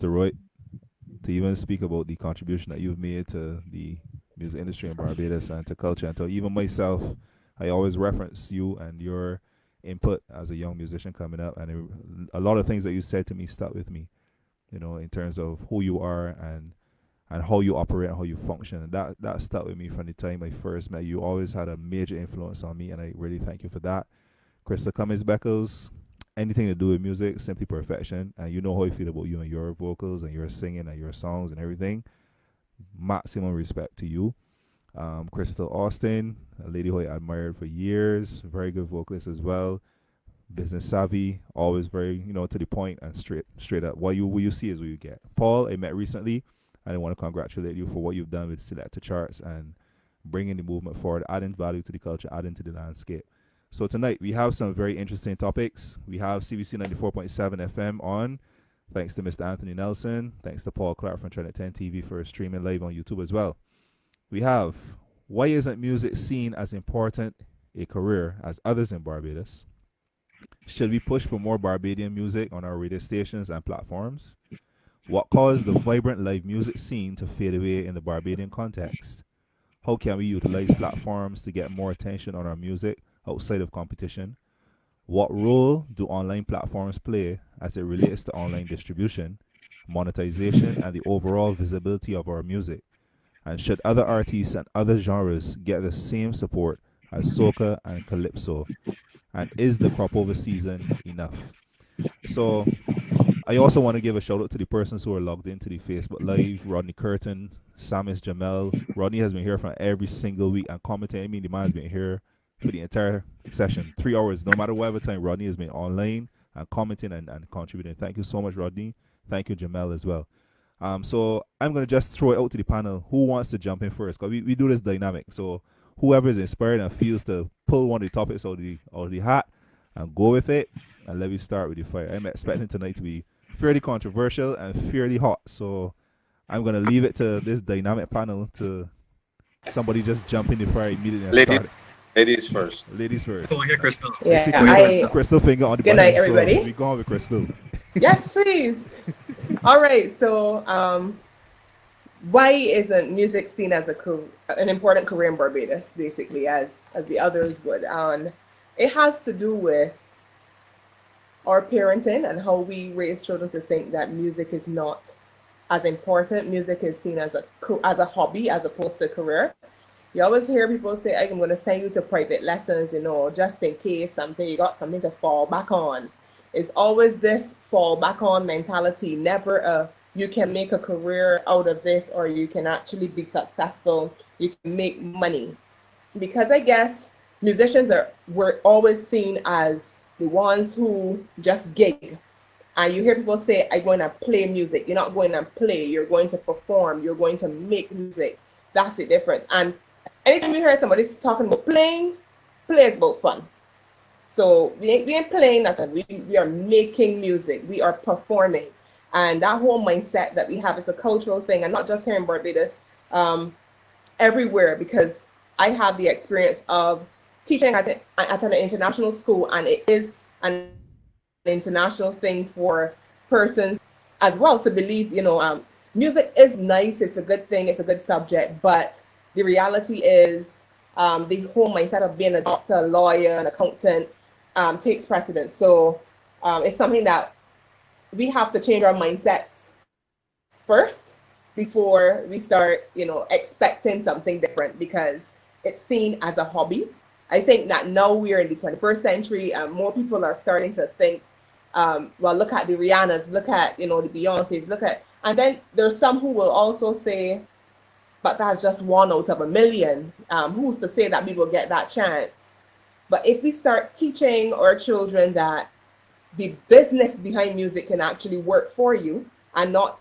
Deroit, to even speak about the contribution that you've made to the music industry in Barbados and to culture, and to even myself. I always reference you and your input as a young musician coming up, and a lot of things that you said to me stuck with me. In terms of who you are and how you operate and how you function, and that stuck with me from the time I first met you. You always had a major influence on me, and I really thank you for that. Crystal Cummings Beckles, anything to do with music, simply perfection. And you know how I feel about you and your vocals and your singing and your songs and everything. Maximum respect to you. Crystal Austin, a lady who I admired for years, very good vocalist as well. Business savvy, always very to the point and straight up. What you see is what you get. Paul, I met recently. I want to congratulate you for what you've done with Selector Charts and bringing the movement forward, adding value to the culture, adding to the landscape. So tonight we have some very interesting topics. We have CBC 94.7 FM on, thanks to Mr. Anthony Nelson. Thanks to Paul Clark from Trinity 10 TV for streaming live on YouTube as well. We have, why isn't music seen as important a career as others in Barbados? Should we push for more Barbadian music on our radio stations and platforms? What caused the vibrant live music scene to fade away in the Barbadian context? How can we utilize platforms to get more attention on our music outside of competition? What role do online platforms play as it relates to online distribution, monetization, and the overall visibility of our music? And should other artists and other genres get the same support as soca and calypso? And is the crop over season enough? So I also want to give a shout out to the persons who are logged into the Facebook Live. Rodney Curtin, Samis Jamel. Rodney has been here for every single week and commenting. I mean, the man has been here for the entire session, 3 hours. No matter whatever time Rodney has been online and commenting and contributing. Thank you so much, Rodney. Thank you, Jamel, as well. So I'm going to just throw it out to the panel. Who wants to jump in first? Because we do this dynamic. So whoever is inspired and feels to pull one of the topics out of the hat and go with it, and let me start with the fire. I'm expecting tonight to be fairly controversial and fairly hot. So I'm going to leave it to this dynamic panel to somebody just jump in the fire immediately and start it. Ladies first. Ladies first. Go here, Crystal. Yeah, Crystal finger on the good button. night, everybody. So we go on with Crystal. Yes, please. All right. So, why isn't music seen as an important career in Barbados, basically, as the others would? It has to do with our parenting and how we raise children to think that music is not as important. Music is seen as a hobby as opposed to a career. You always hear people say, I'm going to send you to private lessons, just in case you got something to fall back on. It's always this fall back on mentality, never you can make a career out of this, or you can actually be successful, you can make money. Because I guess musicians were always seen as the ones who just gig. And you hear people say, I'm going to play music. You're not going to play, you're going to perform, you're going to make music. That's the difference. And anytime you hear somebody talking about playing, play is about fun. So we ain't playing nothing. We are making music. We are performing. And that whole mindset that we have is a cultural thing, and not just here in Barbados, everywhere, because I have the experience of teaching at an international school, and it is an international thing for persons as well to believe, music is nice, it's a good thing, it's a good subject, but the reality is the whole mindset of being a doctor, a lawyer, an accountant takes precedence. So it's something that we have to change our mindsets first before we start, expecting something different, because it's seen as a hobby. I think that now we're in the 21st century, more people are starting to think, well, look at the Rihannas, look at, the Beyoncés, and then there's some who will also say, but that's just one out of a million. Who's to say that we will get that chance? But if we start teaching our children that the business behind music can actually work for you and not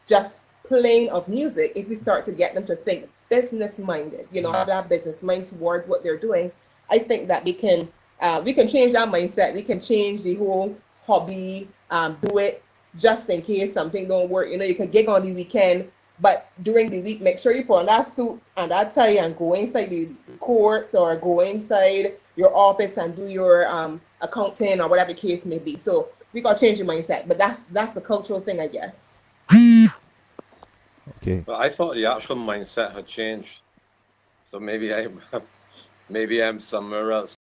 just playing of music, if we start to get them to think business minded, have that business mind towards what they're doing, I think that we can change that mindset. We can change the whole hobby, do it just in case something don't work. You can gig on the weekend, but during the week, make sure you put on that suit and that tie and go inside the courts or go inside your office and do your accounting or whatever the case may be. So we got to change your mindset, but that's the cultural thing, I guess. Okay. But I thought the actual mindset had changed. So maybe I maybe I'm somewhere else.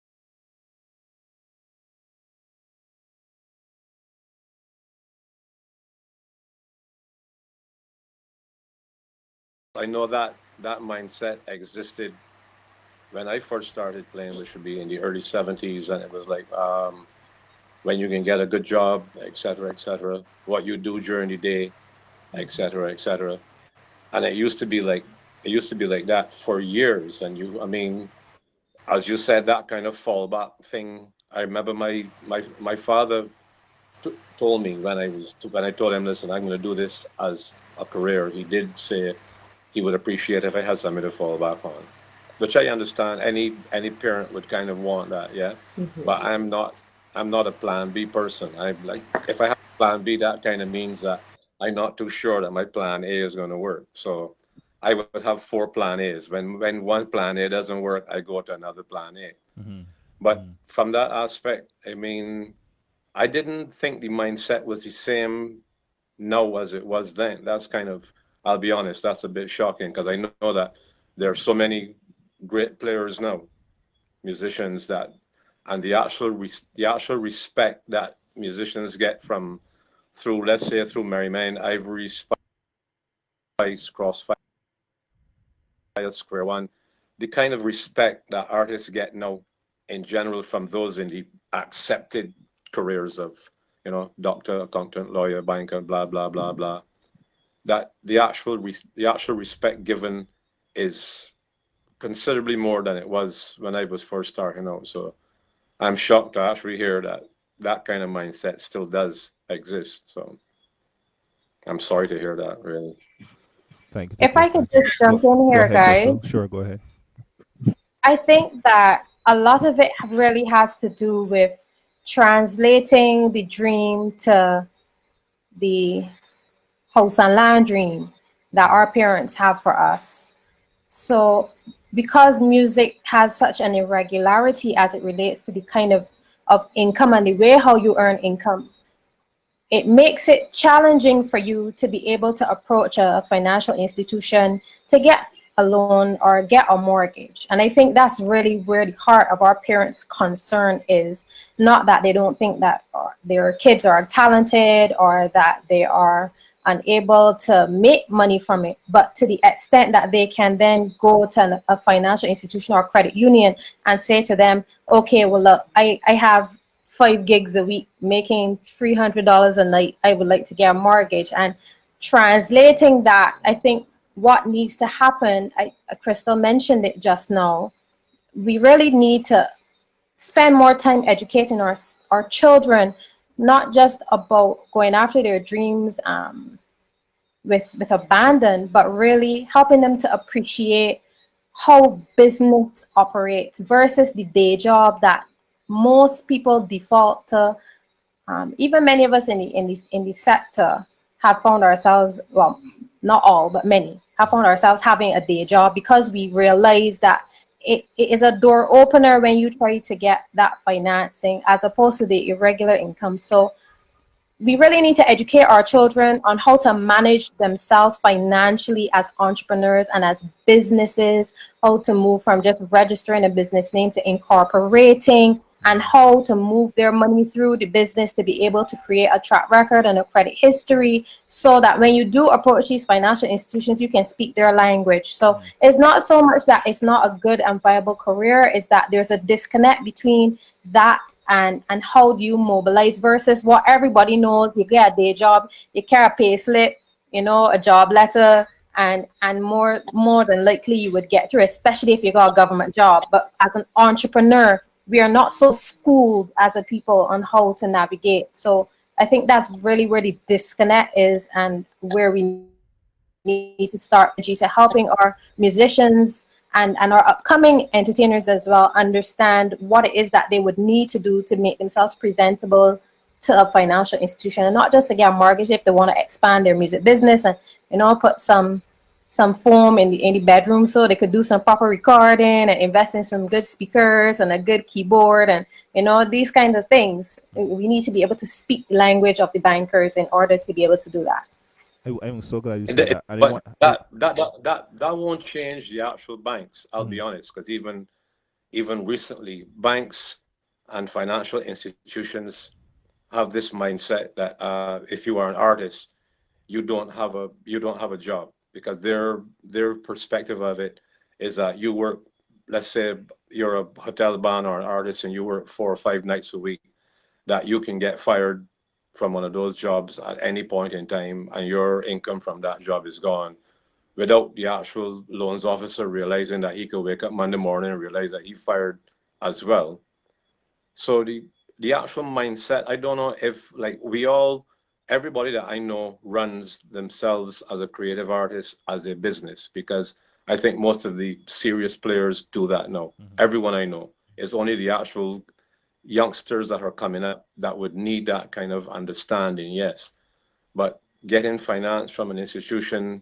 I know that that mindset existed when I first started playing, which would be in the early 70s, and it was like when you can get a good job, et cetera, what you do during the day, et cetera. And it used to be like that for years. And you, I mean, as you said, that kind of fallback thing. I remember my father told me when I told him, listen, I'm going to do this as a career. He did say he would appreciate if I had something to fall back on, which I understand. Any parent would kind of want that, yeah. But Mhm. I'm not a plan B person. I'm like, if I have a plan B, that kind of means that I'm not too sure that my plan A is going to work. So I would have four plan A's. When one plan A doesn't work, I go to another plan A. Mm-hmm. But Mm-hmm. from that aspect, I mean, I didn't think the mindset was the same now as it was then. That's kind of, I'll be honest, that's a bit shocking because I know that there are so many great players now, musicians that, and the actual respect that musicians get from through, let's say, through Merryman, Ivory, Spice, Crossfire, Square One, the kind of respect that artists get now in general from those in the accepted careers of, you know, doctor, accountant, lawyer, banker, blah, blah, blah, blah, that the actual respect given is considerably more than it was when I was first starting out. So I'm shocked to actually hear that that kind of mindset still does exist. So I'm sorry to hear that, really. Thank you to If I could Crystal. just jump in Go here, ahead, guys, Crystal. Sure, go ahead. I think that a lot of it really has to do with translating the dream to the house and land dream that Mm-hmm. our parents have for us. So, because music has such an irregularity as it relates to the kind of income and the way how you earn income, it makes it challenging for you to be able to approach a financial institution to get a loan or get a mortgage. And I think that's really where the heart of our parents' concern is. Not that they don't think that their kids are talented or that they are unable to make money from it, but to the extent that they can then go to a financial institution or credit union and say to them, okay, well, look, I have 5 gigs a week, making $300 a night. I would like to get a mortgage. And translating that, I think what needs to happen, Crystal mentioned it just now, we really need to spend more time educating our children, not just about going after their dreams with abandon, but really helping them to appreciate how business operates versus the day job that most people default to. Even many of us in the sector have found ourselves, well, not all, but many have found ourselves having a day job because we realize that it is a door opener when you try to get that financing as opposed to the irregular income. So we really need to educate our children on how to manage themselves financially as entrepreneurs and as businesses, how to move from just registering a business name to incorporating, and how to move their money through the business to be able to create a track record and a credit history so that when you do approach these financial institutions, you can speak their language. So Mm-hmm. it's not so much that it's not a good and viable career, it's that there's a disconnect between that and how do you mobilize versus what everybody knows. You get a day job, you carry a pay slip, you know, a job letter, and more than likely you would get through, especially if you got a government job. But as an entrepreneur, we are not so schooled as a people on how to navigate. So I think that's really where the disconnect is and where we need to start energy to helping our musicians and our upcoming entertainers as well understand what it is that they would need to do to make themselves presentable to a financial institution, and not just to get a mortgage if they want to expand their music business and put some foam in the bedroom so they could do some proper recording and invest in some good speakers and a good keyboard and these kinds of things. We need to be able to speak the language of the bankers in order to be able to do that. I'm so glad you And said that. I didn't but want. that won't change the actual banks. I'll be honest, because even recently, banks and financial institutions have this mindset that if you are an artist, you don't have a job, because their perspective of it is that you work. Let's say you're a hotel band or an artist, and you work 4 or 5 nights a week. That you can get fired from one of those jobs at any point in time, and your income from that job is gone without the actual loans officer realizing that he could wake up Monday morning and realize that he fired as well. So the actual mindset, I don't know if like everybody that I know runs themselves as a creative artist as a business, because I think most of the serious players do that now. Everyone I know. It's only the actual youngsters that are coming up that would need that kind of understanding, yes. But getting finance from an institution,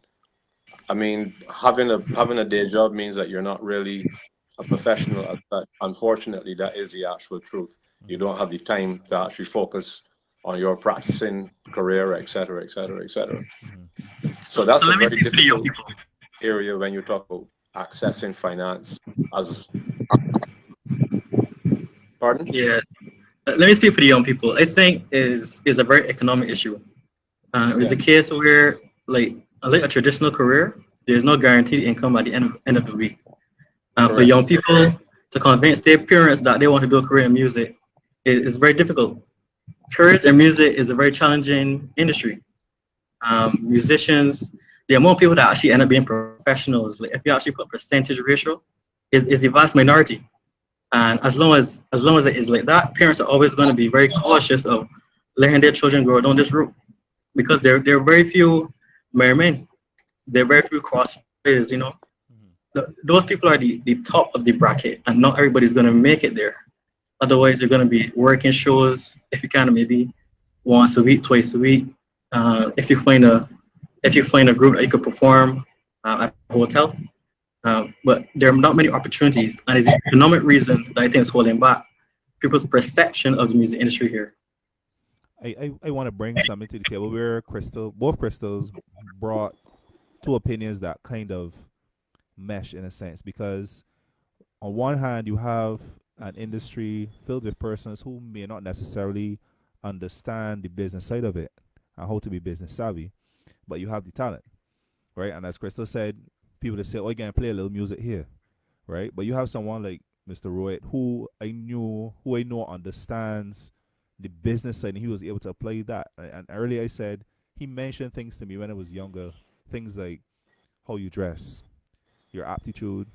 I mean, having a day job means that you're not really a professional at that. Unfortunately, that is the actual truth. You don't have the time to actually focus on your practicing career, et cetera, et cetera, et cetera. So So that's a let me very speak for the young difficult people. area when you talk about accessing finance as, pardon? Yeah. Let me speak for the young people. I think is a very economic issue. It's Yeah, a case where like a traditional career, there's no guaranteed income at the end of the week. For correct. young people to convince their parents that they want to do a career in music is very difficult. Careers in music is a very challenging industry. Musicians, there are more people that actually end up being professionals. Like if you actually put percentage ratio, is a vast minority. And as long as it is like that, parents are always going to be very cautious of letting their children grow down this route because there are very few mermen, there are very few crossovers. Those people are the top of the bracket, and not everybody's going to make it there. Otherwise, you're going to be working shows if you can, maybe once a week, twice a week. If you find a group that you could perform at a hotel, but there are not many opportunities, and it's the economic reason that I think is holding back people's perception of the music industry here. I want to bring something to the table where both Crystals brought two opinions that kind of mesh in a sense, because on one hand you have an industry filled with persons who may not necessarily understand the business side of it and how to be business savvy, but you have the talent, right? And as Crystal said, people that say, "Oh, you can play a little music here," right? But you have someone like Mr. Roy who I know understands the business side, and he was able to apply that. And earlier I said he mentioned things to me when I was younger, things like how you dress, your aptitude,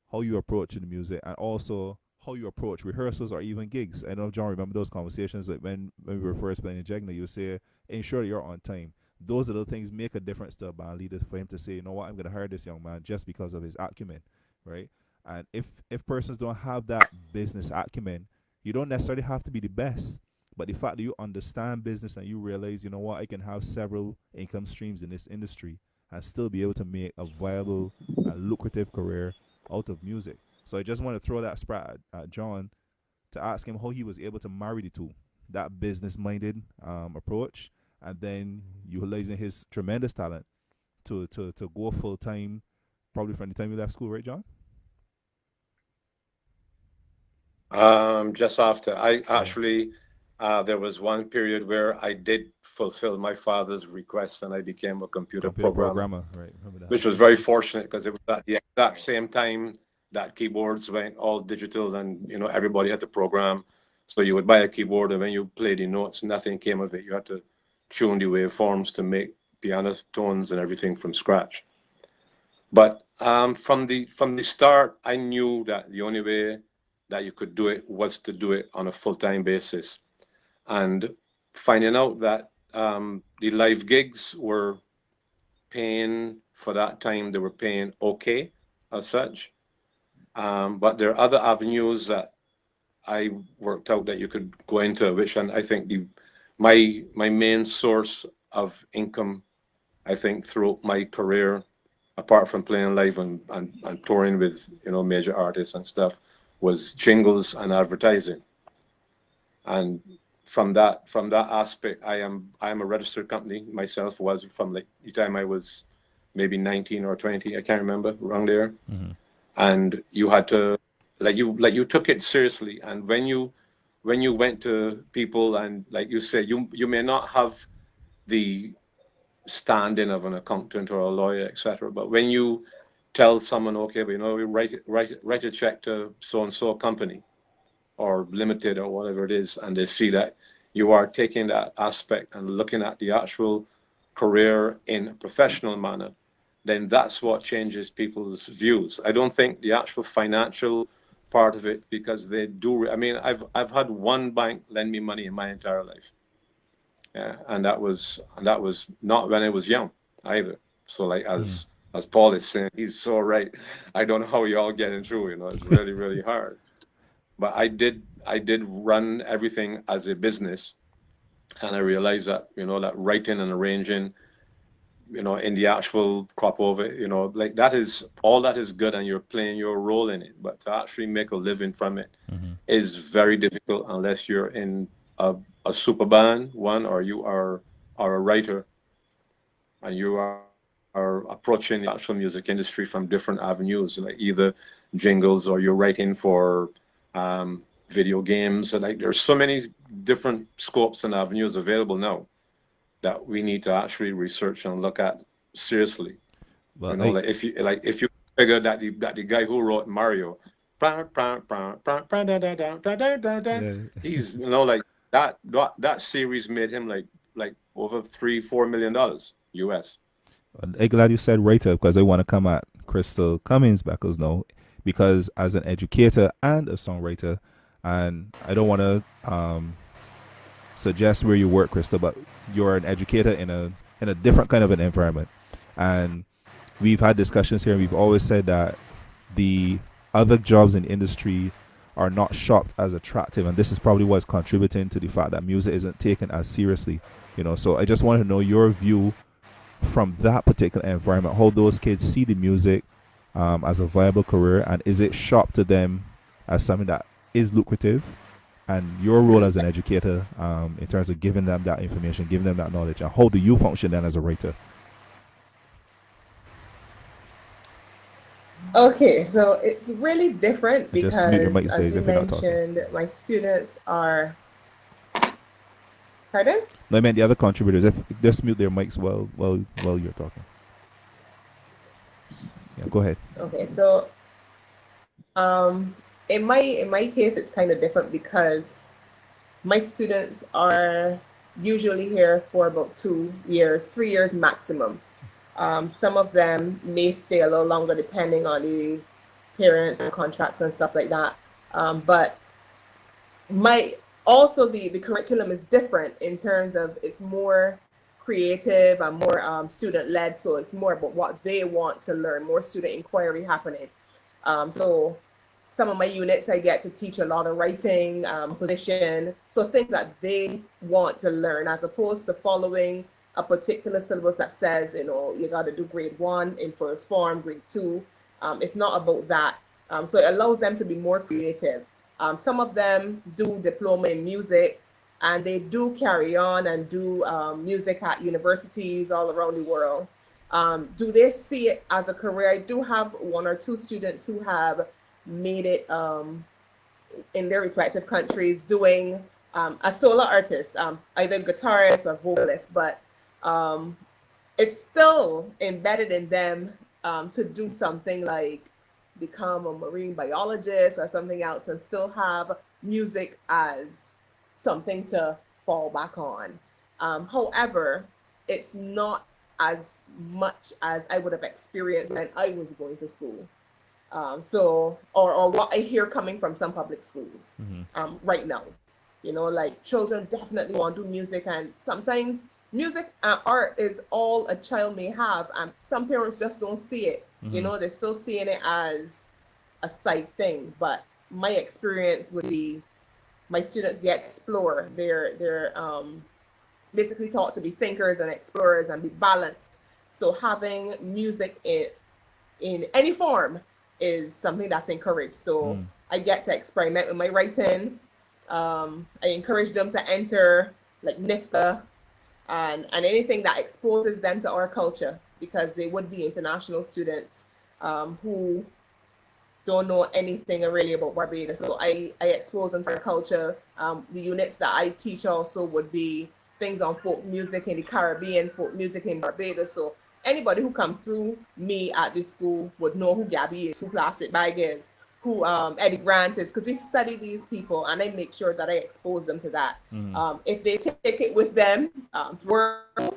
how you approach the music, and also how you approach rehearsals or even gigs. I know John remember those conversations, like when we were first playing in Jegna, you say ensure that you're on time. Those little things make a difference to a band leader for him to say, you know what, I'm gonna hire this young man just because of his acumen, right? And if persons don't have that business acumen, you don't necessarily have to be the best. But the fact that you understand business and you realize, you know what, I can have several income streams in this industry and still be able to make a viable and lucrative career out of music. So I just want to throw that sprat at John to ask him how he was able to marry the two, that business minded approach, and then utilizing his tremendous talent to go full time, probably from the time you left school, right, John? Just after, I Yeah. actually, there was one period where I did fulfill my father's request and I became a computer Computer programmer, programmer, right? Remember that. which was very fortunate because it was at the exact same time that keyboards went all digital and, everybody had to program. So you would buy a keyboard and when you played the notes, nothing came of it. You had to tune the waveforms to make piano tones and everything from scratch. But from the start, I knew that the only way that you could do it was to do it on a full-time basis. And finding out that the live gigs were paying for that time, they were paying okay as such. But there are other avenues that I worked out that you could go into, which and I think my main source of income, I think, throughout my career, apart from playing live and touring with major artists and stuff, was jingles and advertising. And from that aspect, I am a registered company myself. Was from like the time I was maybe 19 or 20, I can't remember, around there. Mm-hmm. And you had to you took it seriously. And when you went to people, and like you said, you may not have the standing of an accountant or a lawyer, etc. But when you tell someone, okay, but we write a check to so and so company or limited or whatever it is, and they see that you are taking that aspect and looking at the actual career in a professional manner, then that's what changes people's views. I don't think the actual financial part of it, because they do. I mean, I've had one bank lend me money in my entire life, yeah, and that was not when I was young either. So like as Paul is saying, he's so right. I don't know how y'all getting through. It's really really hard. But I did run everything as a business, and I realized that that writing and arranging, in the actual crop over, like that is all that is good, and you're playing your role in it. But to actually make a living from it Mm-hmm. is very difficult unless you're in a super band, one, or you are a writer, and you are approaching the actual music industry from different avenues, like either jingles, or you're writing for video games. And like there's so many different scopes and avenues available now that we need to actually research and look at seriously. But like, If you figure that the guy who wrote Mario, yeah, he's like that series made him like over $3-4 million US. I'm glad you said writer because I want to come at Crystal Cummings Beckles now, because as an educator and a songwriter, and I don't want to suggest where you work, Crystal, but you're an educator in a different kind of an environment, and we've had discussions here. And we've always said that the other jobs in the industry are not shopped as attractive, and this is probably what's contributing to the fact that music isn't taken as seriously. So I just want to know your view from that particular environment, how those kids see the music as a viable career, and is it shopped to them as something that is lucrative, and your role as an educator in terms of giving them that information, giving them that knowledge, and how do you function then as a writer? Okay, so it's really different And just mute your because, mics, as guys, you if you're not talking. mentioned, my students are. Pardon? No, I meant the other contributors. If just mute their mics while you're talking. Yeah, go ahead. Okay, so in my case, it's kind of different because my students are usually here for about 2 years, 3 years maximum. Some of them may stay a little longer depending on the parents and contracts and stuff like that. But also the curriculum is different in terms of it's more creative and more student led. So it's more about what they want to learn, more student inquiry happening. So some of my units, I get to teach a lot of writing, position, so things that they want to learn, as opposed to following a particular syllabus that says, you got to do grade 1 in first form, grade 2. It's not about that. So it allows them to be more creative. Some of them do diploma in music, and they do carry on and do music at universities all around the world. Do they see it as a career? I do have 1 or 2 students who have made it in their respective countries doing a solo artist, either guitarist or vocalist, but it's still embedded in them to do something like become a marine biologist or something else, and still have music as something to fall back on. However, it's not as much as I would have experienced when I was going to school. Or what I hear coming from some public schools right now. Like children definitely want to do music, and sometimes music and art is all a child may have, and some parents just don't see it. They're still seeing it as a side thing. But my experience would be my students get explore. They're basically taught to be thinkers and explorers and be balanced. So having music in any form is something that's encouraged. So I get to experiment with my writing. I encourage them to enter like NIFTA and anything that exposes them to our culture, because they would be international students who don't know anything really about Barbados. So I expose them to our culture. The units that I teach also would be things on folk music in the Caribbean, folk music in Barbados. So anybody who comes through me at this school would know who Gabby is, who Plastic Bag is, who Eddie Grant is, because we study these people and I make sure that I expose them to that. If they take it with them to work,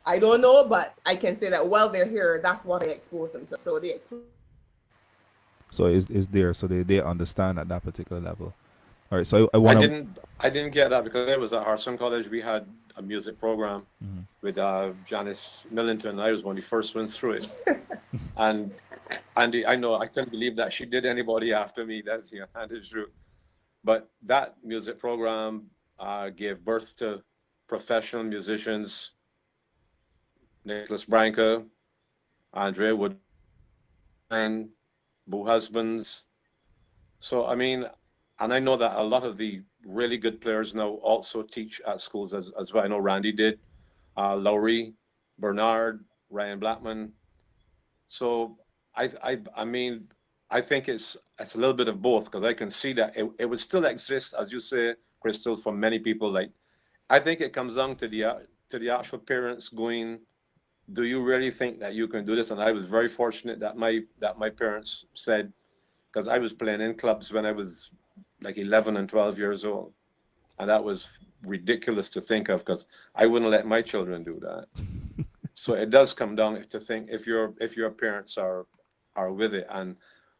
I don't know, but I can say that while they're here, that's what I expose them to. So they expose. So is there, so they understand at that particular level. All right, so I want to. I didn't get that because it was at Harson College. We had a music program with Janice Millington. I was one of the first ones through it, and Andy, I know I couldn't believe that she did anybody after me. That's that is true. But that music program gave birth to professional musicians: Nicholas Branca, Andre Wood, and Boo Husbands. So I mean. And I know that a lot of the really good players now also teach at schools as well. I know Randy did, Lowry, Bernard, Ryan Blackman. So I mean, I think it's a little bit of both, because I can see that it would still exist, as you say, Crystal, for many people. Like, I think it comes down to the actual parents going, do you really think that you can do this? And I was very fortunate that my parents said, because I was playing in clubs when I was like 11 and 12 years old. And that was ridiculous to think of, because I wouldn't let my children do that. So it does come down to think if your parents are with it. And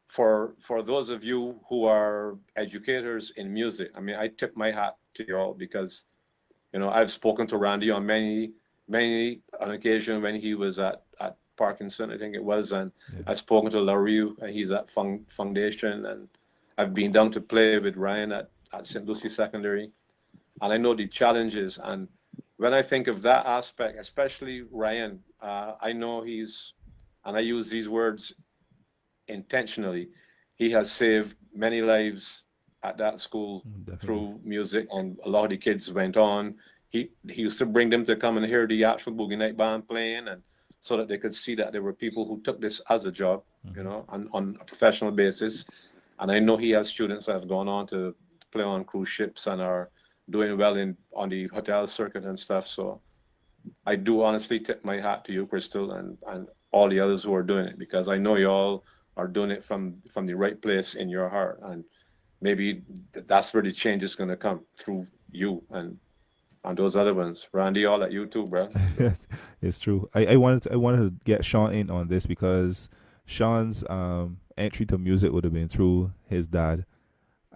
for those of you who are educators in music, I mean, I tip my hat to you all, because, you know, I've spoken to Randy on many an occasion when he was at Parkinson, I think it was, and I've spoken to Lauriu, and he's at Foundation, and I've been down to play with Ryan at St. Lucie Secondary, and I know the challenges. And when I think of that aspect, especially Ryan, I know and I use these words intentionally, he has saved many lives at that school through music, and a lot of the kids went on. He used to bring them to come and hear the actual Boogie Night Band playing, and so that they could see that there were people who took this as a job, you know, on a professional basis. And I know he has students that have gone on to play on cruise ships and are doing well on the hotel circuit and stuff. So I do honestly tip my hat to you, Crystal, and all the others who are doing it, because I know you all are doing it from the right place in your heart. And maybe that's where the change is going to come, through you and those other ones. Randy, all at you too, bro. So. It's true. I wanted to get Sean in on this, because Sean's entry to music would have been through his dad,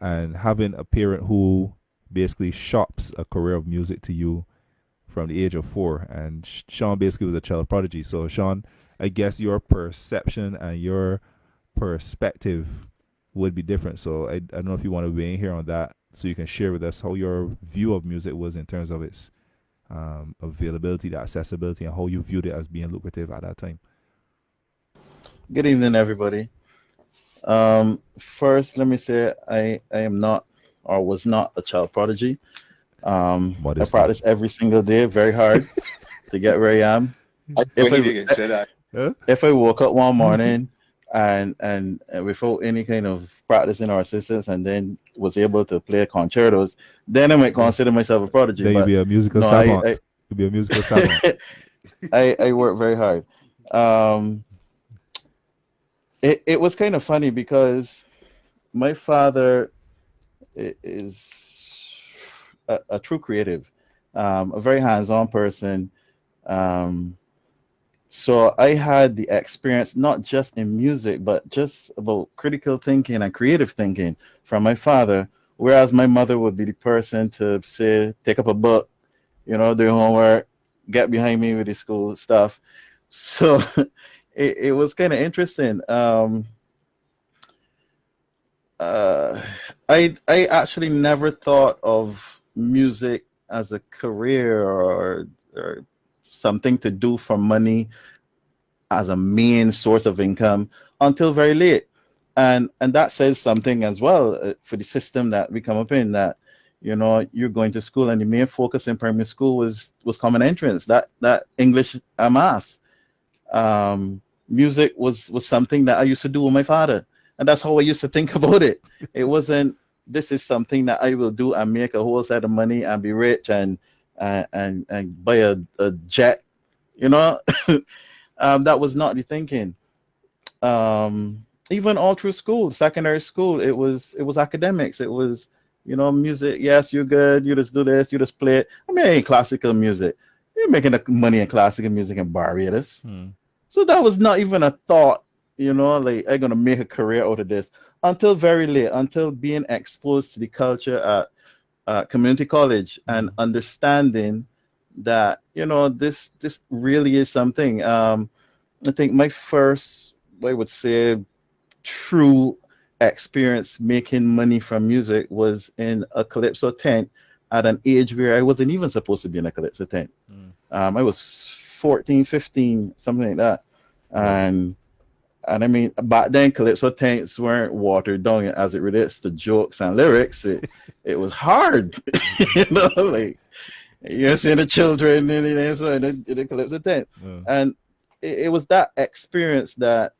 and having a parent who basically shops a career of music to you from the age of 4, and Sean basically was a child prodigy. So Sean, I guess your perception and your perspective would be different. So I don't know if you want to be in here on that, so you can share with us how your view of music was in terms of its availability, the accessibility, and how you viewed it as being lucrative at that time. Good evening, everybody. First, let me say I am not, or was not, a child prodigy. I practice every single day very hard to get where I am. If I woke up one morning and without any kind of practicing or assistance, and then was able to play concertos, then I might consider myself a prodigy. Then you'd be a musical savant. You'd be a musical savant. I work very hard. It was kind of funny, because my father is a true creative, a very hands-on person. So I had the experience, not just in music, but just about critical thinking and creative thinking from my father, whereas my mother would be the person to say, take up a book, you know, do your homework, get behind me with the school stuff. So it was kind of interesting. I actually never thought of music as a career or something to do for money as a main source of income until very late. and that says something as well for the system that we come up in, that you're going to school and the main focus in primary school was common entrance, that English math. Music was something that I used to do with my father, and that's how I used to think about it. It wasn't, this is something that I will do and make a whole set of money and be rich and buy a jet, you know. That was not the thinking. Even all through school, secondary school, it was academics. It was, music. Yes, you're good. You just do this. You just play it. I mean, ain't classical music. You're making money in classical music in Barbados. So that was not even a thought, like I'm gonna make a career out of this until very late, until being exposed to the culture at community college and understanding that this really is something. I think my first, I would say, true experience making money from music was in a calypso tent at an age where I wasn't even supposed to be in a calypso tent. I was 14, 15, something like that. And I mean, back then, calypso tents weren't watered down as it relates to jokes and lyrics. It was hard, like you're seeing the children in the calypso tent. And it was that experience that,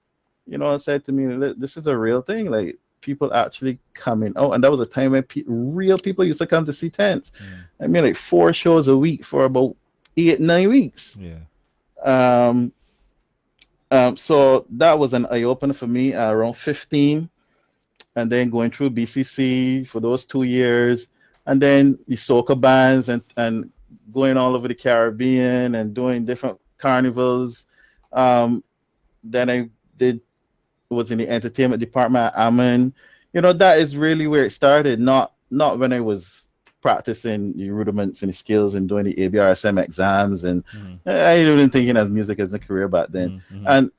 said to me, this is a real thing. Like, people actually coming out. And that was a time when real people used to come to see tents. I mean, like 4 shows a week for about 8-9 weeks. So that was an eye-opener for me around 15. And then going through BCC for those 2 years. And then the soca bands and going all over the Caribbean and doing different carnivals. Then I was in the entertainment department at Ammon. That is really where it started. Not when I was practicing the rudiments and the skills and doing the ABRSM exams, and I didn't thinking as music as a career back then. And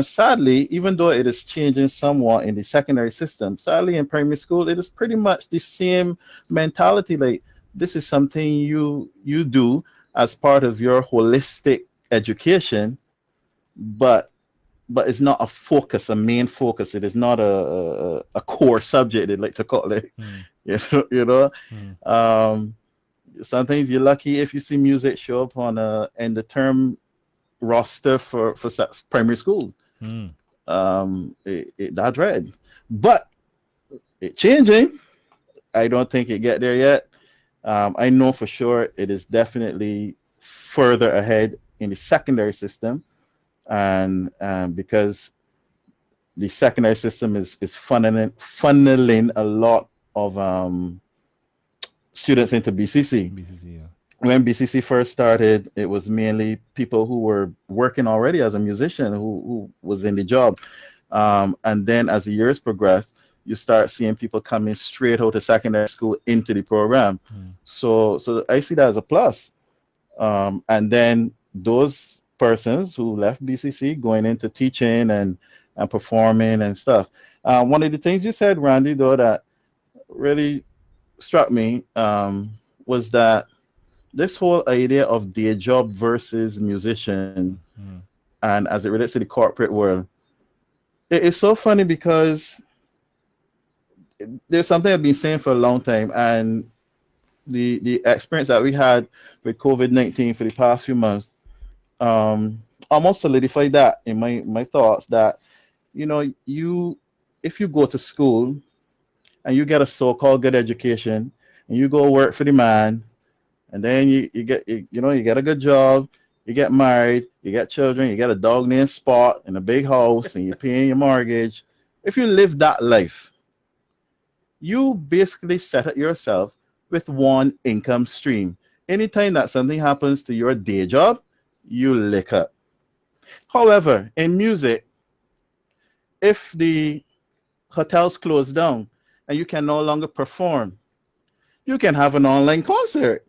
sadly, even though it is changing somewhat in the secondary system, sadly in primary school it is pretty much the same mentality. Like, this is something you do as part of your holistic education, but it's not a focus, a main focus. It is not a core subject, they'd like to call it. Sometimes you're lucky if you see music show up on a end of term roster for primary school. That's red, but it's changing. I don't think it get there yet. I know for sure it is definitely further ahead in the secondary system. And because the secondary system is funneling a lot of students into BCC. When BCC first started, it was mainly people who were working already as a musician who was in the job. And then as the years progressed, you start seeing people coming straight out of secondary school into the program. So I see that as a plus. And then those persons who left BCC going into teaching and performing and stuff. One of the things you said, Randy, though, that really struck me was that this whole idea of day job versus musician, and as it relates to the corporate world, it is so funny because there's something I've been saying for a long time, and the experience that we had with COVID-19 for the past few months almost solidified that in my thoughts, that if you go to school and you get a so-called good education and you go work for the man, and then you get you get a good job, you get married, you get children, you get a dog named Spot and a big house, and you're paying your mortgage. If you live that life, you basically set up yourself with one income stream. Anytime that something happens to your day job, you lick up. However, in music, if the hotels close down and you can no longer perform, you can have an online concert.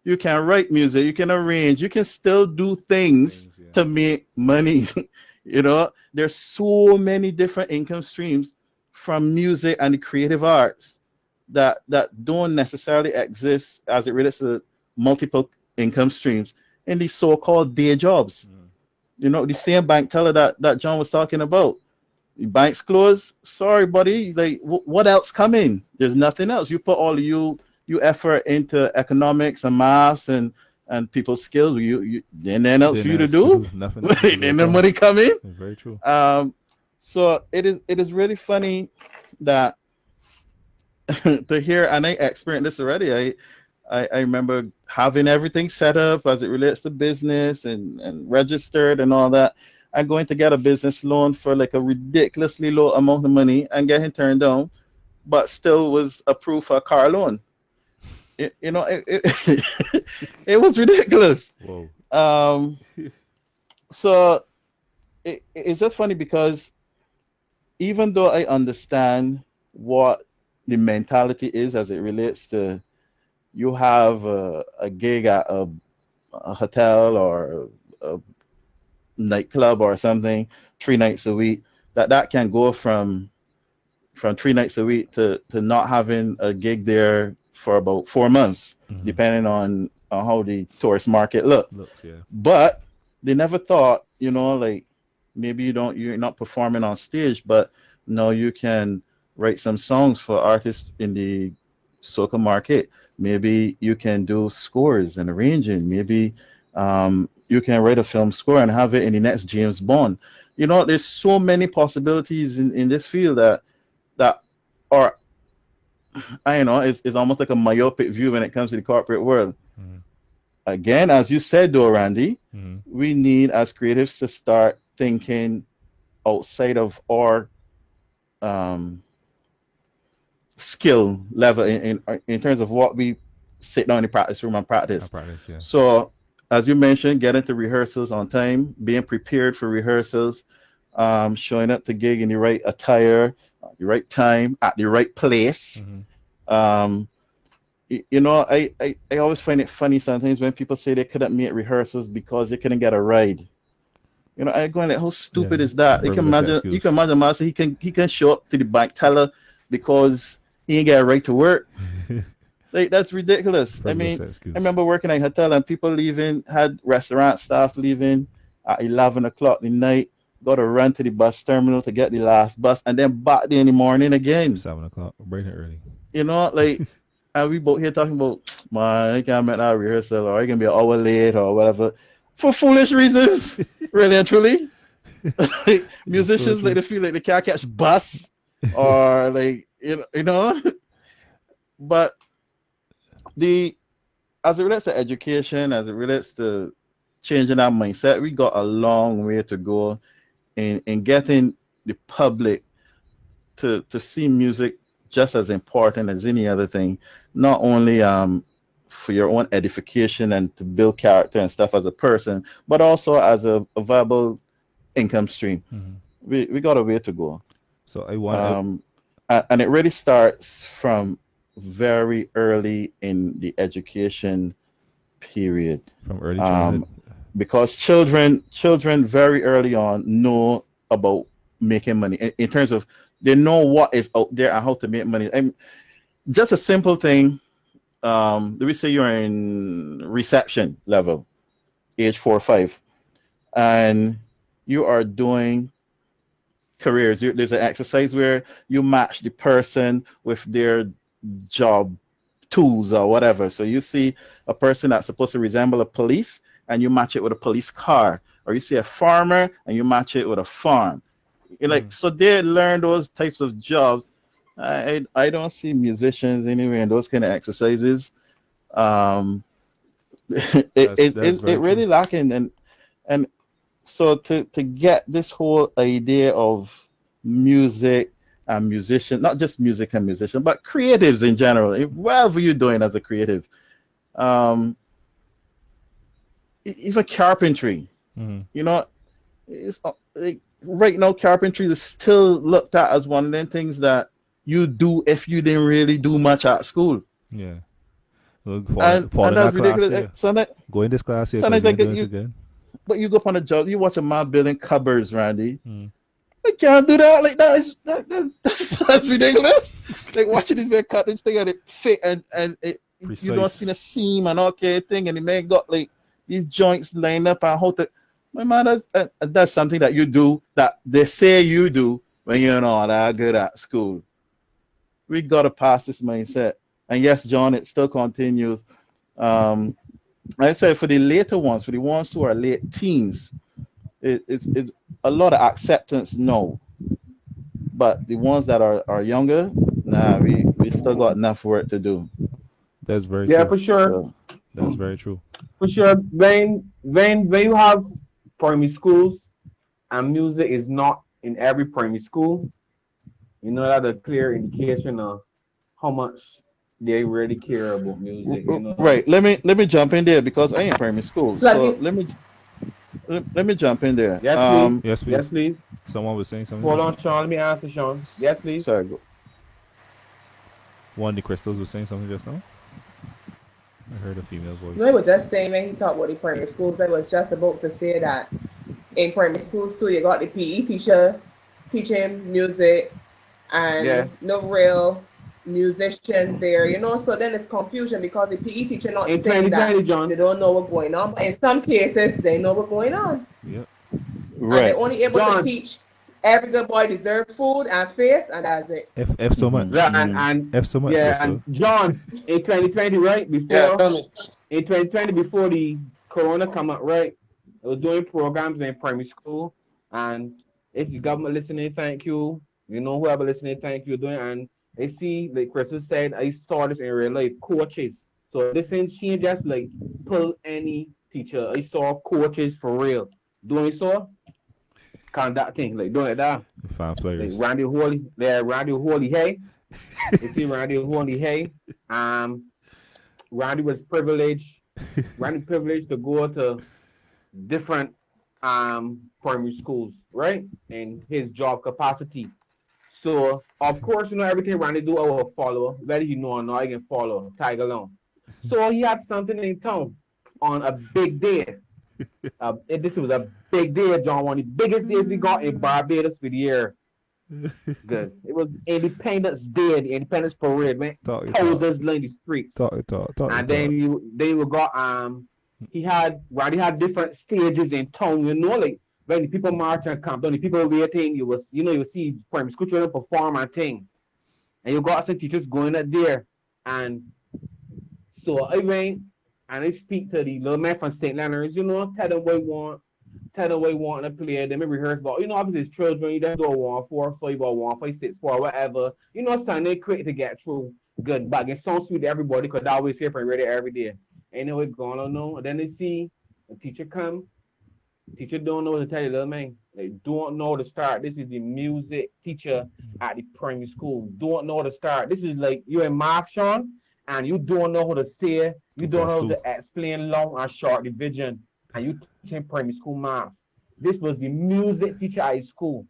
You can write music, you can arrange, you can still do things to make money. There's so many different income streams from music and the creative arts that don't necessarily exist as it relates to multiple income streams in these so-called day jobs. The same bank teller that John was talking about. Banks closed. Sorry, buddy. Like, what else coming? There's nothing else. You put all you effort into economics and maths and people's skills. You then nothing else for you to do. Nothing else to do And at the all. money come in. Very true. So it is really funny that to hear, and I experienced this already. I remember having everything set up as it relates to business and registered and all that. I'm going to get a business loan for like a ridiculously low amount of money and getting turned down, but still was approved for a car loan. It was ridiculous. Whoa. So it's just funny because even though I understand what the mentality is as it relates to you have a gig at a hotel or a nightclub or something 3 nights a week, that can go from 3 nights a week to not having a gig there for about 4 months, depending on how the tourist market looks. Yeah. But they never thought, like maybe you're not performing on stage, but now you can write some songs for artists in the soca market. Maybe you can do scores and arranging. Maybe you can write a film score and have it in the next James Bond. There's so many possibilities in this field that are, I know, it's almost like a myopic view when it comes to the corporate world. Again, as you said, though, Randy, we need as creatives to start thinking outside of our skill level in terms of what we sit down in the practice room and practice. Yeah. So, as you mentioned, getting to rehearsals on time, being prepared for rehearsals, showing up to gig in the right attire, at the right time, at the right place. I always find it funny sometimes when people say they couldn't make rehearsals because they couldn't get a ride. I'm going like, how stupid is that? You can imagine, Master, he can show up to the bank teller because he ain't got a right to work. Like, that's ridiculous. I remember working at a hotel and people had restaurant staff leaving at 11 o'clock at night, got to run to the bus terminal to get the last bus, and then back there in the morning again. 7 o'clock, breaking early. And we both here talking about, man, I can't make that rehearsal, or I can be an hour late or whatever, for foolish reasons, really and truly. Musicians, they feel like they can't catch bus, or but as it relates to education, as it relates to changing our mindset, we got a long way to go in getting the public to see music just as important as any other thing, not only for your own edification and to build character and stuff as a person, but also as a viable income stream. We got a way to go. So I want and it really starts from very early in the education period. From early childhood. Because children very early on know about making money in terms of they know what is out there and how to make money. And just a simple thing. Let me say you're in reception level, age 4 or 5, and you are doing careers. There's an exercise where you match the person with their job tools or whatever. So you see a person that's supposed to resemble a police and you match it with a police car, or you see a farmer and you match it with a farm. So they learn those types of jobs. I don't see musicians anywhere in those kind of exercises. It's really lacking, and so to get this whole idea of music and musician, not just music and musician, but creatives in general, whatever you're doing as a creative, even carpentry, it's right now carpentry is still looked at as one of them things that you do if you didn't really do much at school. Yeah. And that's ridiculous. Class, go in this class here. But you go up on a job, you watch a man building cupboards, Randy. I can't do that. Like that's ridiculous. Like watching this man cut this thing and it fit and you don't see the seam and all kind of thing, and the man got like these joints lined up and how to. My man, that's something that you do that they say you do, when you're not that good at school. We got to pass this mindset. And yes, John, it still continues. Like I said, for the later ones, for the ones who are late teens, it's a lot of acceptance, no. But the ones that are younger, nah, we still got enough work to do. That's very Yeah, true. for sure. So, That's very true. For sure. When you have primary schools and music is not in every primary school, you know that's a clear indication of how much they really care about music, you know. right. Let me jump in there because I ain't primary school. So Sluggy. let me jump in there. Yes, please. Yes, Yes, please. please. Someone was saying something Hold just on, now. Sean. Let me answer, Sean. Yes, please. Sorry. One of the crystals was saying something just now. I heard a female voice. No, I was just saying when he talked about the primary schools, I was just about to say that in primary schools too, you got the PE teacher teaching music Yeah. and no real musician there, you know. So then it's confusion because the PE teacher not In saying that 2020, they John. don't know what's going on, but in some cases they know what's going on, Yep. and Right. they're only able to John. teach every good boy deserve food and face, and that's it. F so much. Yeah, Mhm. and F so much, yeah, Crystal. and John in 2020, right? Yeah, Before tell me. in 2020, before the corona come out, right? I was doing programs in primary school, and if the government listening, thank you. You know, whoever listening, thank you doing. And they see, like Crystal said, I saw this in real life, coaches. So listen, she ain't just like pull any teacher. I saw coaches for real doing so conducting, like doing that. Fan Like players. Randy Holy Hay. You see Randy Holy Hay. Um, Randy was privileged. Randy privileged to go to different primary schools, right? In his job capacity. So of course, you know everything Randy do, I will follow. Whether you know or not, I can follow, tag along. So he had something in town on a big day. This was a big day, John. One of the biggest days we got in Barbados for the year. Good. It was Independence Day, the Independence Parade, man. Talk it Posers in the streets. Talk it talk. Talk it And then talk. we got Randy had different stages in town, you know, like when the people march and come down, the people waiting, you see primary school children perform and thing. And you got some teachers going up there. And so I went and I speak to the little man from St. Leonard's, you know, tell them what you want to play, then we rehearse about, you know, obviously it's children, you just do a 1-4, 5 or 1-5-6-4, whatever. You know, something quick to get through. Good, but it's so sweet to everybody because I always hear from radio every day. Ain't no way going on, no. And then they see the teacher come, teacher don't know what to tell you, little man. They don't know to start. This is the music teacher at the primary school. Don't know to start. This is like you in math, Sean, and you don't know how to say, you don't know how to explain long and short division, and you teaching primary school math. This was the music teacher at his school.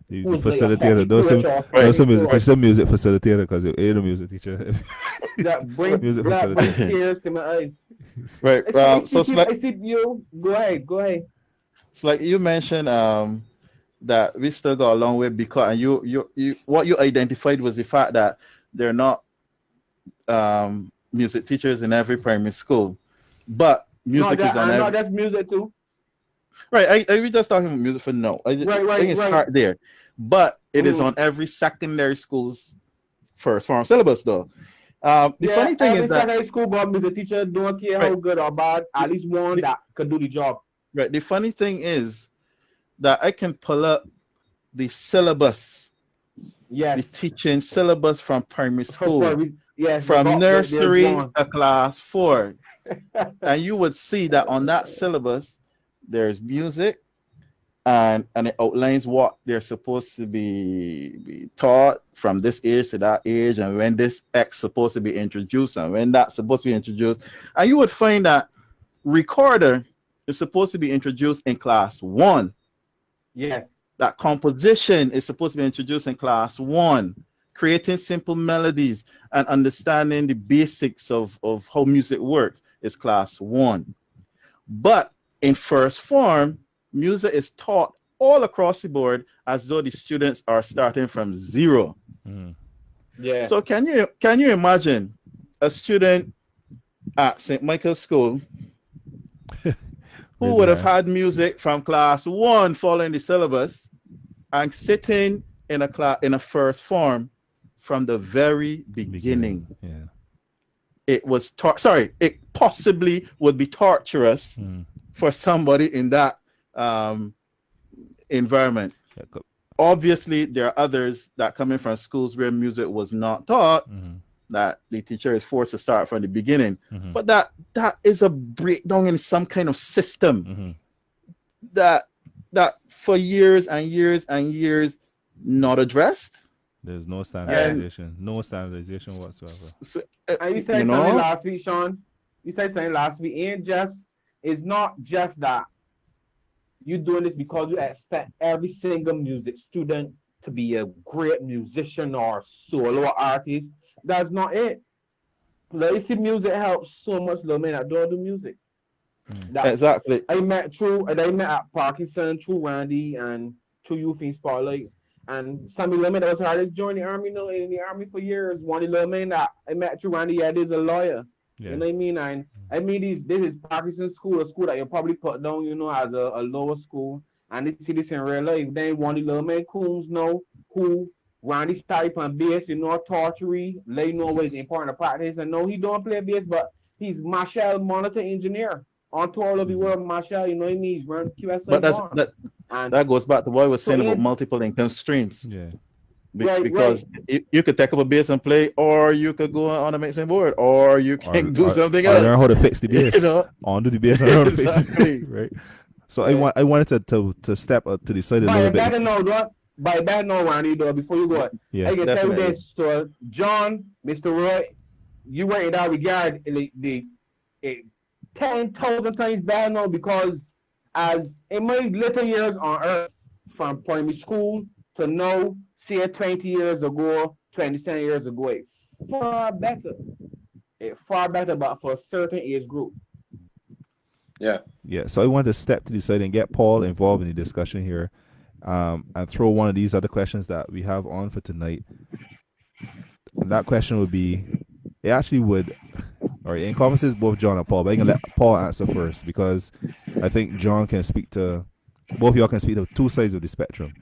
The Who was facilitator. like a Those some music teacher. teacher, some music facilitator because it ain't a music teacher. That brings Music that brings facilitator. tears to my eyes. Right. I So it's like, see you. Go ahead. it's like you mentioned that we still got a long way because and you what you identified was the fact that they're not music teachers in every primary school, but music is on every. That's music too. Right. I we just talking about music for no. I think it's hard there, but it is on every secondary school's first form syllabus though. The funny thing is that secondary school got music teacher don't care how good or bad, at least one that could do the job. Right. The funny thing is that I can pull up the syllabus, the teaching syllabus from primary school, from nursery to class 4, and you would see that on that syllabus there's music, and it outlines what they're supposed to be taught from this age to that age, and when this X supposed to be introduced, and when that's supposed to be introduced, and you would find that recorder is supposed to be introduced in class 1. Yes. That composition is supposed to be introduced in class 1. Creating simple melodies and understanding the basics of how music works is class 1. But in first form, music is taught all across the board as though the students are starting from 0. Yeah. So can you imagine a student at St. Michael's School who would have had music from class 1 following the syllabus and sitting in a class in a first form from the very beginning. Yeah. It was it possibly would be torturous for somebody in that environment. Yeah, obviously there are others that come in from schools where music was not taught, that the teacher is forced to start from the beginning. But that is a breakdown in some kind of system that for years and years and years not addressed. There's no standardization, whatsoever. So, and you said something last week, Sean. You said something last week. It's not just that you're doing this because you expect every single music student to be a great musician or solo artist. That's not it. Lazy music helps so much little men that don't do music. Exactly. I met at Parkinson through Randy and through Youth in Spotlight. And some little men that was hard to join the army, in the army for years. One of the little men that I met through Randy, is a lawyer. Yeah. You know what I mean? And I mean this is Parkinson School, a school that you probably put down, as a lower school. And they see this in real life. Then one of the little men Coombs who Randy started on bass, tortury, let you know what is important to practice. And no, he don't play bass, but he's Marshall monitor engineer on tour all over the world. Marshall, you know what I mean? He's run QSA. But that goes back to what I was saying about multiple income streams. Yeah. Because you could take up a bass and play, or you could go on a mixing board, or you can do something else. Learn how to fix the bass. On to the bass and learn how to fix it. Right. So I wanted to step up to the side a little bit. By that note, Randy, though, before you go, I can tell you this. So, John, Mr. Roy, you were in that regard the 10,000 times better now, because as in my little years on earth, from primary school to now, say 20 years ago, 27 years ago, it's far better. It's far better, but for a certain age group. Yeah. Yeah. So I wanted to step to the side and get Paul involved in the discussion here. And throw one of these other questions that we have on for tonight. And that question would be, it actually would, or it encompasses both John and Paul, but I'm going to let Paul answer first, because I think John can speak to, both of y'all can speak to two sides of the spectrum.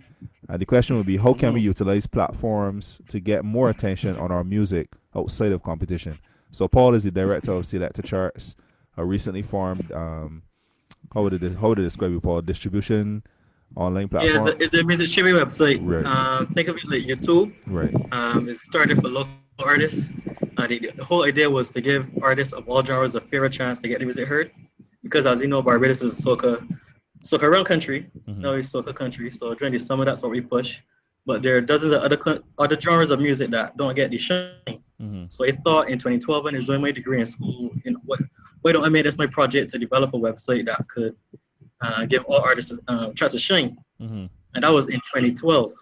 And the question would be, how can we utilize platforms to get more attention on our music outside of competition? So Paul is the director of Selector Charts, a recently formed, how would it describe it, Paul? Distribution online platform? Yeah, it's a music streaming website. Right. Think of it like YouTube. Right. It started for local artists. The whole idea was to give artists of all genres a fairer chance to get the music heard, because as you know, Barbados is soca around country. Now it's soca country. So during the summer, that's what we push. But there are dozens of other genres of music that don't get the shine. So I thought in 2012, when I was doing my degree in school, why don't I make this my project to develop a website that could give all artists a chance to shine. And that was in 2012.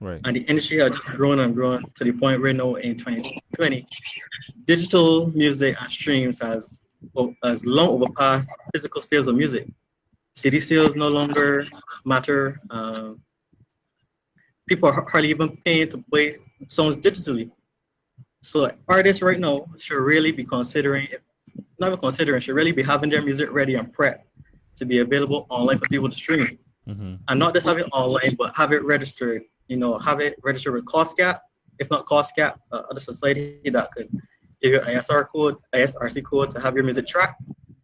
Right. And the industry has just grown and grown to the point where now in 2020, digital music and streams has long overpassed physical sales of music. CD sales no longer matter. People are hardly even paying to play songs digitally. So artists right now should really be should really be having their music ready and prepped to be available online for people to stream. And not just have it online, but have it registered. Have it registered with CostGap, if not CostGap, other society that could give you ISRC code to have your music tracked.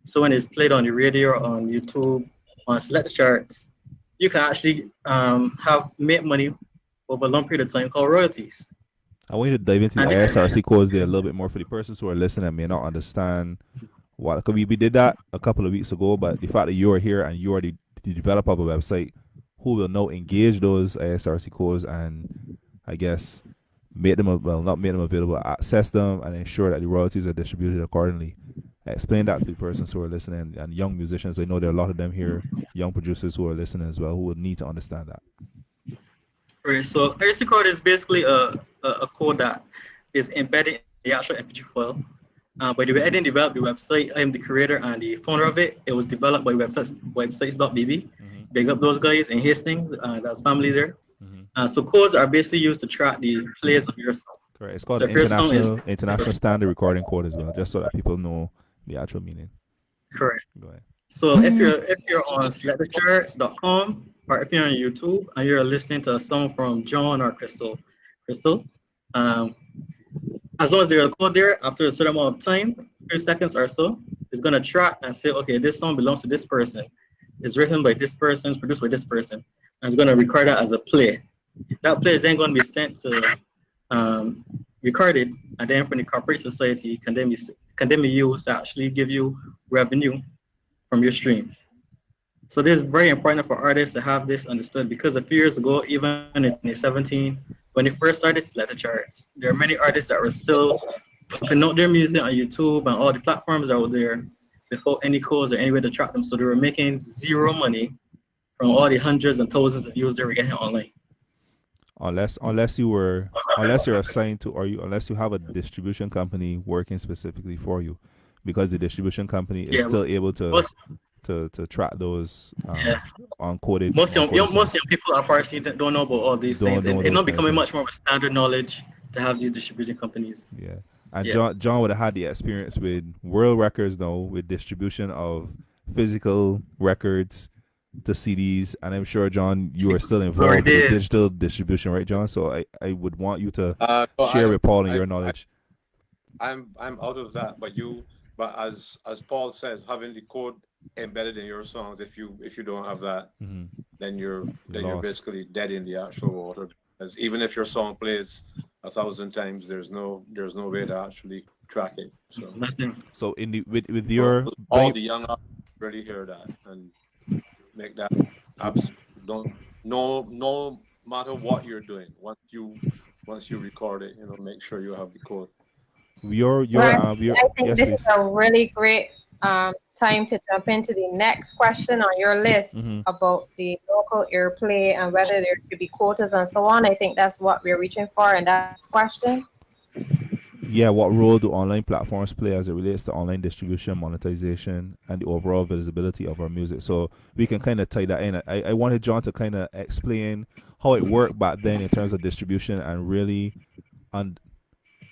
So when it's played on the radio or on YouTube, on Select Charts, you can actually make money over a long period of time called royalties. I want you to dive into the ISRC codes there a little bit more for the persons who are listening and may not understand what. Because we did that a couple of weeks ago, but the fact that you are here and you are the developer of a website who will now engage those ISRC codes and I guess not make them available, access them and ensure that the royalties are distributed accordingly. Explain that to the persons who are listening and young musicians. I know there are a lot of them here, young producers who are listening as well, who would need to understand that. Right, so ISRC code is basically a code that is embedded in the actual MP3 file. By the way, I didn't develop the website. I am the creator and the founder of it. It was developed by websites.bb. Big up those guys in Hastings. That's family there. So codes are basically used to track the plays of your song. Correct. It's called the international standard recording code as well, just so that people know the actual meaning. Correct. Go ahead. So if you're on selectthecharts.com, or if you're on YouTube and you're listening to a song from John or Crystal, um, as long as there's a code there, after a certain amount of time, 3 seconds or so, it's gonna track and say, okay, this song belongs to this person. It's written by this person, it's produced by this person, and it's gonna record that as a play. That play is then gonna be sent to recorded, and then from the corporate society can then be used to actually give you revenue from your streams. So this is very important for artists to have this understood, because a few years ago, even in 2017, when they first started Select the Charts, there are many artists that were still pumping out their music on YouTube and all the platforms out there without any codes or any way to track them. So they were making zero money from all the hundreds and thousands of views they were getting online. Unless you're assigned to, or unless you have a distribution company working specifically for you, because the distribution company is still able to track those uncoded. Most young people unfortunately don't know about all these things. It's not becoming much more of a standard knowledge to have these distribution companies. Yeah, and John would have had the experience with World Records now, with distribution of physical records to CDs, and I'm sure, John, you are still involved with digital distribution, right, John? So I would want you to share with Paul and your knowledge. I'm out of that, but as Paul says, having the code embedded in your songs, if you don't have that, then you're basically dead in the actual water. Because even if your song plays 1,000 times, there's no way to actually track it. So nothing. So with your all the young artists really hear that and make that no matter what you're doing, once you record it, make sure you have the code. I think this is a really great time to jump into the next question on your list about the local airplay and whether there should be quotas and so on. I think that's what we're reaching for in that question. Yeah, what role do online platforms play as it relates to online distribution, monetization, and the overall visibility of our music? So we can kind of tie that in. I wanted John to kind of explain how it worked back then in terms of distribution, and really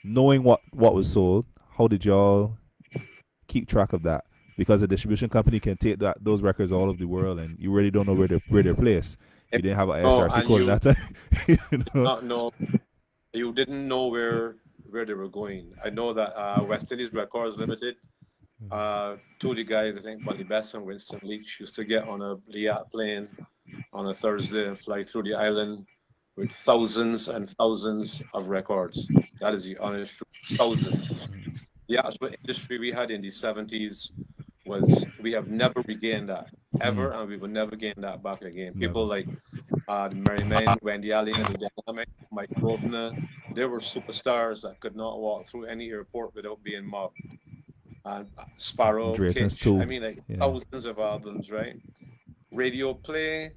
knowing what was sold. How did y'all keep track of that? Because a distribution company can take those records all over the world, and you really don't know where they're placed. You didn't have an SRC code at that time. You didn't know where they were going. I know that West Indies Records Limited, two of the guys, I think Buddy Best and Winston Leach, used to get on a Liat plane on a Thursday and fly through the island with thousands and thousands of records. That is the honest truth. Thousands. The actual industry we had in the 70s we have never regained that ever, and we will never gain that back again. People like the Merrymen, Wendy Allen, and the Dynamic, Mike Grosvenor, they were superstars that could not walk through any airport without being mobbed. And Sparrow, Kitsch, thousands of albums, right? Radio play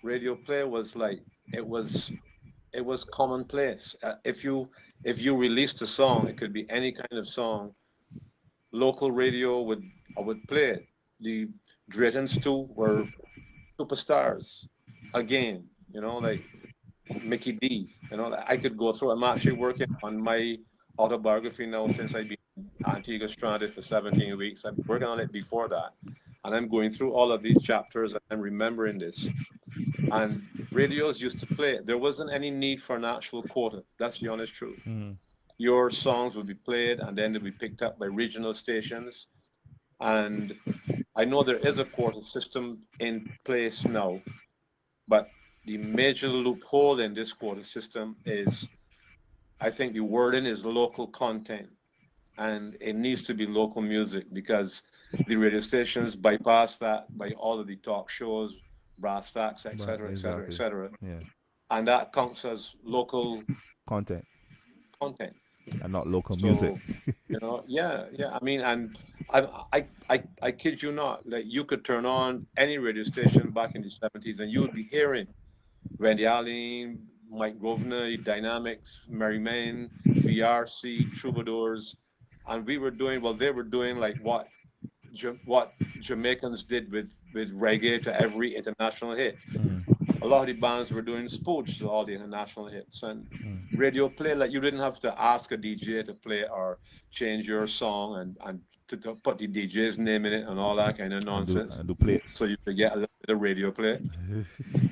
was like it was commonplace. If you released a song, it could be any kind of song. Local radio would play it. The Draytons too were superstars again. Like Mickey D. I could go through. I'm actually working on my autobiography now since I've been in Antigua stranded for 17 weeks. I'm working on it before that, and I'm going through all of these chapters and I'm remembering this. And radios used to play it. There wasn't any need for an actual quota. That's the honest truth. Your songs would be played and then they'd be picked up by regional stations. And I know there is a quota system in place now, but the major loophole in this quota system is, I think the wording is local content, and it needs to be local music, because the radio stations bypass that by all of the talk shows, brass stacks, etc., etc., etc. And that counts as local content and not local music. Yeah. I mean, and I kid you not, like you could turn on any radio station back in the 70s and you would be hearing Wendy Allen, Mike Grosvenor, Dynamics, Merrymen, VRC, Troubadours, and they were doing like what Jamaicans did with reggae to every international hit. A lot of the bands were doing spooge to all the international hits, and radio play, like you didn't have to ask a DJ to play or change your song and to put the DJ's name in it and all that kind of nonsense. And do plays. So you could get a little bit the radio play.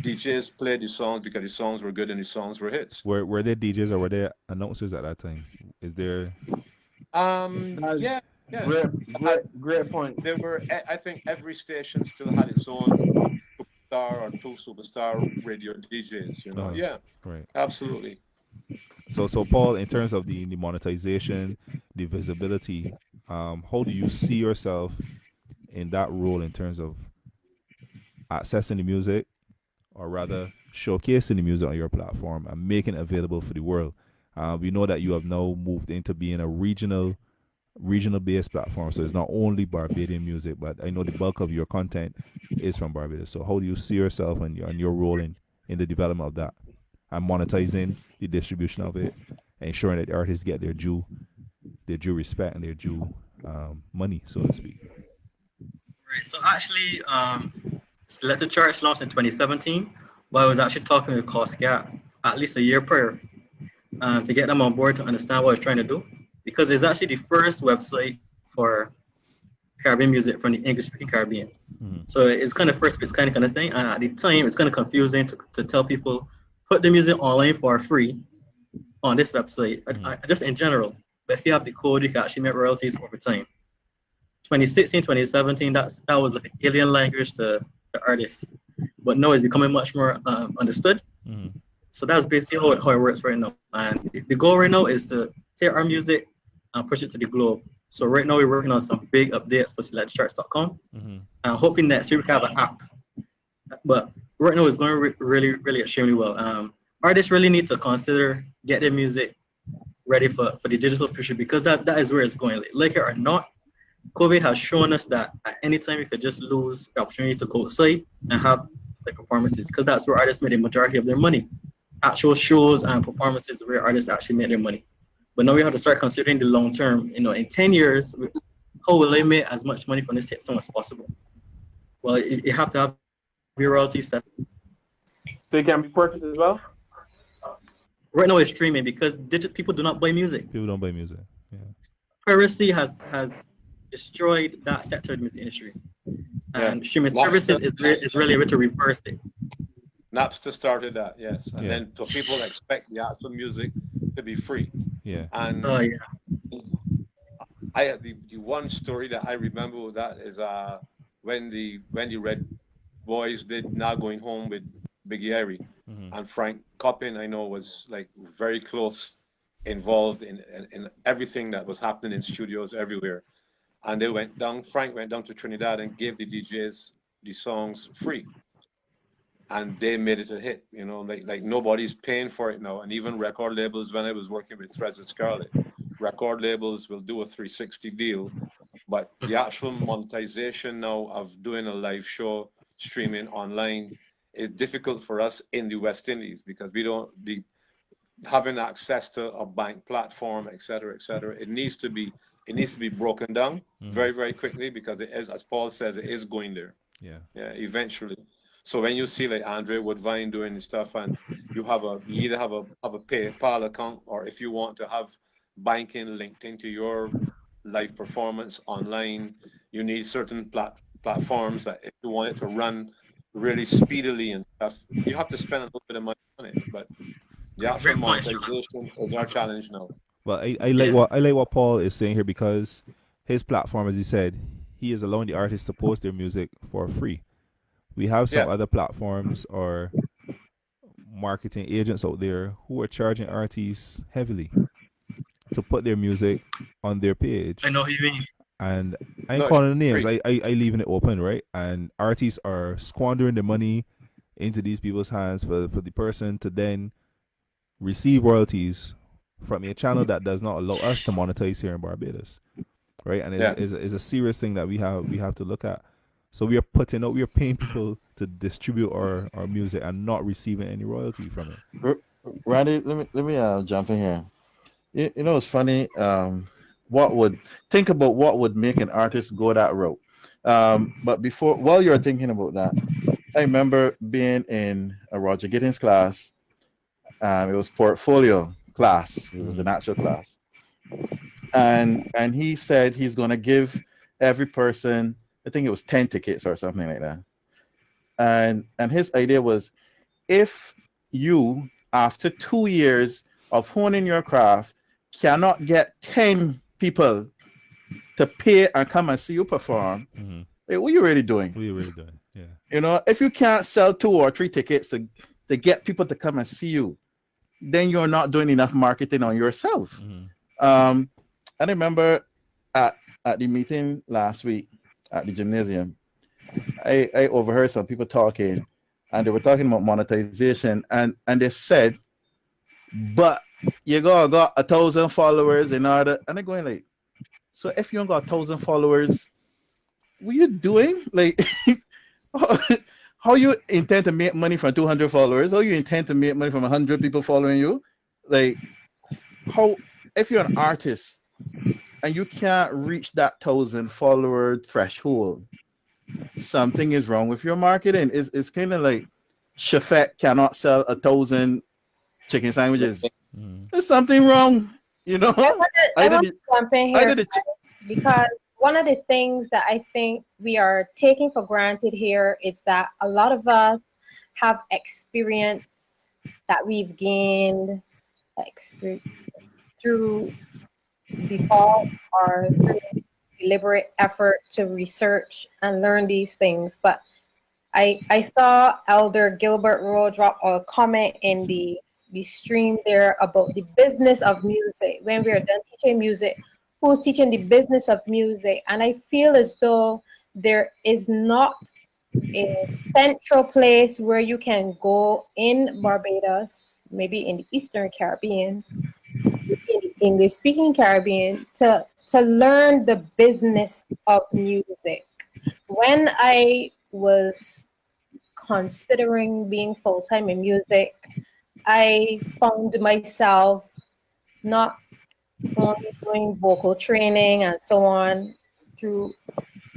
DJs played the songs because the songs were good and the songs were hits. Were there DJs or were there announcers at that time? Is there? That's Yeah, yeah. great point. There were. I think every station still had its own superstar or two superstar radio DJs. You know, yeah, Right. absolutely. So Paul, in terms of the monetization, the visibility, how do you see yourself in that role in terms of accessing the music, or rather showcasing the music on your platform and making it available for the world? We know that you have now moved into being a regional based platform, so it's not only Barbadian music, but I know the bulk of your content is from Barbados. So how do you see yourself and your role in the development of that and monetizing the distribution of it, ensuring that the artists get their due respect and their due money, so to speak? Right. So actually, Selected Charts launched in 2017, but I was actually talking with Cost Gap at least a year prior to get them on board to understand what I was trying to do, because it's actually the first website for Caribbean music from the English-speaking Caribbean. Mm-hmm. So it's kind of first of its kind of thing, and at the time, it's kind of confusing to tell people put the music online for free on this website, just in general. But if you have the code, you can actually make royalties over time. 2016, 2017, that was like an alien language to the artists, but now it's becoming much more understood. Mm-hmm. So that's basically how it works right now. And the goal right now is to take our music and push it to the globe. So right now we're working on some big updates for selectcharts.com. Mm-hmm. And hopefully next year we can have an app. But right now it's going really, really extremely well. Artists really need to consider get their music ready for the digital future, because that is where it's going. Like it or not, COVID has shown us that at any time you could just lose the opportunity to go outside and have like performances, because that's where artists make the majority of their money. Actual shows and performances where artists actually make their money. But now we have to start considering the long term. You know, in 10 years, how will I make as much money from this hit song as possible? Well, you have to have your royalty set. So it can be purchased as well? Right now it's streaming, because people do not buy music. People don't buy music. Yeah. Piracy has destroyed that sector of the music industry. And streaming services is really able to reverse it. Napster started that, yes. And then so people expect the actual music to be free. Yeah. And I the one story that I remember with that is when the Red Boys did Not Going Home with Biggie Harry, and Frank Coppin, I know, was like very close involved in everything that was happening in studios everywhere. And Frank went down to Trinidad and gave the DJs the songs free. And they made it a hit, you know, like nobody's paying for it now. And even record labels, when I was working with Threads of Scarlet, record labels will do a 360 deal, but the actual monetization now of doing a live show, streaming online, is difficult for us in the West Indies, because we don't having access to a bank platform, et cetera, it needs to be broken down very, very quickly, because it is, as Paul says, it is going there. Yeah, eventually. So when you see like Andre Woodvine doing this stuff, and you either have a PayPal account, or if you want to have banking linked into your live performance online, you need certain platforms that if you want it to run really speedily and stuff, you have to spend a little bit of money on it. But the actual monetization is our challenge now. Well, I like what Paul is saying here, because his platform, as he said, he is allowing the artists to post their music for free. We have some other platforms or marketing agents out there who are charging artists heavily to put their music on their page. I know who you mean. And I ain't calling the names. I leaving it open, right? And artists are squandering the money into these people's hands for the person to then receive royalties from a channel that does not allow us to monetize here in Barbados, right? And it's a serious thing that we have to look at. So we are paying people to distribute our music and not receiving any royalty from it. Randy, let me jump in here. You know, it's funny. Think about what would make an artist go that route. But while you're thinking about that, I remember being in a Roger Giddens class. It was portfolio class. It was an actual class, and he said he's going to give every person, I think it was 10 tickets or something like that. and his idea was, if you, after 2 years of honing your craft, cannot get 10 people to pay and come and see you perform, like, what are you really doing? What are you really doing? Yeah. You know, if you can't sell 2 or 3 tickets to get people to come and see you, then you're not doing enough marketing on yourself. I remember at the meeting last week at the gymnasium, I overheard some people talking, and they were talking about monetization, and they said, but you got 1,000 followers in order, and they're going like, so if you don't got 1,000 followers, what you doing? Like, how you intend to make money from 200 followers? How you intend to make money from 100 people following you? Like, how, if you're an artist and you can't reach that 1,000 follower threshold, something is wrong with your marketing. It's kind of like Shafet cannot sell 1,000 chicken sandwiches. There's something wrong, you know. I want to jump in here because one of the things that I think we are taking for granted here is that a lot of us have experience that we've gained through default or through deliberate effort to research and learn these things. But I saw Elder Gilbert Rowe drop a comment in the stream there about the business of music. When we are done teaching music, who's teaching the business of music? And I feel as though there is not a central place where you can go in Barbados, maybe in the Eastern Caribbean, in the English-speaking Caribbean, to learn the business of music. When I was considering being full-time in music, I found myself not only doing vocal training and so on through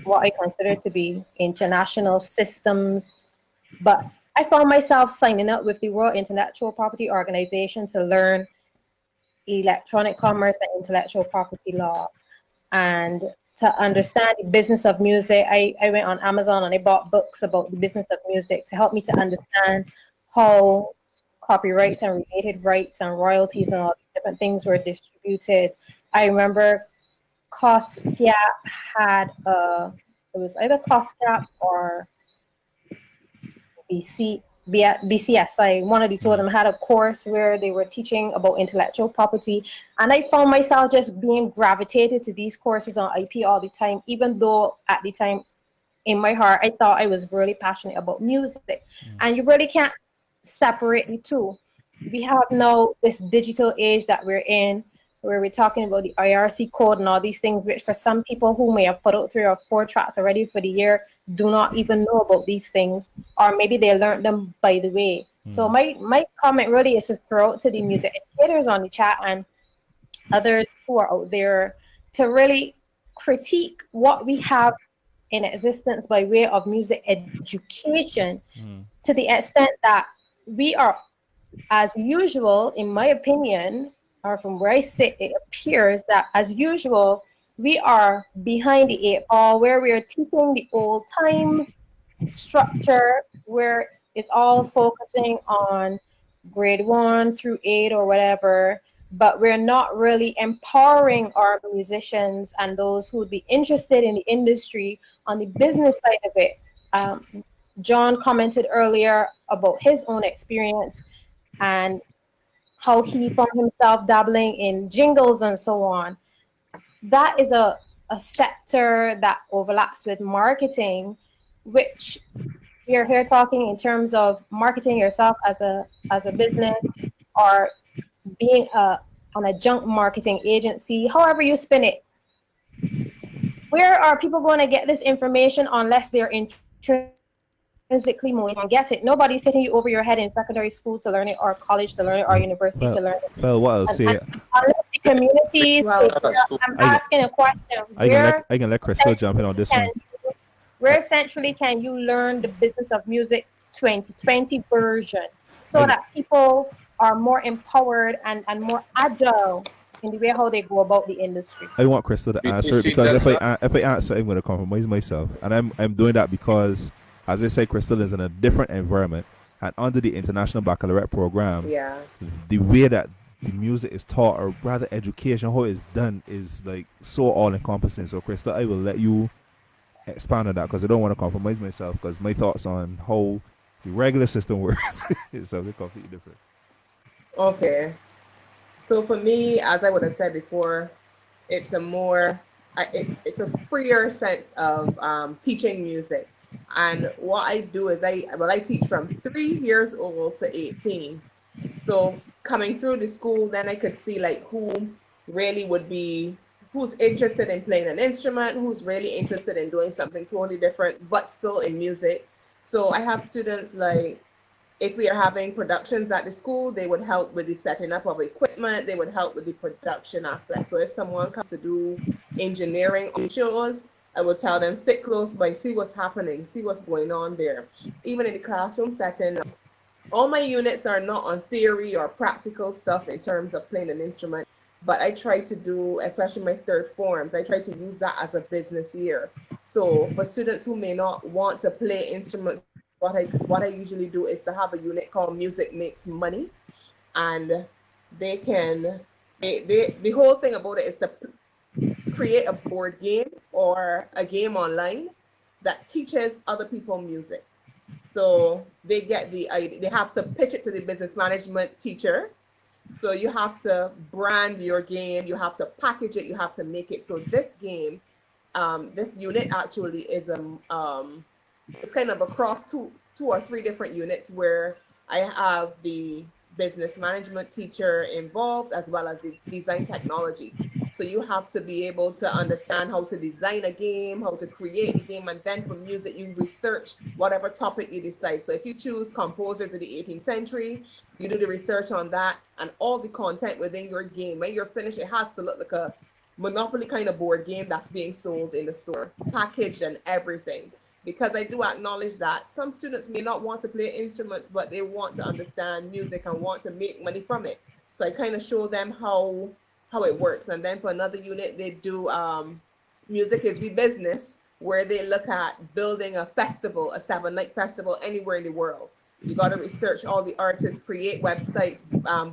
what I consider to be international systems, but I found myself signing up with the World Intellectual Property Organization to learn electronic commerce and intellectual property law. And to understand the business of music, I went on Amazon and I bought books about the business of music to help me to understand how copyrights and related rights and royalties and all these different things were distributed. I remember COSGAP had it was either COSGAP or BCSI, one of the two of them had a course where they were teaching about intellectual property, and I found myself just being gravitated to these courses on IP all the time, even though at the time in my heart I thought I was really passionate about music. And you really can't separate the two. We have now this digital age that we're in, where we're talking about the IRC code and all these things, which for some people who may have put out 3 or 4 tracks already for the year do not even know about these things, or maybe they learned them by the way. So my comment really is to throw out to the music educators on the chat and others who are out there to really critique what we have in existence by way of music education, to the extent that we are, as usual, in my opinion, or from where I sit, it appears that as usual, we are behind the 8 ball, where we are teaching the old time structure, where it's all focusing on grade 1 through 8 or whatever, but we're not really empowering our musicians and those who would be interested in the industry on the business side of it. John commented earlier about his own experience and how he found himself dabbling in jingles and so on. That is a sector that overlaps with marketing, which we are here talking in terms of marketing yourself as a business, or being an adjunct marketing agency, however you spin it. Where are people going to get this information unless they're intrinsically motivated and get it? Nobody's hitting you over your head in secondary school to learn it, or college to learn it, or university to learn it. Well, what I'll say, unless the community, I'm asking a question. I can let Crystal jump in on this one. Where essentially can you learn the business of music 2020 version, so that people are more empowered and more agile in the way how they go about the industry? I want Crystal to answer it, because if I answer, I'm going to compromise myself, and I'm doing that because as I say, Crystal is in a different environment, and under the International Baccalaureate program, Yeah. the way that the music is taught, or rather education, how it's done, is like so all encompassing. So, Crystal, I will let you expand on that because I don't want to compromise myself, because my thoughts on how the regular system works is something completely different. Okay. So for me, as I would have said before, it's a more it's a freer sense of teaching music. And what I do is I teach from 3 years old to 18. So coming through the school, then I could see like who really would be who's interested in playing an instrument, who's really interested in doing something totally different, but still in music. So I have students like if we are having productions at the school, they would help with the setting up of equipment. They would help with the production aspect. So if someone comes to do engineering on shows, I would tell them stick close by, see what's happening, see what's going on there. Even in the classroom setting, all my units are not on theory or practical stuff in terms of playing an instrument, but I try to do, especially my third forms, I try to use that as a business year. So for students who may not want to play instruments, what I usually do is to have a unit called Music Makes Money, and they can the whole thing about it is to create a board game or a game online that teaches other people music. So they get the idea, they have to pitch it to the business management teacher. So you have to brand your game, you have to package it, you have to make it. So this game, this unit actually is it's kind of across two or three different units where I have the business management teacher involved as well as the design technology. So you have to be able to understand how to design a game, how to create a game, and then for music, you research whatever topic you decide. So if you choose composers of the 18th century, you do the research on that and all the content within your game. When you're finished, it has to look like a Monopoly kind of board game that's being sold in the store, packaged and everything. Because I do acknowledge that some students may not want to play instruments, but they want to understand music and want to make money from it. So I kind of show them how it works. And then for another unit, they do music is the business, where they look at building a festival, a 7 night festival anywhere in the world. You got to research all the artists, create websites,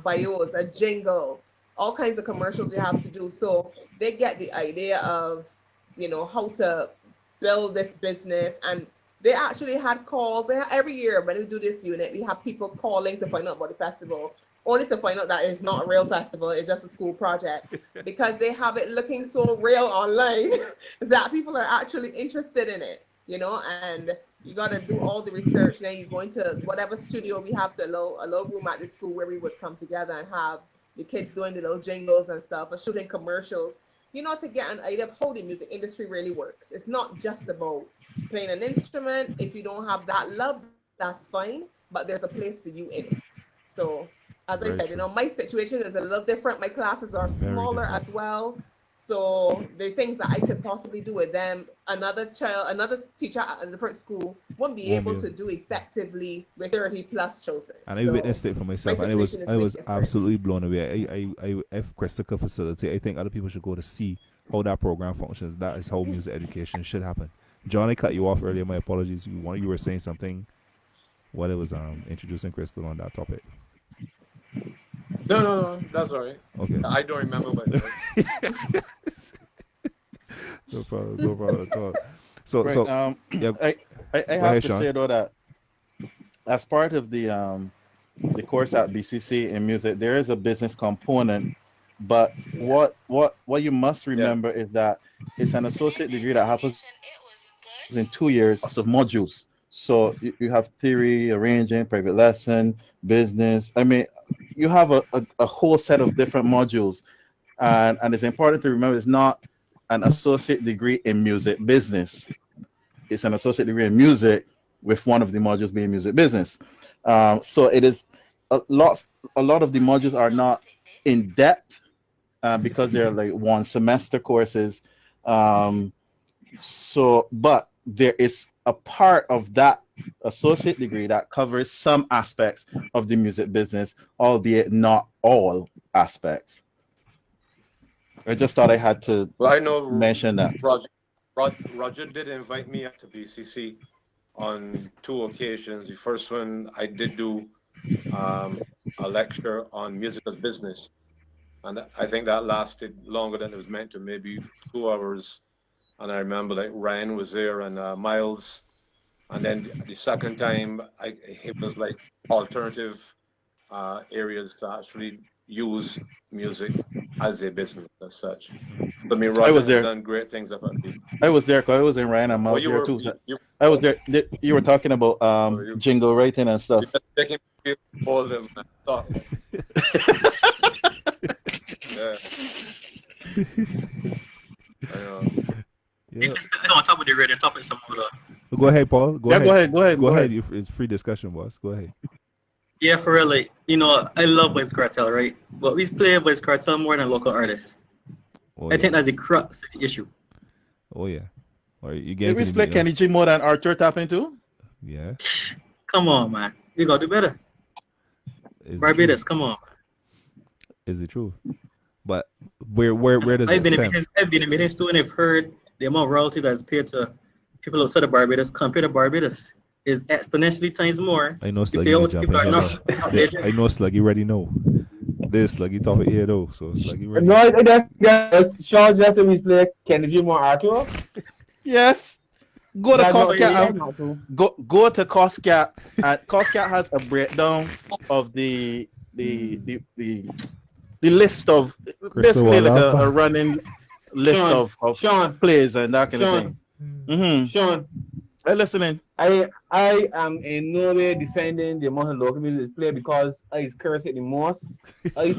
bios, a jingle, all kinds of commercials you have to do. So they get the idea of, how to build this business. And they actually had calls. Every year when we do this unit, we have people calling to find out about the festival, only to find out that it's not a real festival, it's just a school project, because they have it looking so real online that people are actually interested in it, and you got to do all the research. Then you go into whatever studio we have, a little room at the school where we would come together and have the kids doing the little jingles and stuff, or shooting commercials, to get an idea of how the music industry really works. It's not just about playing an instrument. If you don't have that love, that's fine, but there's a place for you in it. So, as I Very said, true. my situation is a little different. My classes are Very smaller different. as well. So the things that I could possibly do with them, another teacher at a different school won't be Won't able be. to do effectively with 30 plus children. And I So witnessed it for my myself, and situation is I a bit was different. absolutely blown away. If Crystal could facilitate, I think other people should go to see how that program functions. That is how music education should happen. John, I cut you off earlier. My apologies. You were saying something while I was introducing Crystal on that topic. No, that's all right. Okay. I don't remember myself. No problem. No problem at all. So Right. yeah. I Go have ahead, to Sean. say though that as part of the course at BCC in music, there is a business component. But Yeah. what you must Yeah. remember is that it's an associate degree that happens in 2 years of modules. So you have theory, arranging, private lesson, business. I mean, you have a whole set of different modules. And it's important to remember it's not an associate degree in music business. It's an associate degree in music with one of the modules being music business. So it is a lot. A lot of the modules are not in depth because they're like 1 semester courses. But there is a part of that associate degree that covers some aspects of the music business, albeit not all aspects. I just thought I had to Well, I know mention that. Roger did invite me up to BCC on two occasions. The first one, I did do a lecture on music as business, and I think that lasted longer than it was meant to, maybe 2 hours. And I remember like Ryan was there and Miles. And then the second time, it was like alternative areas to actually use music as a business as such. So, I mean, I Roger was has there. done great things up at the. I was there. 'Cause I was in Ryan and I Oh, was you there were too. So you I was there. You were talking about you jingle writing and you stuff. just making me feel old and talk. Yeah, I know. Yeah. Let's stay on top of the radio topic some more. Go ahead, Paul. Go Yeah, ahead. go ahead. Go ahead. It's free discussion, boss. Go ahead. Yeah, for real. Like, I love Vibes Cartel, right? But we play Vibes Cartel more than local artists. Oh I yeah. think that's the crux of the issue. Oh yeah. All right, you You get to the play meat now. Kenny G more than Arthur tapping too? Yeah. Come on, man. You gotta do better. Is the Barbados, truth. come on. Is the truth. But where does I've it been in stem? meetings, I've been in meetings too, and I've heard the amount of royalty that's paid to people outside of Barbados compared to Barbados is exponentially times more. I know You Sluggy pay gonna out to jump people in that here are now. not Yeah, legit. I know Sluggy already know. This Sluggy topic here though, so Sluggy ready. No, that's Sean Justin we play Kennedy more Arthur. Yes. Go to That's not Costcat. really not true. Go to Costcat. Costcat has a breakdown of the list of basically like a running list Sean, of Sean, plays and that kind of Sean, thing. Mm-hmm. Sean, Hey, listening. I am in no way defending the amount of local music is played because I curse it the most. I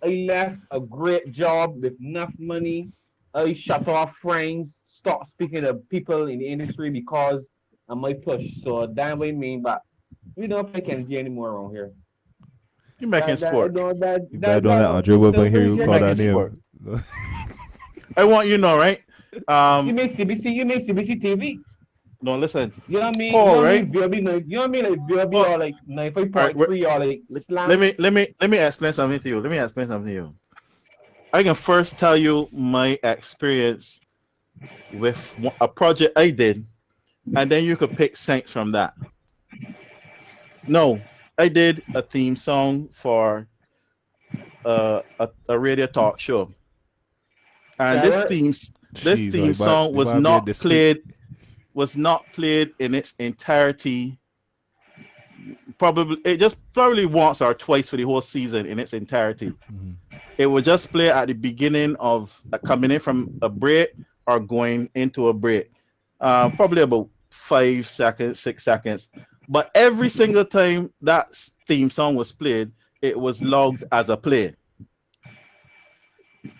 left a great job with enough money. I shut off friends, stopped speaking to people in the industry because I might push. So that way mean, but we don't play Kennedy anymore around here. You making sport. You better don't let Andre Wilburn hear you call that name. I want you to know, right? You mean CBC? You mean CBC TV? No, listen. You know what I mean? Paul, you know what I right? mean? VLB, you know what I mean? Like VLB or like 95.3 or like slam. Let me explain something to you. I can first tell you my experience with a project I did, and then you could pick Saints from that. No, I did a theme song for a radio talk show, and this theme song was not played in its entirety. Probably once or twice for the whole season in its entirety. Mm-hmm. It would just play at the beginning of coming in from a break or going into a break. Probably about 5 seconds, 6 seconds. But every single time that theme song was played, it was logged as a play.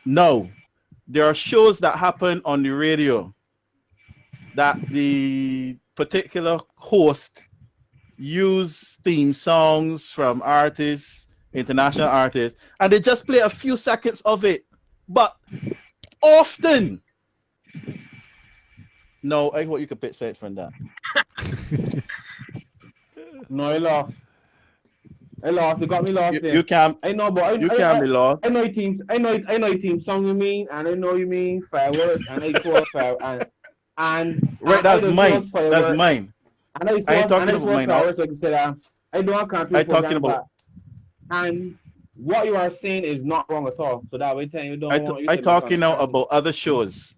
No, there are shows that happen on the radio that the particular host use theme songs from artists, international artists, and they just play a few seconds of it. But often, no, I hope you could pick Saints from that. No, I lost. You got me lost there. You can't. I know, but you can't be lost. I know teams. I know team song you mean, and I know you mean fireworks, and I saw fire and right. That's mine. That's mine. And I ain't talking about mine. Fireworks, like you said, I don't country. I'm talking about. And what you are saying is not wrong at all. So that way, you don't. I'm talking now about other shows.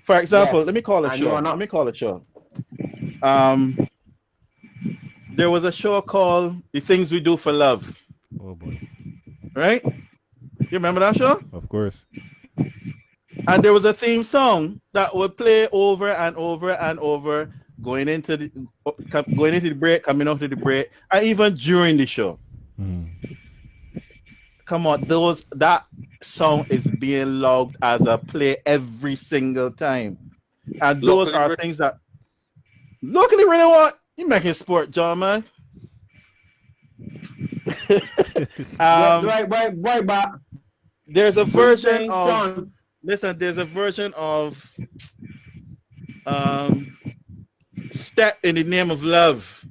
For example, yes. Let me call a show. There was a show called The Things We Do for Love. Oh boy. Right? You remember that show? Of course. And there was a theme song that would play over and over and over, going into the break, coming out of the break, and even during the show. Mm. Come on, that song is being logged as a play every single time. And those are things that locally really want. You making sport, John, man. Right back. There's a version of there's a version of Step in the Name of Love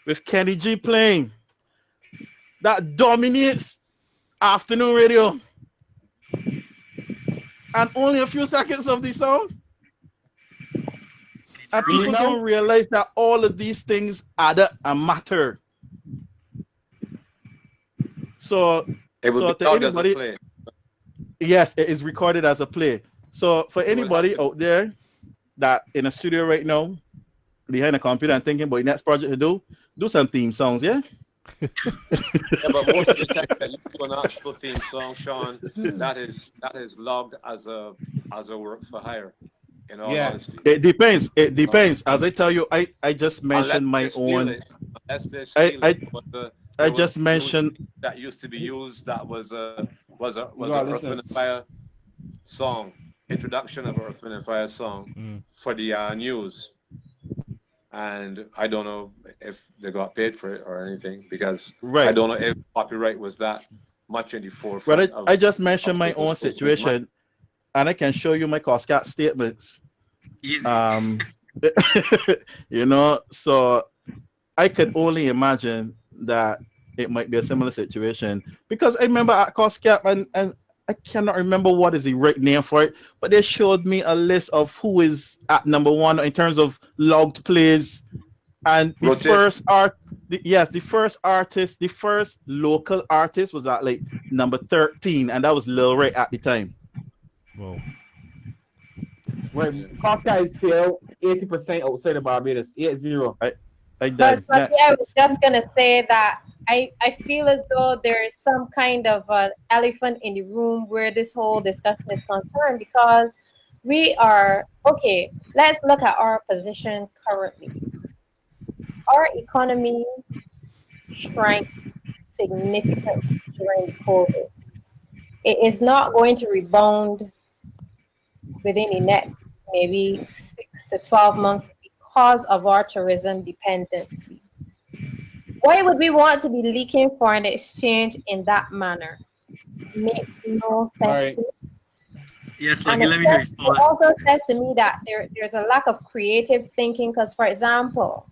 with Kenny G playing that dominates afternoon radio, and only a few seconds of the song. And Really people now? don't realize that all of these things add up and matter. So, It would so be to logged as a anybody, play. yes, it is recorded as a play. So for It would have anybody to. out there that in a studio right now, behind a computer and thinking about your next project to do some theme songs, yeah? Yeah, but most of the time that you do an actual theme song, Sean, that is logged as a work for hire. In all Yeah. honesty, It depends. It depends. As I tell you, I just unless mentioned they my steal own. it, unless they I steal it, I I there was just a news mentioned. that used to be used that was You a gotta Earth, Wind listen. and Fire song, introduction of Earth, Wind and Fire song Mm. for the news, and I don't know if they got paid for it or anything because I Right. don't know if copyright was that much in the But forefront I just of mentioned my those own folks' mind. situation, and I can show you my COSCAT statements. Easy. Um, you know, so I could only imagine that it might be a similar situation because I remember at COSCAP and I cannot remember what is the right name for it, but they showed me a list of who is at number one in terms of logged plays, and the Rotation. first yes, the first artist, the first local artist was at like number 13, and that was Lil Ray at the time. Well, Where Yeah. Costco is still 80% outside of Barbados. 80. I I But did yeah, next. I was just gonna say that I feel as though there is some kind of elephant in the room where this whole discussion is concerned because we are okay. Let's look at our position currently. Our economy shrank significantly during the COVID. It is not going to rebound within the next maybe 6 to 12 months because of our tourism dependency. Why would we want to be leaking foreign exchange in that manner? Makes no All sense right. to me. Yes, And Lucky, let me hear you it respond. also says to me that there's a lack of creative thinking because, for example,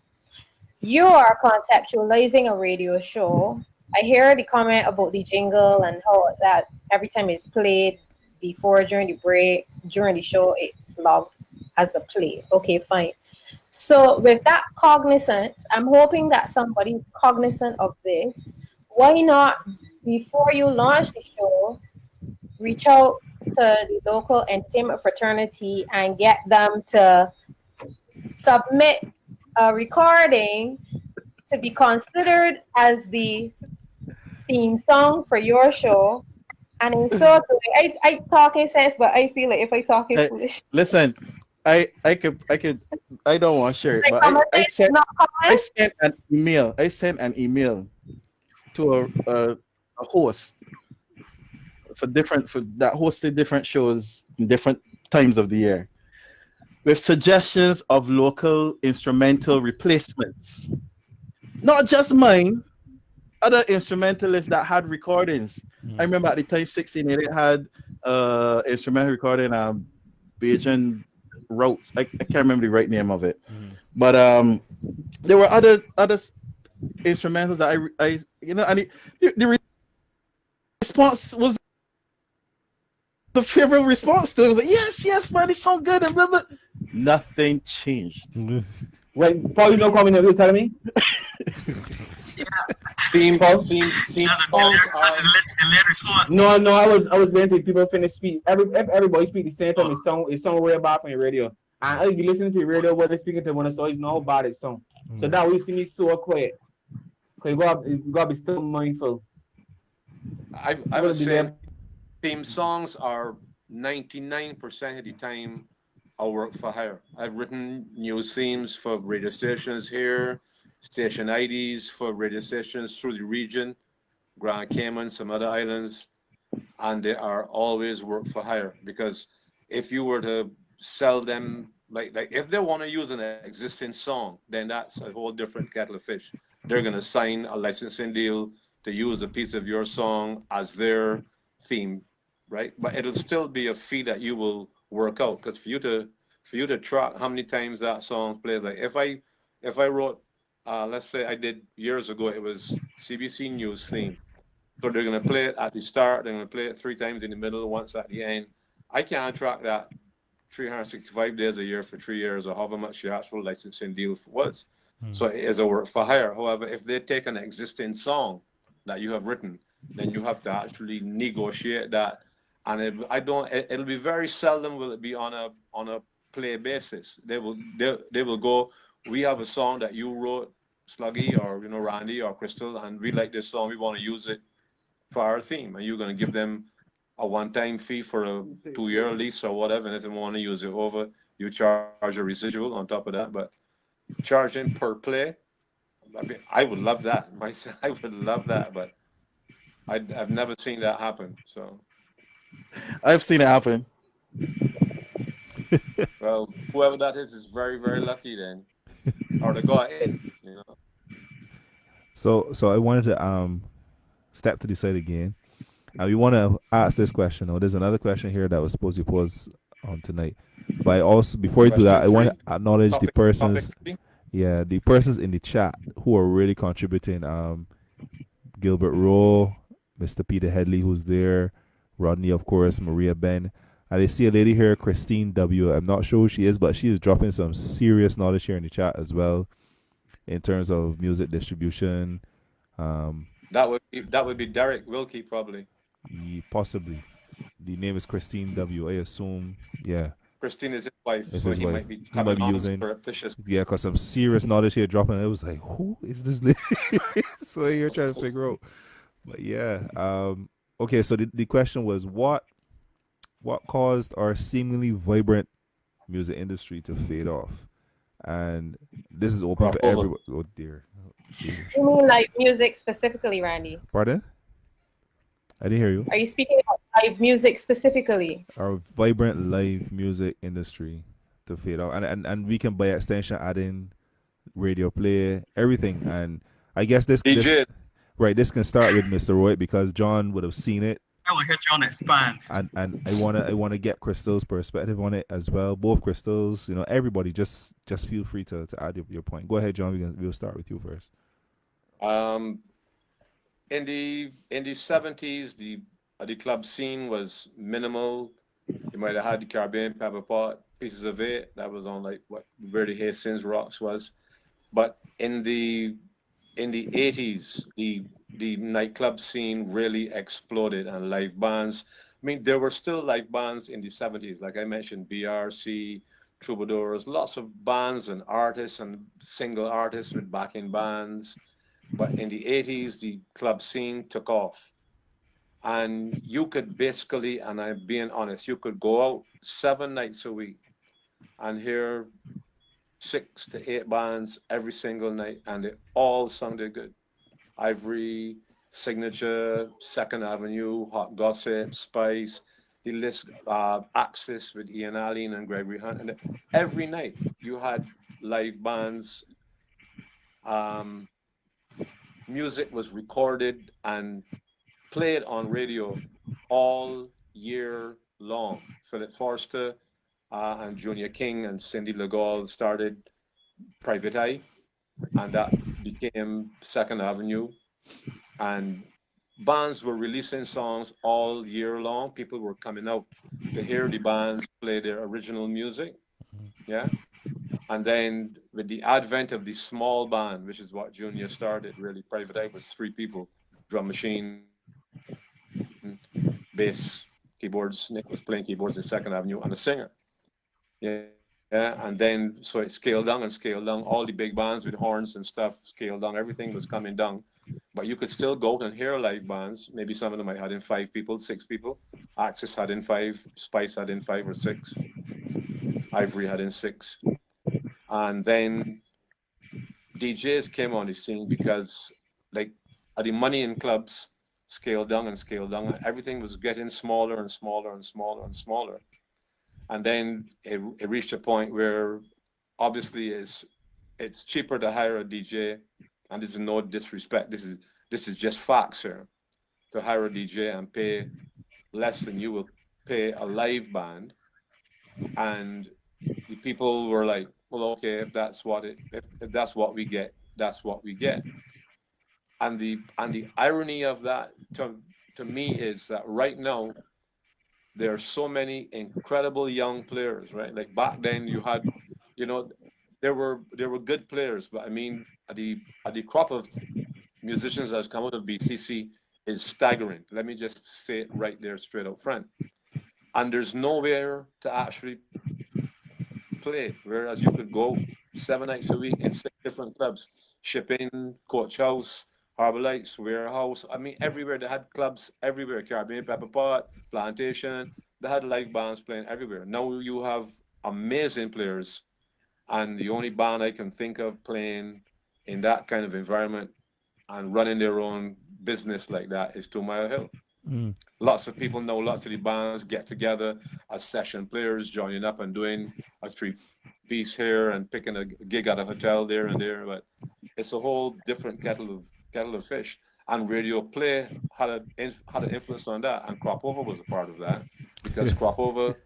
you are conceptualizing a radio show. I hear the comment about the jingle and how that every time it's played before, during the break, during the show, it's logged as a play. Okay, fine. So with that cognizant, I'm hoping that somebody's cognizant of this. Why not, before you launch the show, reach out to the local entertainment fraternity and get them to submit a recording to be considered as the theme song for your show. And in so doing, I talk in sense, but I feel like if I talk in Hey, foolish, listen, I could I don't want to share it, like but I conversation is sent not I common. sent an email. I sent an email to a host for that hosted different shows in different times of the year with suggestions of local instrumental replacements. Not just mine, other instrumentalists that had recordings. I mm. remember at the time 1680 had instrumental recording Bajan Routes. I can't remember the right name of it. Mm. But there were other instrumentals that I you know, and the response was the favorable response to it. It was like, yes, man, it's so good and blah, blah. Nothing changed. When Paul, you know, coming here, you telling me? Theme Paul? songs are Response. No, I was waiting till people finish speak. Everybody speak the same time. It's song way back on your radio. And I'll be listening to your radio what they're speaking to when I saw you know how bad it's song. So that way you see me so quiet. Cause you gotta be still mindful. I I'm gonna was be saying there. theme songs are 99% of the time I work for hire. I've written news themes for radio stations here, station IDs for radio stations through the region, Grand Cayman, some other islands, and they are always work for hire because if you were to sell them like if they want to use an existing song, then that's a whole different kettle of fish. They're gonna sign a licensing deal to use a piece of your song as their theme, right? But it'll still be a fee that you will work out because for you to track how many times that song plays. Like if I wrote let's say I did years ago, it was CBC News theme. So they're gonna play it at the start, they're gonna play it 3 times in the middle, once at the end. I can't track that 365 days a year for 3 years, or however much your actual licensing deal was. Mm. So it is a work for hire. However, if they take an existing song that you have written, then you have to actually negotiate that. And I don't. It'll be very seldom will it be on a play basis. They will go. We have a song that you wrote, Sluggy, or Randy or Crystal, and we like this song. We want to use it for our theme, and you're going to give them a one-time fee for a 2-year lease or whatever. And if they want to use it over, you charge a residual on top of that. But charging per play, I mean, I would love that myself. I would love that, but I've never seen that happen. So, I've seen it happen. well, whoever that is very, very lucky then, or they got in. So I wanted to step to the side again. And we want to ask this question. Oh, there's another question here that was supposed to be posed on tonight. But I also, before you do that, Question I want three, to acknowledge the topic persons, three. yeah, the persons in the chat who are really contributing. Gilbert Rowe, Mr. Peter Headley, who's there, Rodney, of course, Maria Ben. And I see a lady here, Christine W. I'm not sure who she is, but she is dropping some serious knowledge here in the chat as well in terms of music distribution. Um, That would be Derek Wilkie probably. Possibly. The name is Christine W. I assume, yeah, Christine is his wife, it's so his he wife. might be He might coming be on using, surreptitious. yeah, because some serious knowledge here dropping. It was like, who is this lady? So you're trying to figure out. But yeah, okay. So the question was, what caused our seemingly vibrant music industry to fade off? And this is open for Hold on. everyone. Oh dear. Oh, Jesus. You mean like music specifically, Randy? Pardon? I didn't hear you. Are you speaking about live music specifically? Our vibrant live music industry to fade out, and we can by extension add in radio play, everything. And I guess this DJ, right, this can start with Mr. Roy because John would have seen it, I will hear John expand. and I wanna get Crystal's perspective on it as well. Both Crystals, everybody, just feel free to add your point. Go ahead, John. We'll start with you first. um, in the 70s, the club scene was minimal. You might have had the Caribbean Pepper Pot, pieces of it that was on like what Verde Hastings Rocks was. But in the 80s, the nightclub scene really exploded and live bands. I mean, there were still live bands in the 70s, like I mentioned, BRC, Troubadours, lots of bands and artists and single artists with backing bands. But in the 80s, the club scene took off. And you could basically, and I'm being honest, you could go out 7 nights a week and hear 6 to 8 bands every single night, and they all sounded good. Ivory, Signature, Second Avenue, Hot Gossip, Spice, the list, Axis with Ian Allen and Gregory Hunt. And every night you had live bands. Um, Music was recorded and played on radio all year long. Philip Forster and Junior King and Cindy Legault started Private Eye, and that became Second Avenue. And bands were releasing songs all year long. People were coming out to hear the bands play their original music. Yeah. And then with the advent of the small band, which is what Junior started, really, Private Eye was 3 people: drum machine, bass, keyboards. Nick was playing keyboards in Second Avenue, and a singer. Yeah. And then so it scaled down and scaled down. All the big bands with horns and stuff scaled down. Everything was coming down. But you could still go out and hear live bands. Maybe some of them might had in 5 people, 6 people. Axis had in five, Spice had in 5 or 6, Ivory had in 6. And then DJs came on the scene because like the money in clubs scaled down and scaled down. And everything was getting smaller and smaller and smaller and smaller. And then it reached a point where obviously it's cheaper to hire a DJ, and this is no disrespect. This is just facts here. To hire a DJ and pay less than you will pay a live band, and the people were like, well, okay, if that's what we get, that's what we get. And the irony of that to me is that right now there are so many incredible young players, right? Like back then, you had, you know, there were good players, but I mean, the crop of musicians that has come out of BCC is staggering. Let me just say it right there, straight up front. And there's nowhere to actually play, whereas you could go 7 nights a week in 6 different clubs, Shipping, Coach House, Harbour Lights, Warehouse. I mean, everywhere they had clubs everywhere. Caribbean Pepper Pot, Plantation. They had live bands playing everywhere. Now you have amazing players, and the only band I can think of playing in that kind of environment and running their own business like that is 2 Mile Hill. Mm. Lots of people know, lots of the bands get together as session players, joining up and doing a 3 piece here and picking a gig at a hotel there and there. But it's a whole different kettle of fish. And radio play had an influence on that, and Crop Over was a part of that because Crop Over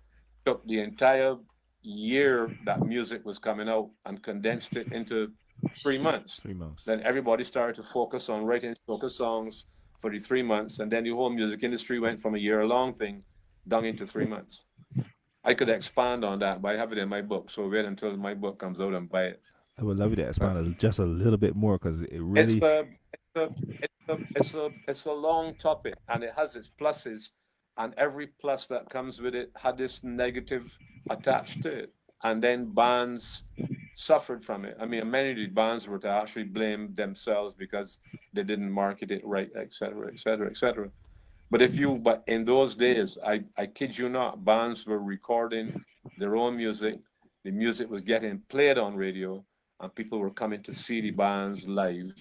took the entire year that music was coming out and condensed it into 3 months. 3 months. Then everybody started to focus on writing soca songs for the 3 months, and then the whole music industry went from a year-long thing down into 3 months. I could expand on that, but I have it in my book. So wait until my book comes out and buy it. I would love you to But expand just a little bit more because it it's really. a it's a long topic, and it has its pluses, and every plus that comes with it had this negative attached to it, and then bands suffered from it. I mean, many of the bands were to actually blame themselves because they didn't market it right, etc., etc., etc. But in those days, I kid you not, bands were recording their own music. The music was getting played on radio, and people were coming to see the bands live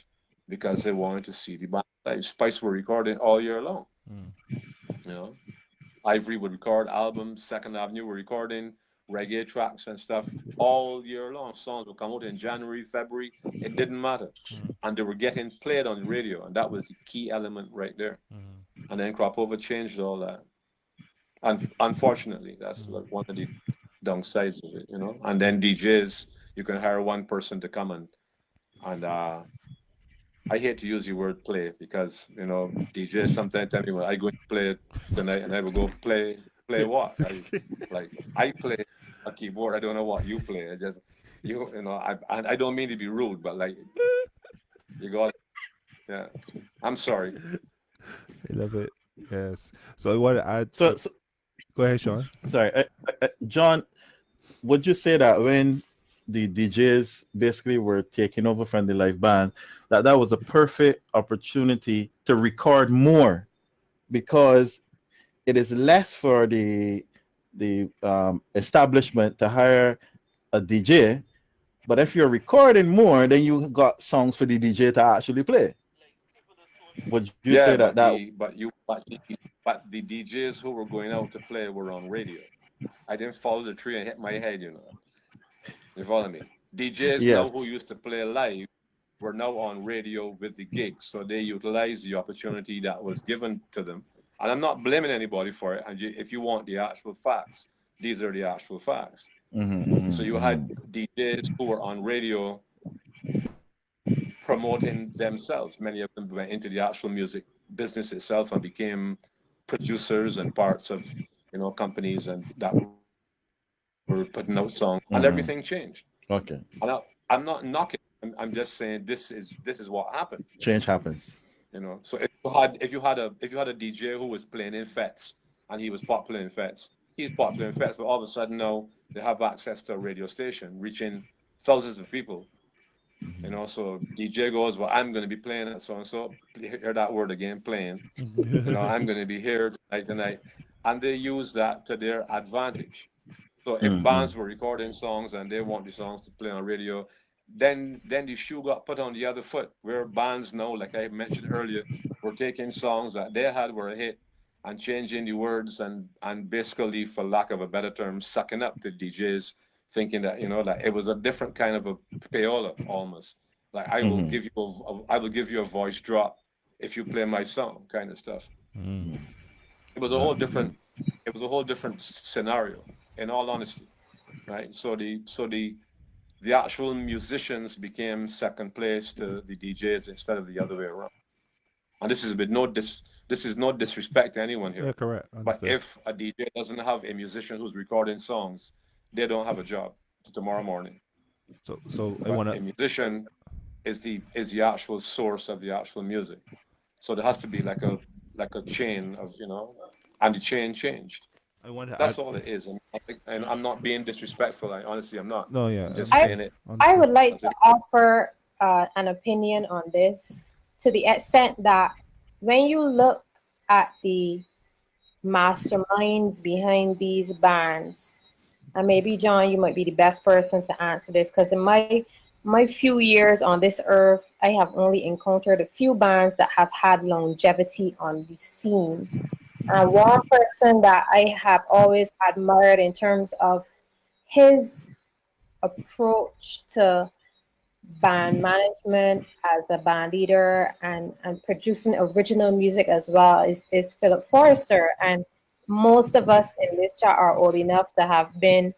because they wanted to see the band live. Spice were recording all year long. Mm. You know, Ivory would record albums. Second Avenue were recording reggae tracks and stuff all year long. Songs would come out in January, February. It didn't matter, Mm. and they were getting played on the radio, and that was the key element right there. Mm. And then Crop Over changed all that. And unfortunately, that's Mm. like one of the downsides of it, you know. And then DJs, you can hire one person to come and I hate to use the word play because DJs sometimes tell me, well, I going to play tonight, and I will go play what? I play a keyboard. I don't know what you play. I just I don't mean to be rude, but like you got, yeah. I'm sorry. I love it. Yes. So I want to add. So Go ahead, Sean. sorry, John. Would you say that when the DJs basically were taking over from the live band, that was a perfect opportunity to record more because it is less for the establishment to hire a DJ, but if you're recording more, then you got songs for the DJ to actually play. Would you say Yeah, that that but the DJs who were going out to play were on radio. I didn't fall the tree and hit my head, you know. You follow me? DJs now yes? who used to play live were now on radio with the gigs, so they utilized the opportunity that was given to them. And I'm not blaming anybody for it. And if you want the actual facts, these are the actual facts. So you had DJs who were on radio promoting themselves. Many of them went into the actual music business itself and became producers and parts of companies and that were putting out songs, and everything changed. Okay, And I'm not knocking. I'm just saying this is what happened. change happens. So if you had a DJ who was playing in fets and he was popular in fets, he's popular in fets, but all of a sudden now they have access to a radio station reaching thousands of people. So DJ goes, well, I'm going to be playing at so and so. Hear that word again, playing. I'm going to be here tonight, and they use that to their advantage. So if bands were recording songs and they want the songs to play on radio, then the shoe got put on the other foot, where bands now, like I mentioned earlier, were taking songs that they had were a hit and changing the words and basically, for lack of a better term, sucking up to DJs, thinking that that it was a different kind of a payola almost. Like I will give you a voice drop if you play my song, kind of stuff. It was a whole different scenario, in all honesty, right? So the actual musicians became second place to the DJs instead of the other way around. And this is with This is no disrespect to anyone Yeah, here. correct. But Understood. if a DJ doesn't have a musician who's recording songs, they don't have a job tomorrow morning. So I But wanna. a musician is the actual source of the actual music. So there has to be like a chain of, you know, and the chain changed. I want to add. That's all it is. And I'm not being disrespectful. I honestly I'm not. No, yeah, I'm just I saying it I understood. would like as to it offer an opinion on this to the extent that when you look at the masterminds behind these bands, and maybe John, you might be the best person to answer this because in my few years on this earth, I have only encountered a few bands that have had longevity on the scene. And one person that I have always admired in terms of his approach to band management as a band leader and producing original music as well is Philip Forrester. And most of us in this chat are old enough to have been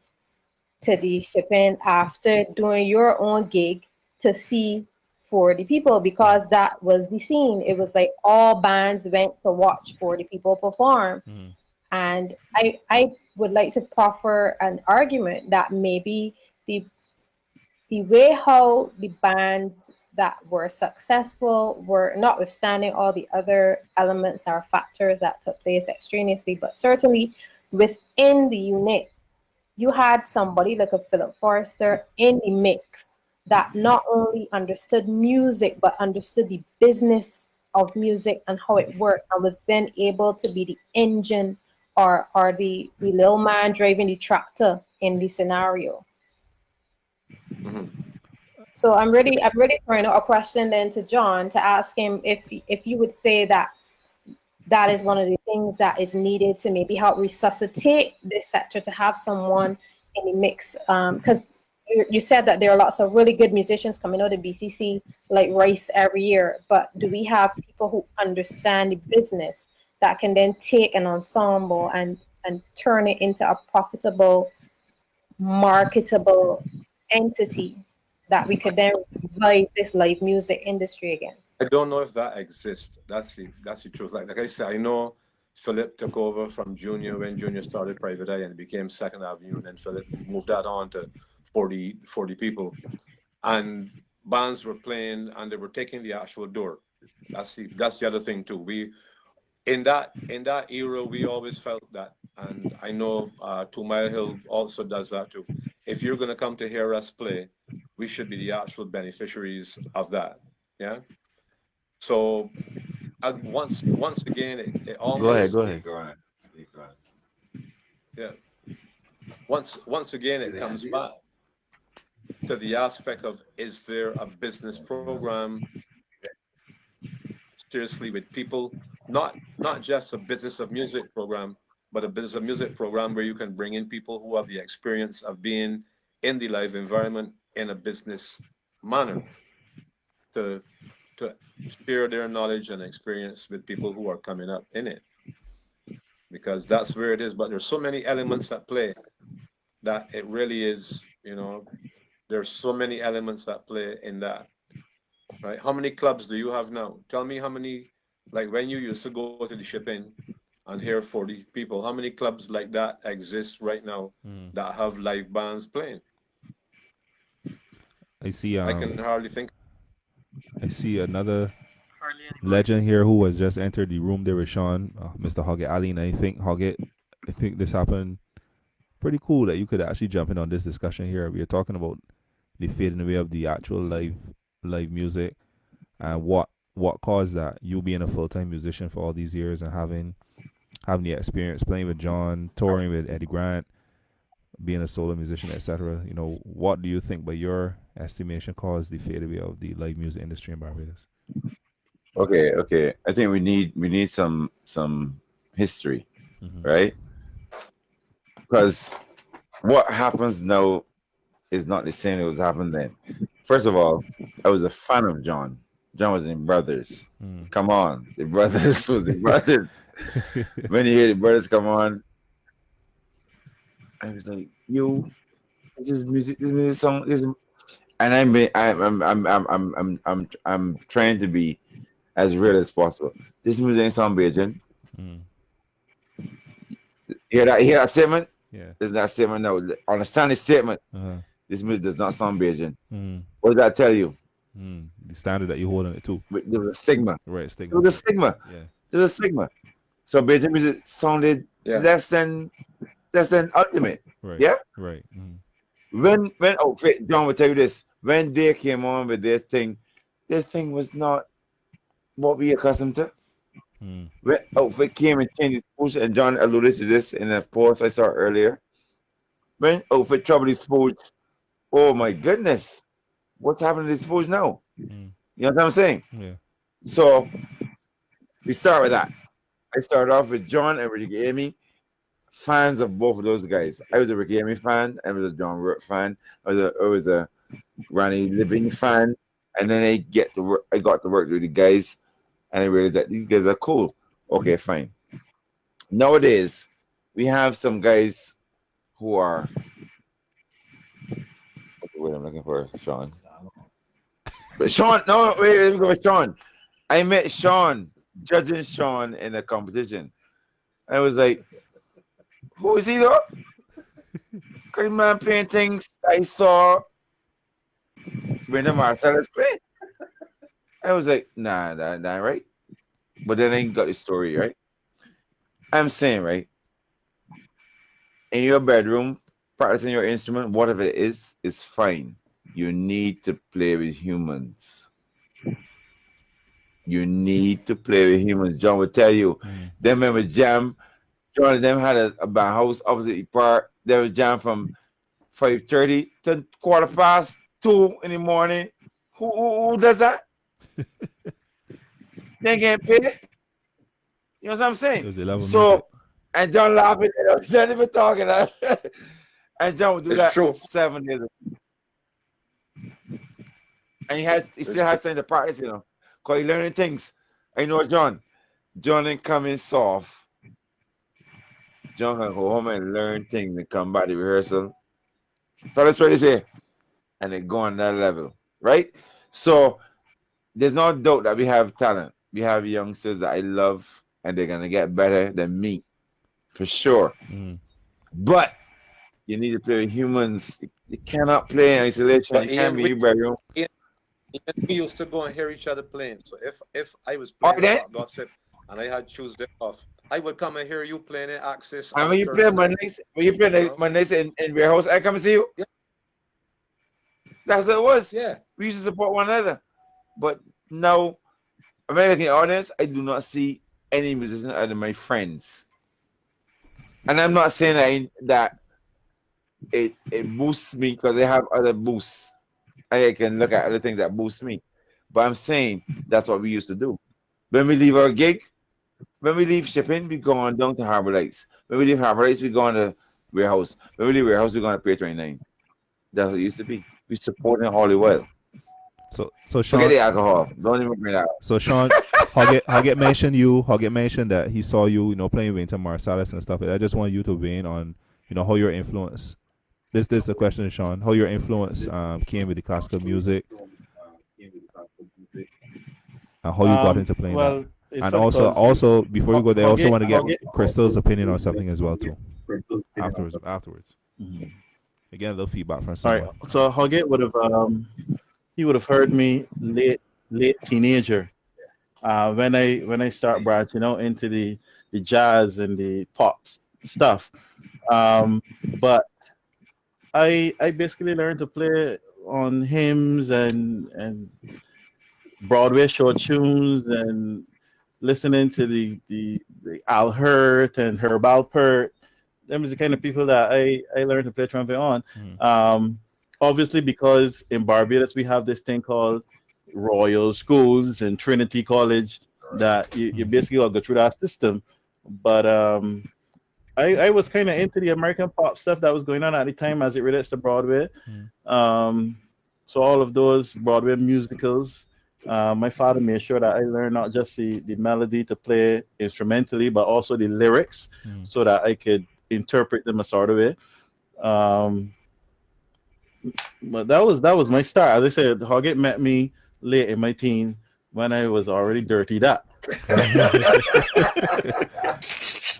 to the shipping after doing your own gig to see 40 people because that was the scene. It was like all bands went to watch 40 people perform. Mm. And I would like to proffer an argument that maybe the the way how the bands that were successful were notwithstanding all the other elements or factors that took place extraneously, but certainly within the unit, you had somebody like a Philip Forrester in the mix that not only understood music but understood the business of music and how it worked and was then able to be the engine or the little man driving the tractor in the scenario. Mhm. So I'm really throwing out a question then to John to ask him if you would say that that is one of the things that is needed to maybe help resuscitate this sector to have someone in the mix. Because you said that there are lots of really good musicians coming out of BCC like Rice every year, but do we have people who understand the business that can then take an ensemble and turn it into a profitable, marketable entity that we could then revive this live music industry again? I don't know if that exists. That's the truth. Like I said, I know Philip took over from Junior when Junior started Private Eye and became Second Avenue, and then Philip moved that on to 40 people. And bands were playing and they were taking the actual door. That's the other thing too. We in that era we always felt that, and I know Two Mile Hill also does that too. If you're gonna come to hear us play, we should be the actual beneficiaries of that. Yeah. So once again, it Go ahead, almost go it, ahead. Go on. Go on. yeah. Once again, See it the comes idea? back to the aspect of is there a business program seriously with people, not just a business of music program, but a business of music program where you can bring in people who have the experience of being in the live environment in a business manner to to share their knowledge and experience with people who are coming up in it, because that's where it is. But there's so many elements at play that it really is, you know, there's so many elements that play in that, right? How many clubs do you have now? Tell me how many, like when you used to go to the shipping and hear 40 people, how many clubs like that exist right now Mm. that have live bands playing? I see. I can hardly think. I see another Hardly anybody. legend here who has just entered the room there with Sean, Mr. Hoggett Ali, and I think this happened pretty cool that you could actually jump in on this discussion here. We are talking about the fading away of the actual live music and what caused that. You being a full time musician for all these years and having the experience playing with John, touring with Eddie Grant, being a solo musician, etc. You know, what do you think, by your estimation, caused the fade away of the live music industry in Barbados? Okay, okay. I think we need some history, Mm-hmm. right? Because what happens now is not the same that was happening then. First of all, I was a fan of John. John was in Brothers. Mm. Come on, the Brothers was the Brothers. When you hear the Brothers come on, I was like, "Yo, this is music. This is song. This is..." And I'm trying to be as real as possible. This music ain't sound Beijing. Mm. Hear that? Hear that statement? Yeah. Isn't that statement? No. Understand the statement. Uh-huh. This music does not sound Beijing. Mm. What does that tell you? Mm. The standard that you hold on it too. There was a stigma. Right, There stigma. was a stigma. Yeah. There was a stigma. So Beijing music sounded Yeah. less than ultimate. Right. Yeah. Right. Mm. When John will tell you this. When they came on with their thing was not what we accustomed to. Mm. When Outfit came and changed his spooge, and John alluded to this in a post I saw earlier. When Outfit troubled his spooge, oh my goodness, what's happening to his spooge now? Mm. You know what I'm saying? Yeah. So we start with that. I started off with John and Ricky Amy, fans of both of those guys. I was a Ricky Amy fan, I was a John Root fan, I was a Ronnie Living fan, and then I got to work with the guys, and I realized that these guys are cool. Okay, fine. Nowadays, we have some guys who are. Wait, I'm looking for Sean. But Sean, no, wait, let me go with Sean. I met Sean, judging Sean in a competition. I was like, who is he though? Crazy man playing things I saw Brandon Marcellus play. I was like, nah, that right. But then I got the story, right? I'm saying, right? In your bedroom, practicing your instrument, whatever it is fine. You need to play with humans. You need to play with humans. John will tell you. Them men would jam. John and them had a band house opposite the park. They would jam from 5:30 to 2:15 in the morning. Who does that? They can't pay. You know what I'm saying? It was 11 So, music. and John laughing, John even talking. And John would do It's that true. 7 days. And he still has time to practice, you know, because he learning things. I know John ain't coming soft. John can go home and learn things and come back to rehearsal. Fellas, ready to say, and then go on that level, right? So there's no doubt that we have talent. We have youngsters that I love, and they're gonna get better than me, for sure. Mm. But you need to play with humans. You cannot play in isolation. But You can't be in Ian, your bedroom. we used to go and hear each other playing. So if I was All playing right, gossip and I had Tuesday off, I would come and hear you playing in Axis. and on when a you play Thursday night, Mondays in warehouse, I come see you. Yeah. That's what it was. Yeah. We used to support one another. But now, American audience, I do not see any musician other than my friends. And I'm not saying that it boosts me because I have other boosts. I can look at other things that boost me. But I'm saying that's what we used to do. When we leave our gig, when we leave shipping, we go on down to Harbor Lights. When we leave Harbor Lights, we go on to warehouse. When we leave warehouse, we go on to Pier 29. That's what it used to be. We supporting Hollywood. So Forget Sean, the alcohol. Don't even bring that up. so Sean, Hoggett mentioned that he saw you, playing Wynton Marsalis and stuff. I just want you to weigh in on, how your influence. This is the question, Sean. How your influence came with the classical music, and how you got into playing that. Well, it's And funny also before you go there, I also want to get Hoggett- Crystal's opinion on something as well too. Afterwards. Mhm. Again, a little feedback from All someone. right. So Hoggett would have heard me late teenager. When I start branching out into the jazz and the pop stuff. But I basically learned to play on hymns and Broadway show tunes and listening to the Al Hurt and Herb Alpert. Them is the kind of people that I learned to play trumpet on. Obviously, because in Barbados we have this thing called Royal Schools and Trinity College that you basically all go through that system. But I was kind of into the American pop stuff that was going on at the time as it relates to Broadway. So all of those Broadway musicals, my father made sure that I learned not just the melody to play instrumentally, but also the lyrics so that I could interpret them a sort of way. But that was my start. As I said, Hoggett met me late in my teen. when I was already dirtied up.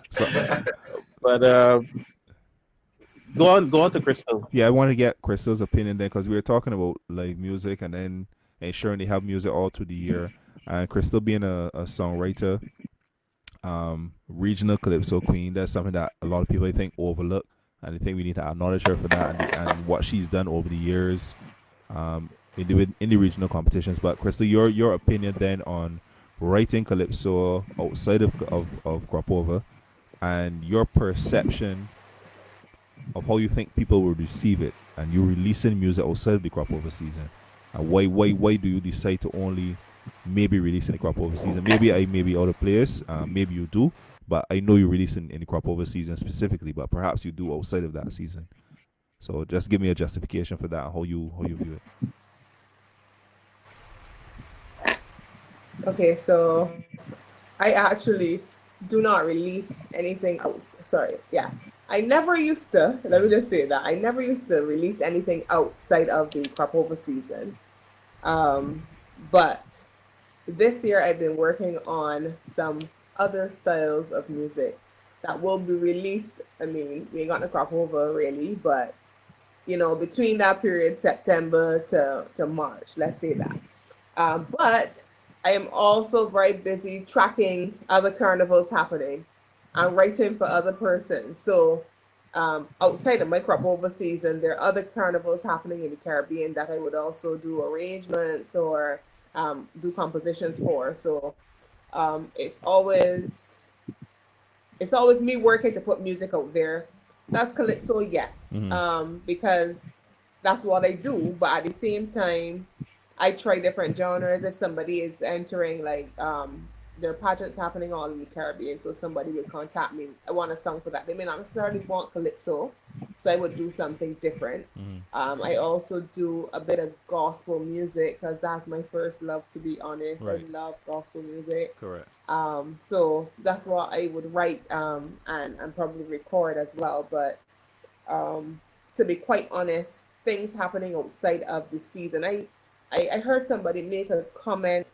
So But go on to Crystal. yeah, I want to get Crystal's opinion then because we were talking about like music and then ensuring they have music all through the year. And Crystal being a songwriter, regional calypso queen, that's something that a lot of people I think overlook, and I think we need to acknowledge her for that and what she's done over the years, in the regional competitions. But Crystal, your opinion then on writing calypso outside of Kropova, and your perception of how you think people will receive it, and you releasing music outside of the crop over season, and why do you decide to only maybe release in the crop over season? Maybe I may be out of place, maybe you do, but I know you release in the crop over season specifically, but perhaps you do outside of that season. So just give me a justification for that, how you view it. Okay, so I actually do not release anything else. Sorry, yeah. I never used to, let me just say that, I never used to release anything outside of the crop over season. But this year I've been working on some other styles of music that will be released. I mean, we ain't got the crop over really, but you know, between that period, September to March, let's say that. But I am also very busy tracking other carnivals happening and writing for other persons. So outside of my crop over season, there are other carnivals happening in the Caribbean that I would also do arrangements or do compositions for. So it's always me working to put music out there. That's calypso, yes, because that's what I do. But at the same time, I try different genres. If somebody is entering, like, there are pageants happening all in the Caribbean, so somebody will contact me. I want a song for that. They may not necessarily want calypso, so I would do something different. I also do a bit of gospel music because that's my first love, to be honest. Right. I love gospel music. Correct. So that's what I would write and probably record as well. But to be quite honest, things happening outside of the season. I heard somebody make a comment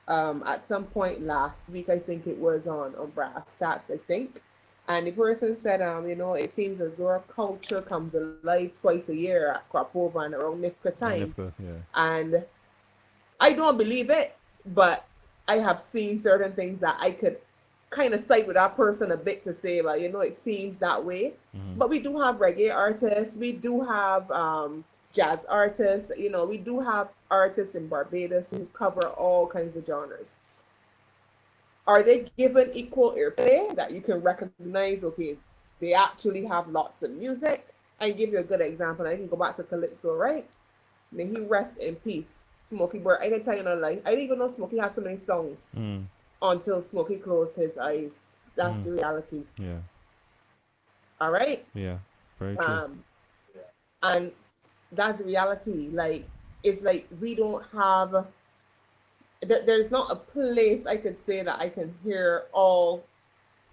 at some point last week. I think it was on Brass Stats, I think. And the person said, you know, it seems as though our culture comes alive twice a year at crop over and around Nifka time. Yeah. And I don't believe it, but I have seen certain things that I could kind of side with that person a bit to say, well, you know, it seems that way. But we do have reggae artists, we do have jazz artists, you know, we do have artists in Barbados who cover all kinds of genres. Are they given equal airplay that you can recognize, okay, they actually have lots of music? I can give you a good example. I can go back to Calypso, right? May he rest in peace. Smokey Bird. I can tell you no lie. I didn't even know Smokey had so many songs until Smokey closed his eyes. That's the reality. Yeah. All right? Yeah. Very true. And that's the reality. Like, it's like we don't have, there's not a place I could say that I can hear all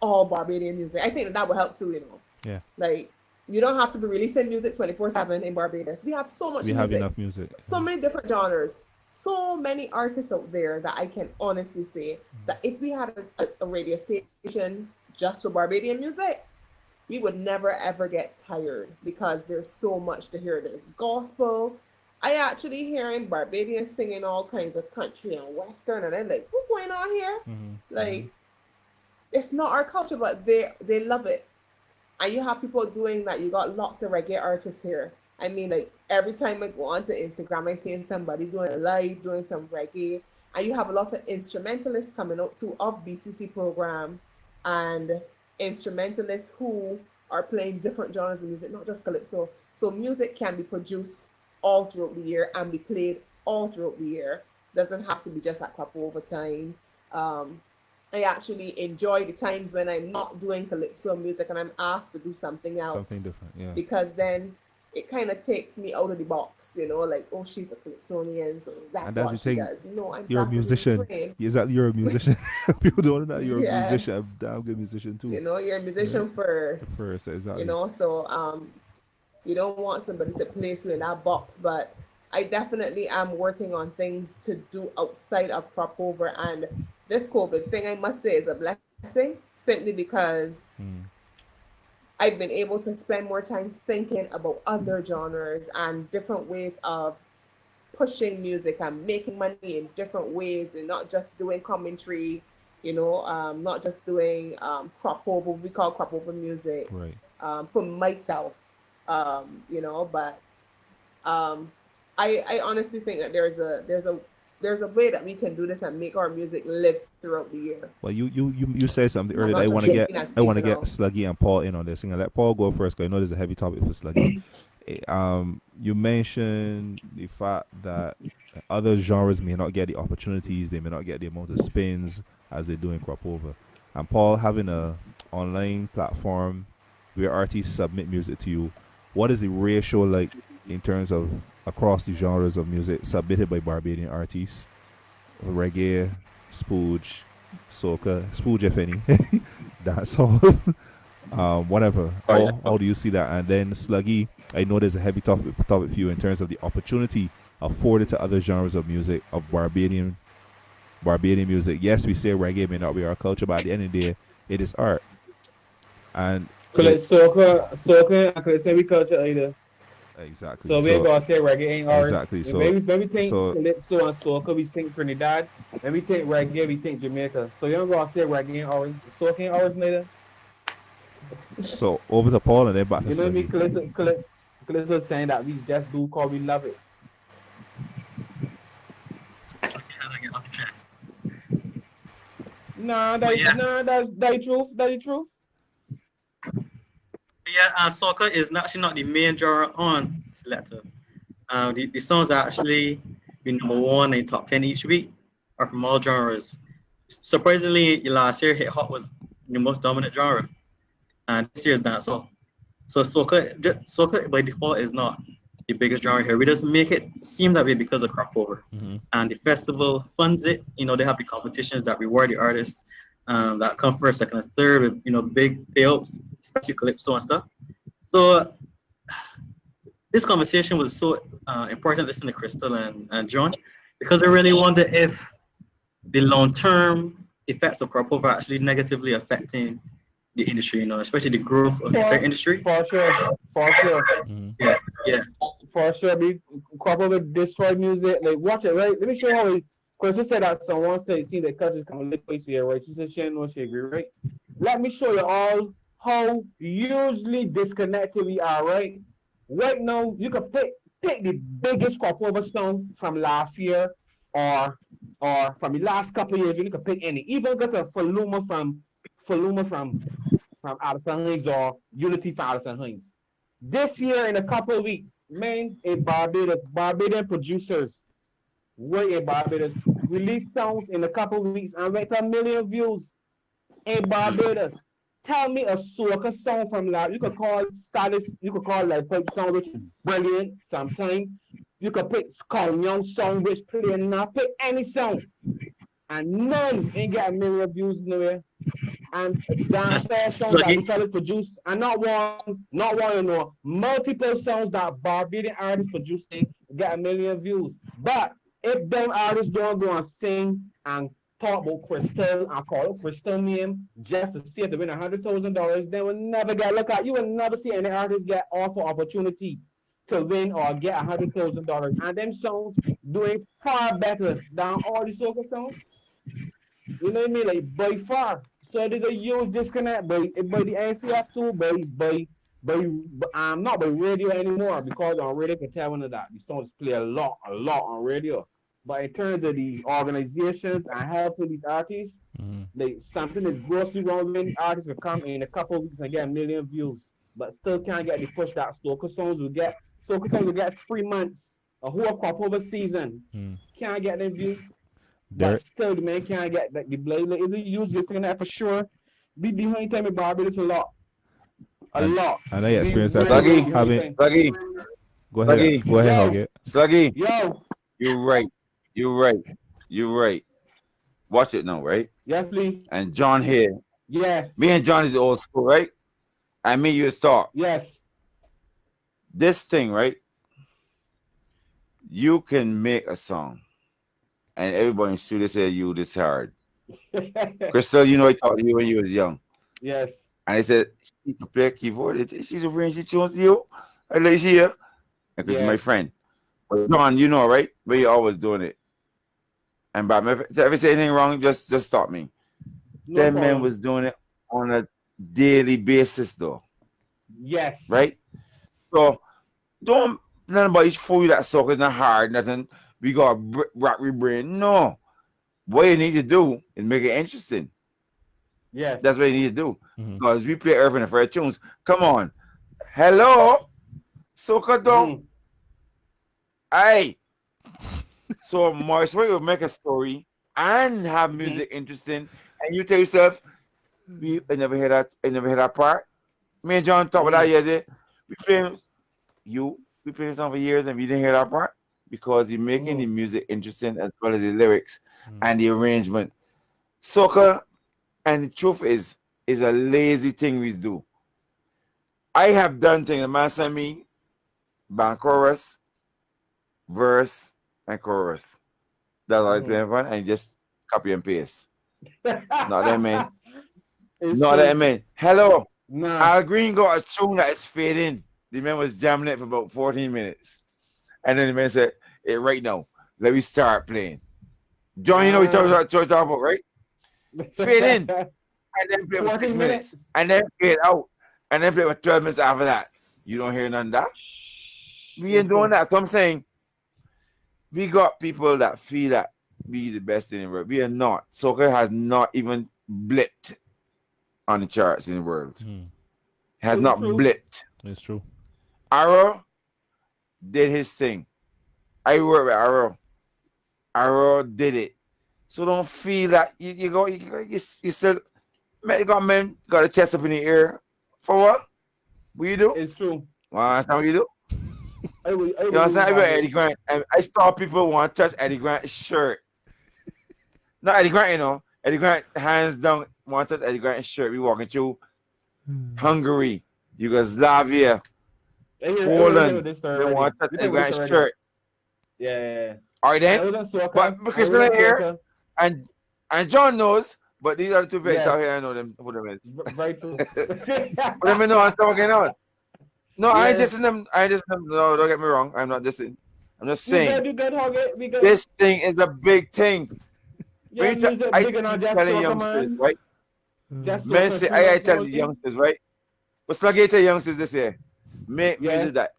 Barbadian music. I think that would help too, you know. Yeah. Like, you don't have to be releasing music 24/7 in Barbados. We have so much music. We have enough music. So many different genres. So many artists out there that I can honestly say that if we had a radio station just for Barbadian music, we would never ever get tired because there's so much to hear. There's gospel. I actually hearing Barbadians singing all kinds of country and western, and I'm like, what's going on here? Like, it's not our culture, but they love it. And you have people doing that. You got lots of reggae artists here. I mean, like, every time I go onto Instagram, I see somebody doing a live, doing some reggae. And you have a lot of instrumentalists coming out too of BCC program, and instrumentalists who are playing different genres of music, not just calypso. So music can be produced all throughout the year and be played all throughout the year. Doesn't have to be just at crop over time. I actually enjoy the times when I'm not doing calypso music and I'm asked to do something else. Something different, yeah. Because then it kind of takes me out of the box, you know, like, oh, she's a calypsonian, so that's what she does. No, I'm you're a musician. Exactly, you're a musician. People don't know that you're a musician, a damn good musician too. You know, you're a musician first. First, exactly. You know, so you don't want somebody to place you in that box, but I definitely am working on things to do outside of crop over, and this COVID thing, I must say, is a blessing simply because Mm. I've been able to spend more time thinking about other genres and different ways of pushing music and making money in different ways, and not just doing commentary, not just doing crop over, we call crop over music, Right. for myself, but um, I honestly think that there's a way that we can do this and make our music live throughout the year. Well, you said something I'm earlier that not I just want to get seen as I want to get seasonal. Sluggy and Paul in on this. And let Paul go first, because I know there's a heavy topic for Sluggy. You mentioned the fact that other genres may not get the opportunities, they may not get the amount of spins as they do in crop over. And Paul, having a online platform where artists submit music to you, what is the ratio like in terms of across the genres of music submitted by Barbadian artists? Reggae, spooge, soca, spooge if any, dancehall, whatever. Oh yeah. How do you see that? And then Sluggy, I know there's a heavy topic for you in terms of the opportunity afforded to other genres of music, of Barbadian music. Yes, we say reggae may not be our culture, but at the end of the day, it is art. And it Soca, I could say we culture either. exactly So we ain't so gonna say reggae ain't ours. exactly Maybe think so calypso and soca, we think Trinidad. Maybe think reggae, we think Jamaica. So you don't gonna say reggae ain't ours. Soca ain't ours neither. so over to Paul and then back to You know what I mean? Sluggy. Calypso saying that we just do cause we love it. So you have to get off the chest. Nah, But yeah, that's the truth. That's the truth. soca is actually not the main genre on Selector. The songs that actually be number one in top 10 each week are from all genres. Surprisingly, last year hip hop was the most dominant genre, and this year's dancehall. So soca by default is not the biggest genre here. We just make it seem that way because of crop over. Mm-hmm. And the festival funds it. They have the competitions that reward the artists that come first, second, and third with big payouts, especially calypso and stuff. So this conversation was so important. Listening to Crystal and John, because I really wonder if the long-term effects of crop over are actually negatively affecting the industry. Especially the growth of the entire industry. For sure. Mm-hmm. Yeah. For sure, be crop over destroy music. Like watch it, right? Let me show you how we. Because she said that someone said see the country's kind of liquid here, right? She said she didn't know she agree, right? Let me show you all how hugely disconnected we are, right? Right now, you can pick the biggest crop over song from last year or from the last couple of years. You can pick any. Even get a Faluma from Addison Hayes or Unity from Addison Hayes. This year, in a couple of weeks, man, in Barbadian producers, wait in Barbados, release songs in a couple of weeks and get 1 million views in Barbados. Tell me a soca song from that. You could call Salis, you could call like pop song which is brilliant sometimes. You could pick Young song which playing now. Pick any song. And none ain't got 1 million views nowhere. And dancehall songs that we started produce, and not one, multiple songs that Barbadian artists producing get 1 million views. But if them artists don't go and sing and talk about Crystal and call it Crystal name just to see if they win $100,000, they will never get look at. You will never see any artist get offer opportunity to win or get $100,000. And them songs doing far better than all the soca songs. You know what I mean? Like by far. So there's a huge disconnect by the NCF too, by not by radio anymore, because on radio can tell one of that. The songs play a lot on radio. But in terms of the organizations and helping these artists, something is grossly wrong when artists will come in a couple of weeks and get 1 million views, but still can't get the push that soca songs will get. Soca songs will get 3 months, a whole crop over season. Can't get them views. But still, the man can't get that. The blade is a huge listening that for sure. Be behind time in Barbados a lot. And I experienced that Sluggy, having. Sluggy, Go ahead, Hogget. Sluggy, Yo, you're right. Watch it now, right? yes, please. And John here. Yeah. Me and John is the old school, right? I mean, you talk. Yes. This thing, right? you can make a song, and everybody in the studio say you this hard. Crystal, you know I taught you when you was young, Yes. and I said she can play a keyboard. She's a friend. She chose you. I like she here, and Crystal, my Yes. friend. But John, you know, right? But you always doing it. And but if I say anything wrong, just stop me. No That man problem. was doing it on a daily basis, though, Yes. right? So don't none about each fool that sucker is not hard, nothing. We got rock we brain. No. What you need to do is make it interesting. Yes. That's what you need to do. Mhm. Because we play Irving and Fred tunes. Come on. Hello. Soca don't. Mhm. Aye. So Morris Way will make a story and have Mhm. music interesting. And you tell yourself, I never hear that part. Me and John talk about that yesterday. We play we played this song for years and we didn't hear that part because you're making the music interesting as well as the lyrics and the arrangement. Soca, and the truth is a lazy thing we do. I have done things. The man sent me band chorus, verse, and chorus. That's all I play for, and just copy and paste. Not that man. It's Not true. that man. Hello. Nah. Al Green got a tune that is fading. The man was jamming it for about 14 minutes. And then the man said, hey, right now, let me start playing. John, you know what we're talking about, right? Fade in. And then play for 6 14 minutes. minutes. And then fade out. And then play for 12 minutes after that. You don't hear none of that? We ain't doing that. So I'm saying, we got people that feel that we the best in the world. We are not. Soca has not even blipped on the charts in the world. Has not blipped. It's true. Arrow did his thing. I work with Arrow. Arrow did it. So don't feel that you still man got a chest up in the air. For what? What you do? It's true. Well, that's not what you do. You You understand? About Eddie Grant. I saw people want to touch Eddie Grant's shirt. Not Eddie Grant, you know. Eddie Grant, hands down, want to touch Eddie Grant's shirt. We walking through Hungary, Yugoslavia, Poland. They want to touch Eddie Grant's shirt. Yeah. All right, then. But because they're not here, and John knows, but these are the two vets out here. I know them. Who them is? Very true. But let me know what's going on. No, I ain't dissing them. No, don't get me wrong. I'm not dissing. I'm just saying. You good, Hugget? We good. This thing is a big thing. Yeah, music I bigger than keep just telling Soca, youngsters, man. right? Just Men Soca, say, too, I that's tell one the thing. youngsters, right? But sluggy tell youngsters this year, make Yeah. music that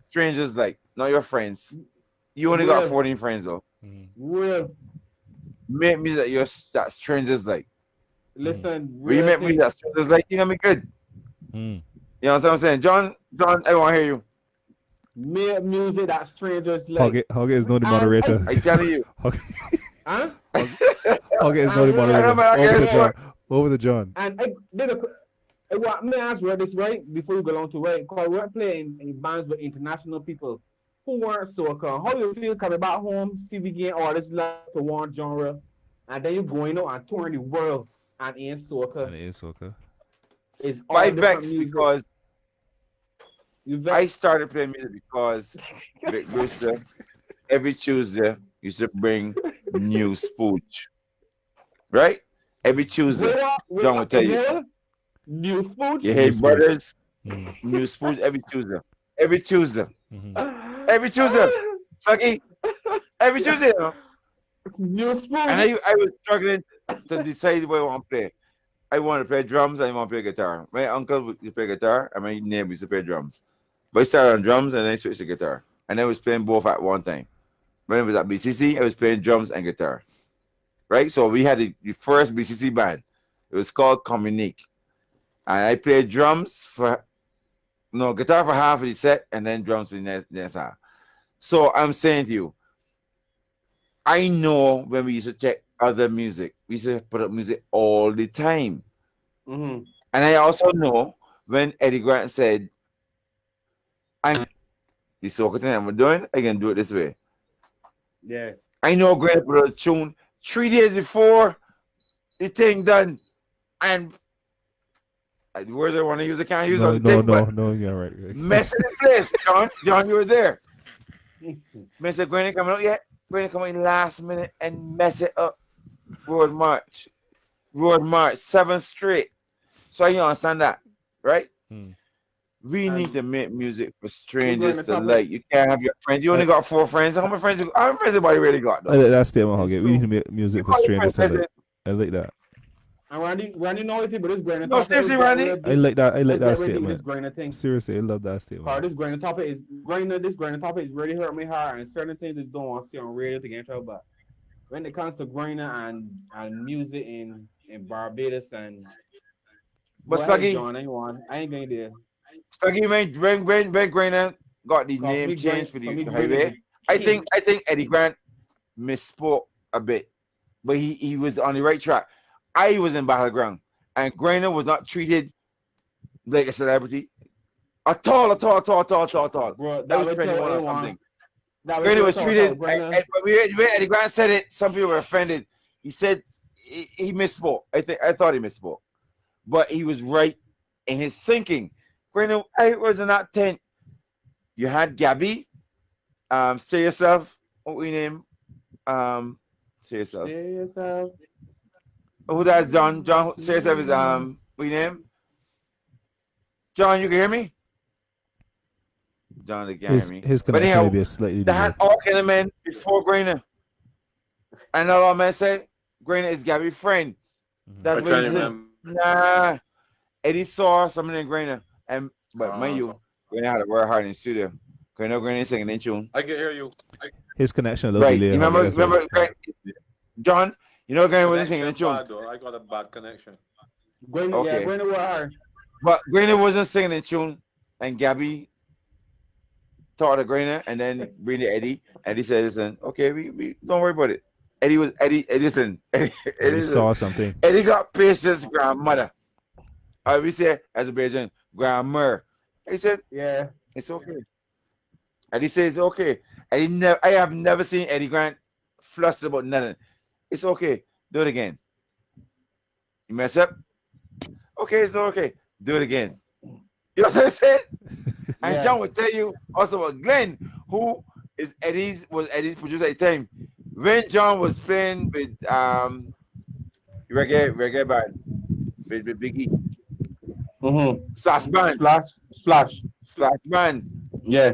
strangers like, not your friends. You only got 14 friends though. Real. Make music that strangers like. Listen, When you real make music that strangers like, you know me good. You know what I'm saying? John, I want to hear you. Make music that strangers like. Hugget is not the moderator. I tell you. Huh? Hugget is not the moderator. Over the John. And I want me ask you this, right? Before you go on to right, because we're playing in bands with international people who weren't soca. How you feel coming back home, see we getting artists love to one genre, and then you're going out and touring the world and in soca. And it is soca. It's all I different vex music. because You I started playing music because Vic Brewster every Tuesday used to bring new spooch. Right? Every Tuesday. John will tell you. New spooch? You hear brothers, new spooch every Tuesday. Every Tuesday. Every Tuesday. Lucky. Every Tuesday, you know? New spooch. And I was struggling to decide what I want to play. I want to play drums and I want to play guitar. My uncle used to play guitar and my neighbor used to play drums. But I started on drums and then I switched to guitar. And I was playing both at one time. When I was at BCC, I was playing drums and guitar. Right? So we had the first BCC band. It was called Communique. And I played guitar for half of the set and then drums for the next half. So I'm saying to you, I know when we used to check other music, we used to put up music all the time. And I also know when Eddie Grant said, the soca thing I'm doing, I can do it this way. Yeah. I know Grant put a tune 3 days before the thing done. And the words I want to use, I can't use on the thing. No, you're right. Messing the place, John. John, you were there. Mr. Granny coming out yet? Granny coming in last minute and mess it up. Road March. 7 straight. So you understand that, right? We need to make music for strangers to like. You can't have your friends. You only got 4 friends. How many friends? How many friends everybody really got? Though? I like that statement, Hogget. We need to make music for strangers to like. I like that. And Randy know it, but this grain No, seriously, Randy. I like that. I like that This statement. thing. Seriously, I love that statement. This grain topic is really hurt me hard, and certain things just don't want to see on radio to get into. But when it comes to grain and music in Barbados and but Sluggy, John, anyone, I ain't going there. Sluggy, when Grainer got the name changed for the highway, I think Eddie Grant misspoke a bit, but he was on the right track. I was in Battleground, and Grainer was not treated like a celebrity at all. Bro, that was pretty or something. Grainer was treated. When Eddie Grant said it, some people were offended. He said he misspoke. I thought he misspoke, but he was right in his thinking. Grainer, I was in that tent. You had Gabby. Say yourself. What we name? Say yourself. Who that's John? John, say yourself is what we name? John, you can hear me? John, they can't hear me. His connection may be a slightly they had all kind of men before Grainer. And all men said, Grainer is Gabby's friend. That's what he said. Nah. Eddie saw something in Grainer. But mind you, Grainer had to work hard in the studio. Grainer singing in tune. I can hear you. His connection a little right. delayed. Remember, John, you know Grainer wasn't singing in tune. I got a bad connection. Okay. Grainer was hard. But Grainer wasn't singing in tune, and Gabby taught to Grainer, and then bring to Eddie. Eddie said, listen, okay, we don't worry about it. Eddie saw something. Eddie got Patience grandmother. We say as a Belgian, grandmother. He said, yeah, it's okay. Eddie says it's okay. I have never seen Eddie Grant flustered about nothing. It's okay. Do it again. You mess up? Okay, it's okay. Do it again. You know what I'm saying? And John will tell you also about Glenn, who is Eddie's producer at the time. When John was playing with reggae band with Biggie. Slash band. Yeah.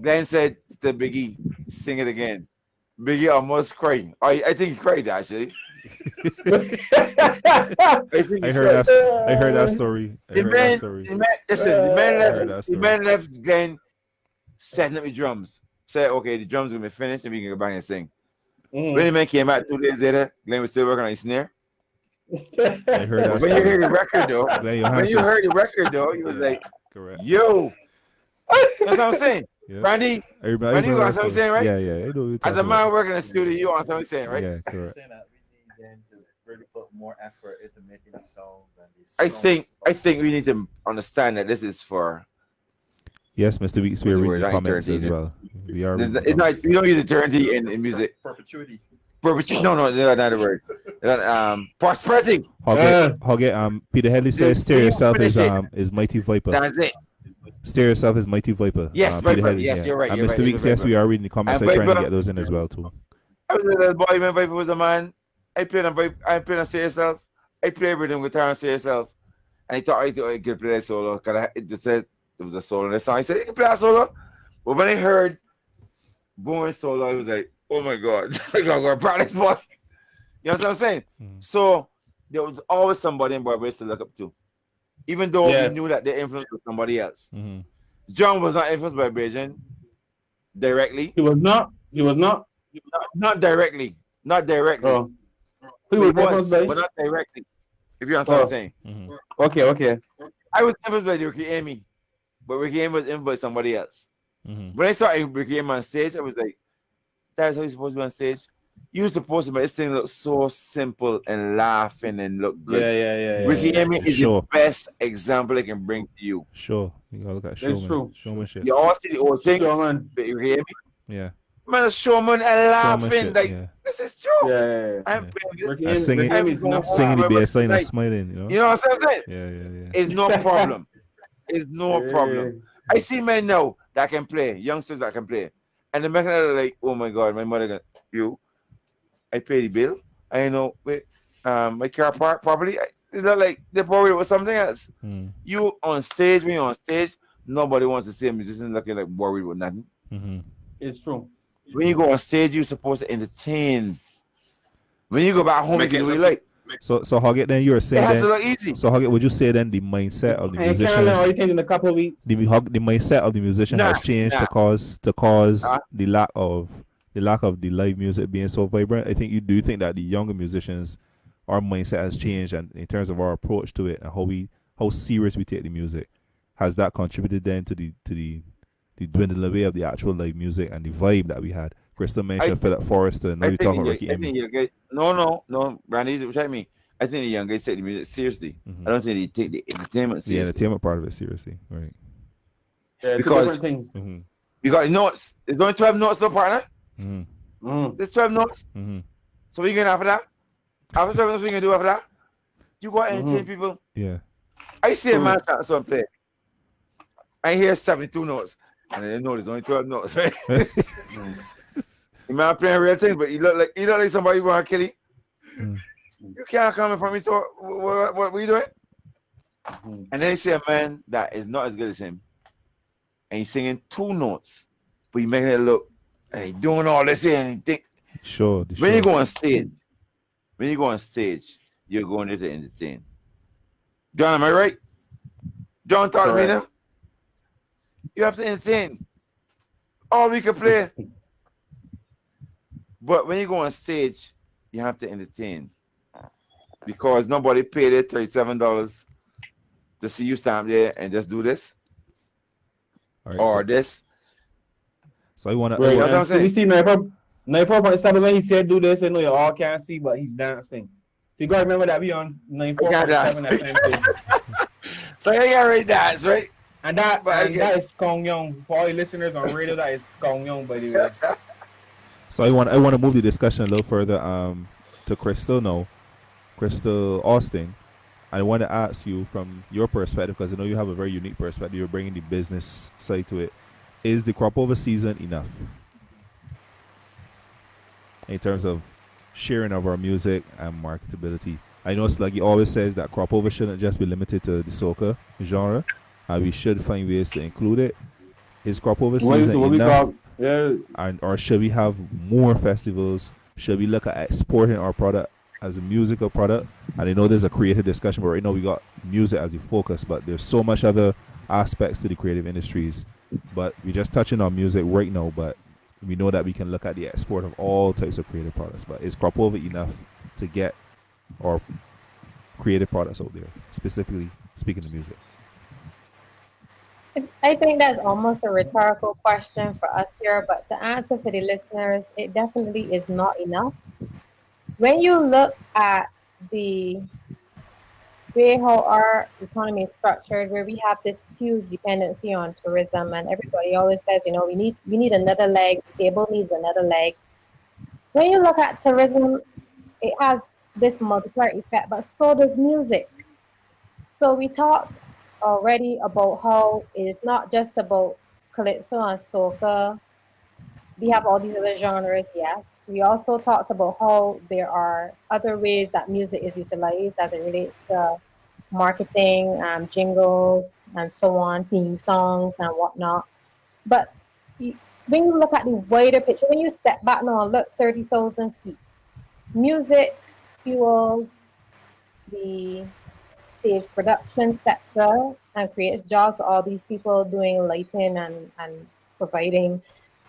Glenn said to Biggie, sing it again. Biggie almost cried. I think he cried actually. I heard that story. The man left Glenn setting up the drums. Said, okay, the drums are gonna be finished and we can go back and sing. When the man came out 2 days later, Glenn was still working on his snare. I heard that when you heard the record though, he was like, correct. Yo, that's what I'm saying. Yep. Randy, you got something I'm saying, right? Yeah. As a man working in the studio, you want something I'm saying, right? Yeah, correct. Really put more effort into making these songs than these I think we need to understand that this is for. Yes, Mr. Weeks, we are reading comments as well. We are. It's not. We don't use eternity in music. Perpetuity. No, that's not a word. Prosperity. Peter Headley says, "Steer yourself is Mighty Viper." That's it. Steer yourself is Mighty Viper. Yes, Peter Viper. Headley, Yes, you're right. And You're Mr. right, Weeks, yes, we are reading the comments. I'm trying to get those in as well too. I was a little boy when Viper was a man. I played on Say Yourself. I played rhythm guitar on Say Yourself. And he thought I could play that solo. Because it said there was a solo in the song. I said, you can play that solo. But when I heard Born solo, I was like, oh my God. I gotta go practice boy. You know what I'm saying? So there was always somebody in Barbados to look up to. Even though we knew that their influence was somebody else. John was not influenced by Bajan directly. He was not. Not directly. Not directly. Oh. He was but not directly. If you understand what I'm saying. Okay. I was influenced by Ricky Amy, but Ricky Amy was influenced by somebody else. When I saw Ricky Amy on stage, I was like, that's how you're supposed to be on stage. You were supposed to, but this thing looked so simple and laughing and look good. Yeah. Ricky Amy is the best example I can bring to you. Sure. You gotta look at showman. It's true. Showmanship. You all see the old things. Showman. Ricky Amy. Yeah. Man, a showman and laughing. Like, this is true. Yeah. I'm playing this. Singing the bass line and smiling, you know? You know what I'm saying? Yeah. It's no problem. It's no problem. I see men now that can play, youngsters that can play. And the mechanic are like, oh my God, my mother got you. I pay the bill. I know, wait, my car parked properly. It's not like they're worried about something else. You on stage, when you're on stage, nobody wants to see a musician looking like worried with nothing. It's true. When you go on stage, you're supposed to entertain. When you go back home, you Make can it do what you look- like. So Hoggett, then you were It saying has to then. look easy. So Hoggett, would you say then the mindset of the And Carolyn already musicians, changed in a couple of weeks. the mindset of the musician Nah, has changed nah. to cause Huh? the lack of the live music being so vibrant? I think you think that the younger musicians, our mindset has changed, and in terms of our approach to it and how serious we take the music, has that contributed then to the dwindling away of the actual live music and the vibe that we had? Crystal mentioned Philip Forrester. Now I you're think talking about Ricky I think Amy. you guys, no, Brandy, what I mean. I think the young guys take the music seriously. I don't think they take the entertainment The seriously. entertainment part of it seriously, right? Yeah, two Because- different things. You got the notes. There's only 12 notes, no partner. Mm. There's 12 notes. So what you going after that? After 12 notes, what you going to do after that? You got to entertain people. Yeah. I see a man start some play. I hear 72 notes. And I know there's only 12 notes, right? The man playing real things, but you look like somebody you want to kill him. You can't come in front of me, so what are you doing? And then you see a man that is not as good as him, and he's singing 2 notes, but he making it look, and he doing all this here, and he think. Sure. When you go on stage, you're going there to entertain. John, am I right? John taught me now. You have to entertain. All we can play. But when you go on stage, you have to entertain. Because nobody paid it $37 to see you stand there and just do this. All right, Or this. So I want to. Right, That's what I'm and saying. we see 94.7 when he said do this, and you all can't see, but he's dancing. You gotta remember that we on 94.7 FM. So you gotta rate that, right? And that is Kong Young. For all your listeners on radio, that is Kong Young, by the way. So I want to move the discussion a little further to Crystal now, Crystal Austin. I want to ask you from your perspective, because I know you have a very unique perspective. You're bringing the business side to it. Is the crop over season enough in terms of sharing of our music and marketability? I know Sluggy always says that crop over shouldn't just be limited to the soca genre. We should find ways to include it. Is crop over season enough? Or should we have more festivals? Should we look at exporting our product as a musical product? And I know there's a creative discussion, but right now we got music as the focus, but there's so much other aspects to the creative industries. But we're just touching on music right now, but we know that we can look at the export of all types of creative products. But is crop over enough to get our creative products out there, specifically speaking of music? I think that's almost a rhetorical question for us here, but to answer for the listeners, it definitely is not enough. When you look at the way how our economy is structured, where we have this huge dependency on tourism, and everybody always says, we need another leg, the table needs another leg. When you look at tourism, it has this multiplier effect, but so does music. So we talked already about how it is not just about calypso and soca. We have all these other genres, yes. We also talked about how there are other ways that music is utilized as it relates to marketing, jingles, and so on, theme songs and whatnot. But when you look at the wider picture, when you step back now and look 30,000 feet, music fuels the stage production sector and creates jobs for all these people doing lighting and providing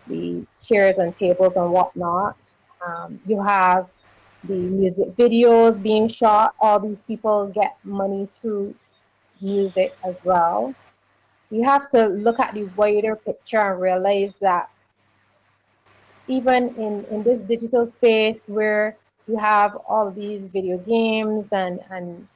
the chairs and tables and whatnot. You have the music videos being shot. All these people get money through music as well. You have to look at the wider picture and realize that even in this digital space where you have all these video games and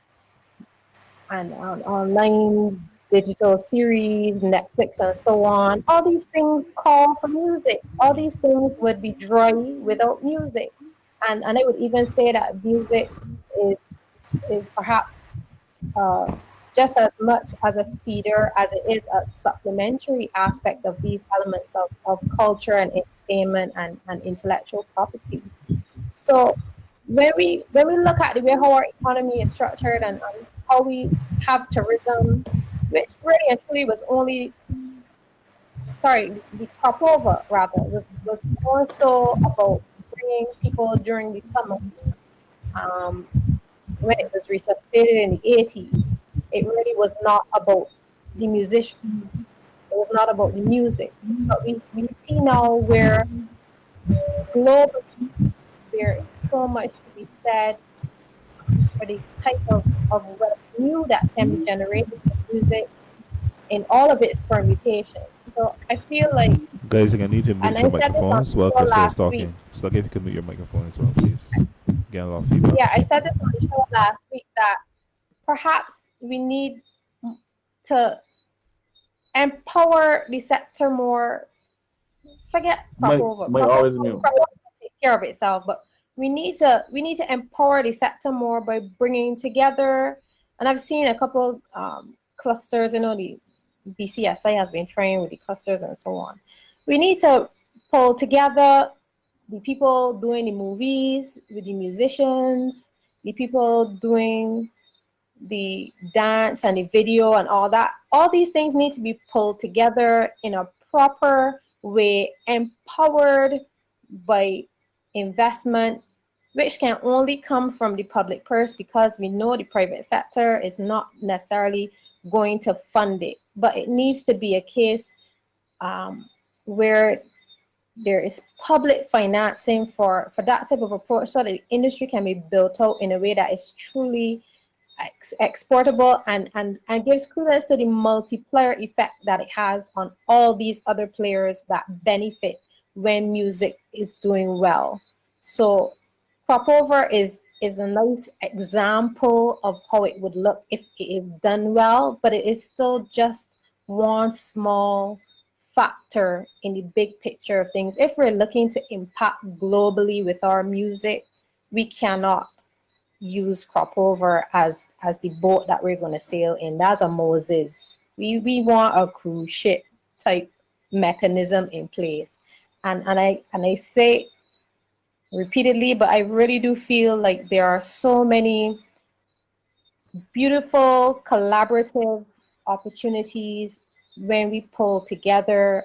online digital series, Netflix, and so on. All these things call for music. All these things would be dry without music. And I would even say that music is perhaps just as much as a feeder as it is a supplementary aspect of these elements of culture and entertainment and intellectual property. So when we look at the way how our economy is structured and how we have tourism, which really and truly was only, sorry, the crop over rather was more so about bringing people during the summer. Um, when it was resuscitated in the 80s, it really was not about the musicians. It was not about the music. But we see now where globally there is so much to be said for the type of revenue that can be generated from music in all of its permutations. So I feel like, Guys, you can need to and mute I your said this on microphones while the show Krista is last week. talking. Stuck, if you can mute your microphone as well, please. Getting a lot of feedback. Yeah, I said this on the show last week that perhaps we need to empower the sector more. Forget crop over. Might Crop always over mute. will take care of itself, but we need to empower the sector more by bringing together. And I've seen a couple clusters. The BCSI has been trying with the clusters and so on. We need to pull together the people doing the movies with the musicians, the people doing the dance and the video and all that. All these things need to be pulled together in a proper way, empowered by investment, which can only come from the public purse, because we know the private sector is not necessarily going to fund it. But it needs to be a case where there is public financing for that type of approach, so that the industry can be built out in a way that is truly exportable and gives credence to the multiplier effect that it has on all these other players that benefit when music is doing well. So crop over is a nice example of how it would look if it is done well, but it is still just one small factor in the big picture of things. If we're looking to impact globally with our music, we cannot use crop over as the boat that we're going to sail in. That's a Moses. We want a cruise ship type mechanism in place. And I say repeatedly, but I really do feel like there are so many beautiful collaborative opportunities when we pull together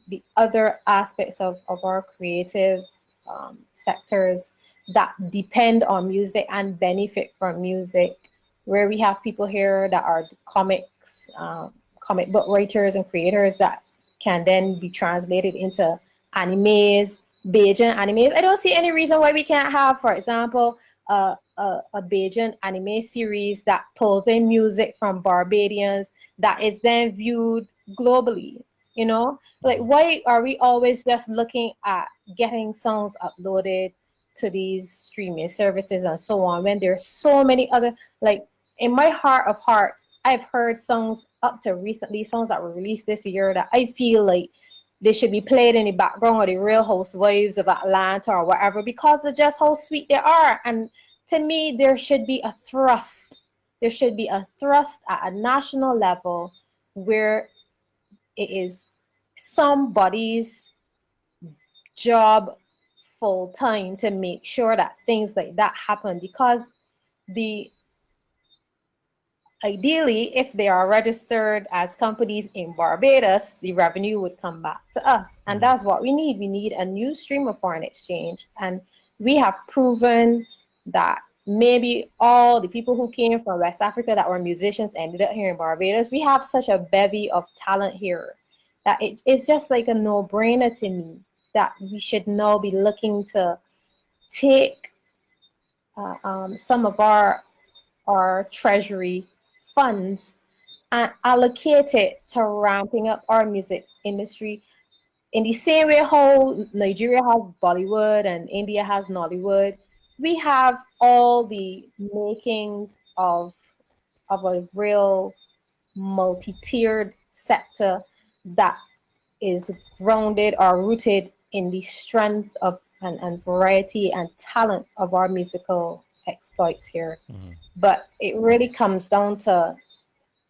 the other aspects of our creative sectors that depend on music and benefit from music, where we have people here that are comic book writers and creators that can then be translated into animes, Bajan animes. I don't see any reason why we can't have, for example, a Bajan anime series that pulls in music from Barbadians that is then viewed globally. Like, why are we always just looking at getting songs uploaded to these streaming services and so on, when there's so many other, like, in my heart of hearts, I've heard songs up to recently, songs that were released this year, that I feel like they should be played in the background of the Real Housewives of Atlanta or whatever, because of just how sweet they are. And to me, there should be a thrust. There should be a thrust at a national level where it is somebody's job full time to make sure that things like that happen, because ideally, if they are registered as companies in Barbados, the revenue would come back to us. And that's what we need. We need a new stream of foreign exchange. And we have proven that maybe all the people who came from West Africa that were musicians ended up here in Barbados. We have such a bevy of talent here that it's just like a no-brainer to me that we should now be looking to take some of our treasury funds and allocate it to ramping up our music industry in the same way how Nigeria has Bollywood and India has Nollywood. We have all the makings of a real multi-tiered sector that is grounded or rooted in the strength of and variety and talent of our musical exploits here. But it really comes down to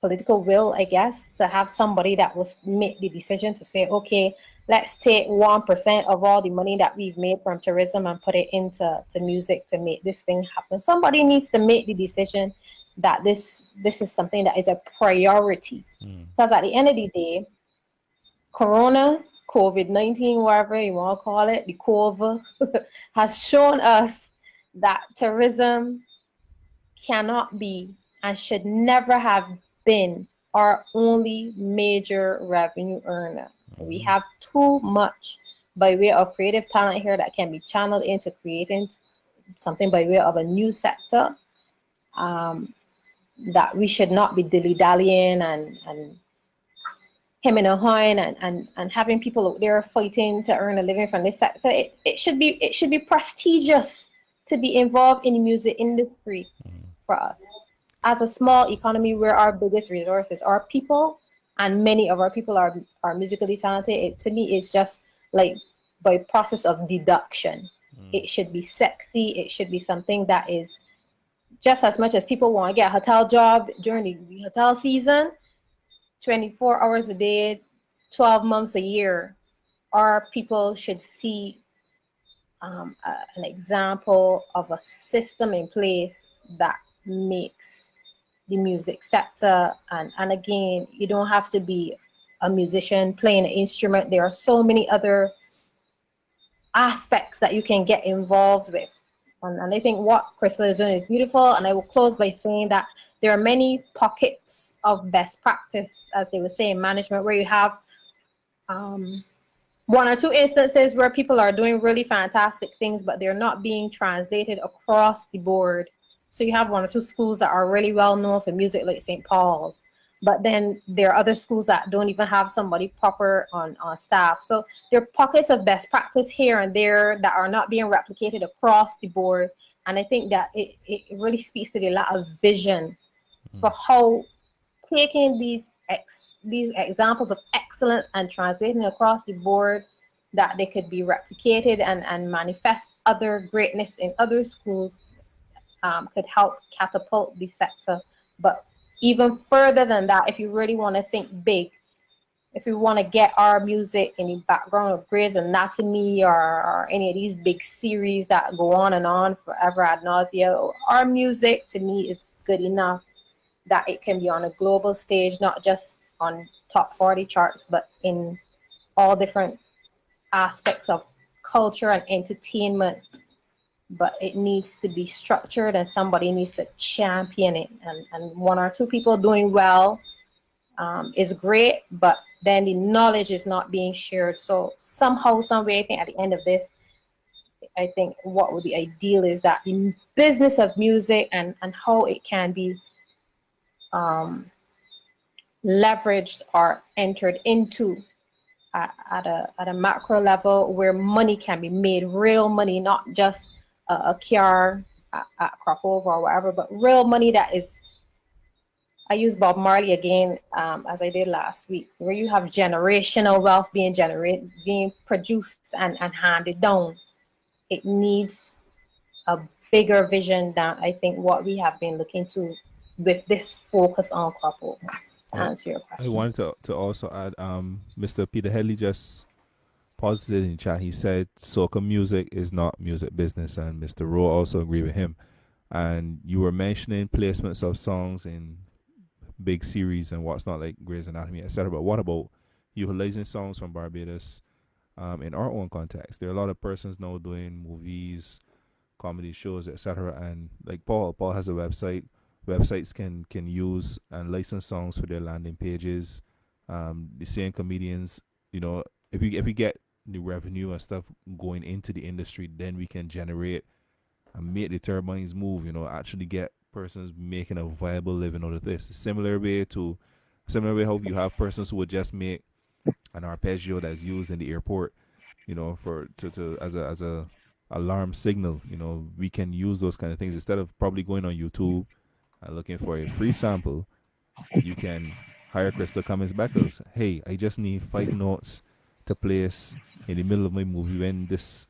political will, I guess, to have somebody that will make the decision to say, okay, let's take 1% of all the money that we've made from tourism and put it into music to make this thing happen. Somebody needs to make the decision that this is something that is a priority. Because at the end of the day, Corona, COVID-19, whatever you want to call it, the COVID, has shown us that tourism cannot be and should never have been our only major revenue earner. We have too much by way of creative talent here that can be channeled into creating something by way of a new sector, that we should not be dilly-dallying and hemming and hawing and having people out there fighting to earn a living from this sector. It should be prestigious to be involved in the music industry for us. As a small economy where our biggest resources are people, and many of our people are musically talented, it to me is just like by process of deduction. It should be sexy. It should be something that is just as much as people want to get a hotel job during the hotel season, 24 hours a day, 12 months a year. Our people should see an example of a system in place that makes the music sector, and again, you don't have to be a musician playing an instrument. There are so many other aspects that you can get involved with, and I think what Crystal is doing is beautiful. And I will close by saying that there are many pockets of best practice, as they would say in management, where you have one or two instances where people are doing really fantastic things, but they're not being translated across the board. So you have one or two schools that are really well known for music, like St. Paul's, but then there are other schools that don't even have somebody proper on staff. So there are pockets of best practice here and there that are not being replicated across the board. And I think that it really speaks to the lack of vision for how taking these examples of excellence and translating across the board, that they could be replicated and manifest other greatness in other schools, could help catapult the sector. But even further than that, if you really want to think big, if you want to get our music in the background of Grey's Anatomy or any of these big series that go on and on forever ad nauseum, our music to me is good enough that it can be on a global stage, not just on top 40 charts, but in all different aspects of culture and entertainment. But it needs to be structured and somebody needs to champion it. And one or two people doing well is great, but then the knowledge is not being shared. So somehow, some way, I think at the end of this, I think what would be ideal is that the business of music and how it can be leveraged or entered into at a macro level, where money can be made, real money, not just a cure at Krakow or whatever, but real money that is, I use Bob Marley again, as I did last week, where you have generational wealth being produced and handed down. It needs a bigger vision than I think what we have been looking to with this focus on Krakow. Answer your question. I wanted to also add, Mr. Peter Headley just posited in the chat. He said soca music is not music business, and Mr. Rowe also agreed with him. And you were mentioning placements of songs in big series and what's not, like Grey's Anatomy, etc. But what about utilizing songs from Barbados in our own context? There are a lot of persons now doing movies, comedy shows, etc. And like Paul has a website. Websites can use and license songs for their landing pages. The same comedians, if we get the revenue and stuff going into the industry, then we can generate and make the turbines move. Actually get persons making a viable living out of this. Similar way how you have persons who would just make an arpeggio that's used in the airport, for to as a alarm signal. We can use those kind of things instead of probably going on YouTube and looking for a free sample. You can hire Crystal Cummins Beckles. Hey, I just need 5 notes to place in the middle of my movie when this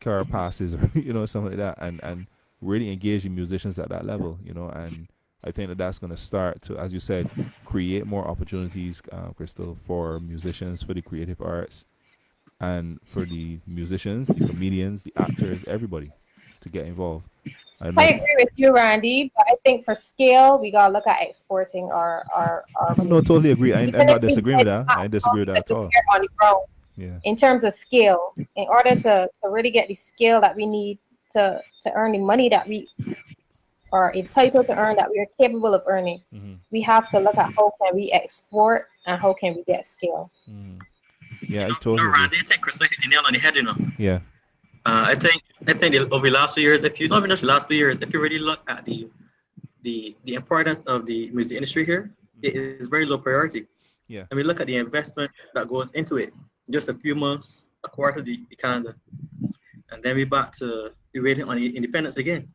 car passes, or something like that, and really engage the musicians at that level, and I think that that's going to start to, as you said, create more opportunities, Crystal, for musicians, for the creative arts, and for the musicians, the comedians, the actors, everybody to get involved. I don't know. I agree with you, Randy, but I think for scale, we gotta look at exporting our I'm not totally agree. I'm even if not we disagreeing with did that. not I ain't disagree with that at do all. here on the ground. Yeah. In terms of scale, in order to really get the scale that we need to earn the money that we are entitled to earn, that we are capable of earning, we have to look at how can we export and how can we get scale. Yeah, I No, totally agree. Randy, I think Crystal hit the nail on the head, you know. Yeah. I think over the last few years, if you not even just the last few years, if you really look at the importance of the music industry here, it is very low priority. Yeah. And we look at the investment that goes into it. Just a few months, a quarter the calendar, and then we back to we waiting on independence again.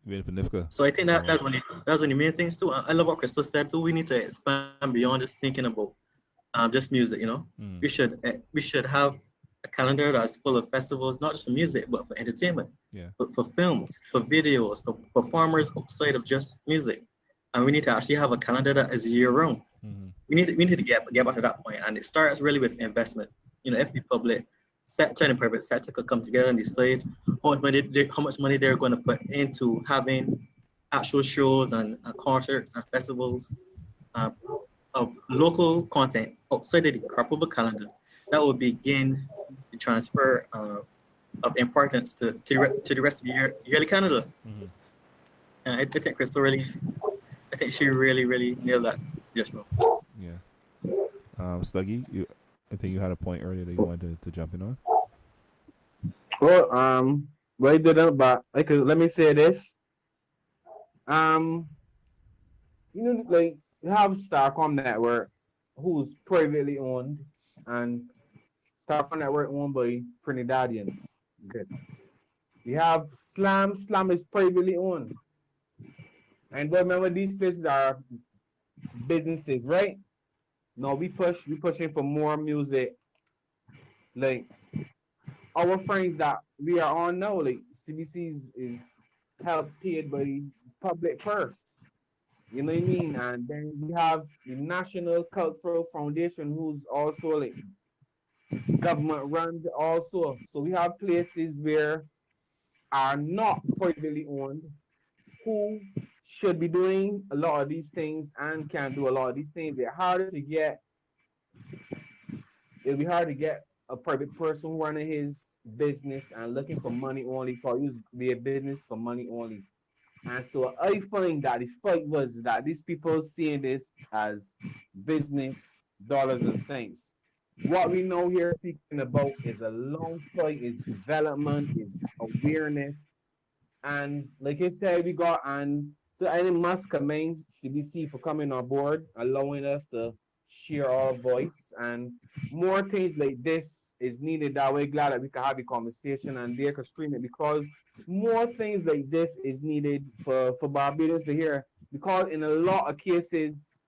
Waiting for Nifka. So I think that's one of the main things too. I love what Crystal said too. We need to expand beyond just thinking about just music. You know, we should have a calendar that's full of festivals, not just for music, but for entertainment, for films, for videos, for performers outside of just music. And we need to actually have a calendar that is year round. We need to get back to that point, and it starts really with investment. You know, if the public sector and the private sector could come together and decide how much money they're going to put into having actual shows and concerts and festivals of local content outside of the crop of a calendar, that will begin the transfer of importance to the rest of the yearly calendar. And I think Crystal I think she really nailed that just now. Yeah. Sluggy, I think you had a point earlier that you wanted to jump in on. Well, well, I didn't, but let me say this. You know, like you have Starcom Network, who's privately owned, and Starcom Network owned by Trinidadians. Good. We have Slam. Slam is privately owned, and remember these places are businesses, right? No, we pushing for more music. Like our friends that we are on now, like CBC is help paid by public purse. You know what I mean? And then we have the National Cultural Foundation, who's also like government run also. So we have places where are not privately owned who should be doing a lot of these things and can do a lot of these things. It'll be hard to get a private person running his business and looking for money only, for use their business for money only. And so I find that the fight was that these people seeing this as business, dollars and cents. What we know here speaking about is a long fight, is development, is awareness. And like I said, we got and so I must commend CBC for coming on board, allowing us to share our voice, and more things like this is needed. That we're glad that we can have a conversation and they can stream it, because more things like this is needed for Barbados to hear, because in a lot of cases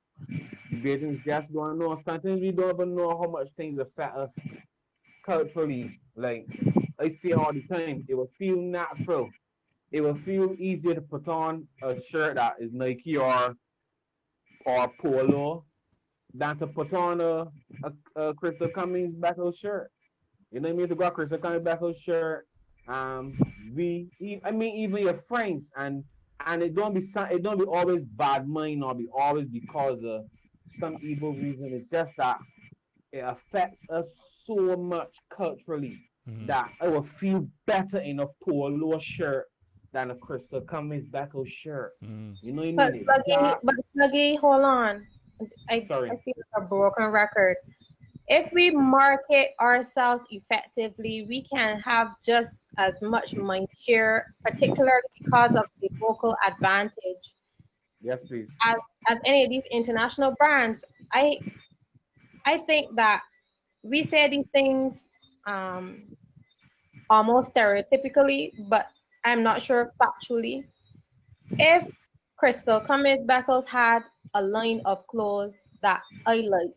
the Bajans just don't know. Sometimes we don't even know how much things affect us culturally. Like I say all the time, it will feel natural. It will feel easier to put on a shirt that is Nike or Polo than to put on a Crystal Cummings Beckel shirt. You know what I mean? To go Crystal Cummings Beckel shirt. Even your friends, and it don't be always bad mind or be always because of some evil reason. It's just that it affects us so much culturally that I will feel better in a polo shirt than a Crystal Cummings Beckel shirt. You know what I mean? But Sluggy, hold on. I feel a broken record. If we market ourselves effectively, we can have just as much mind share, particularly because of the local advantage. Yes, please. As any of these international brands, I think that we say these things almost stereotypically, but I'm not sure factually. If Crystal Cummings Beckles had a line of clothes that I like,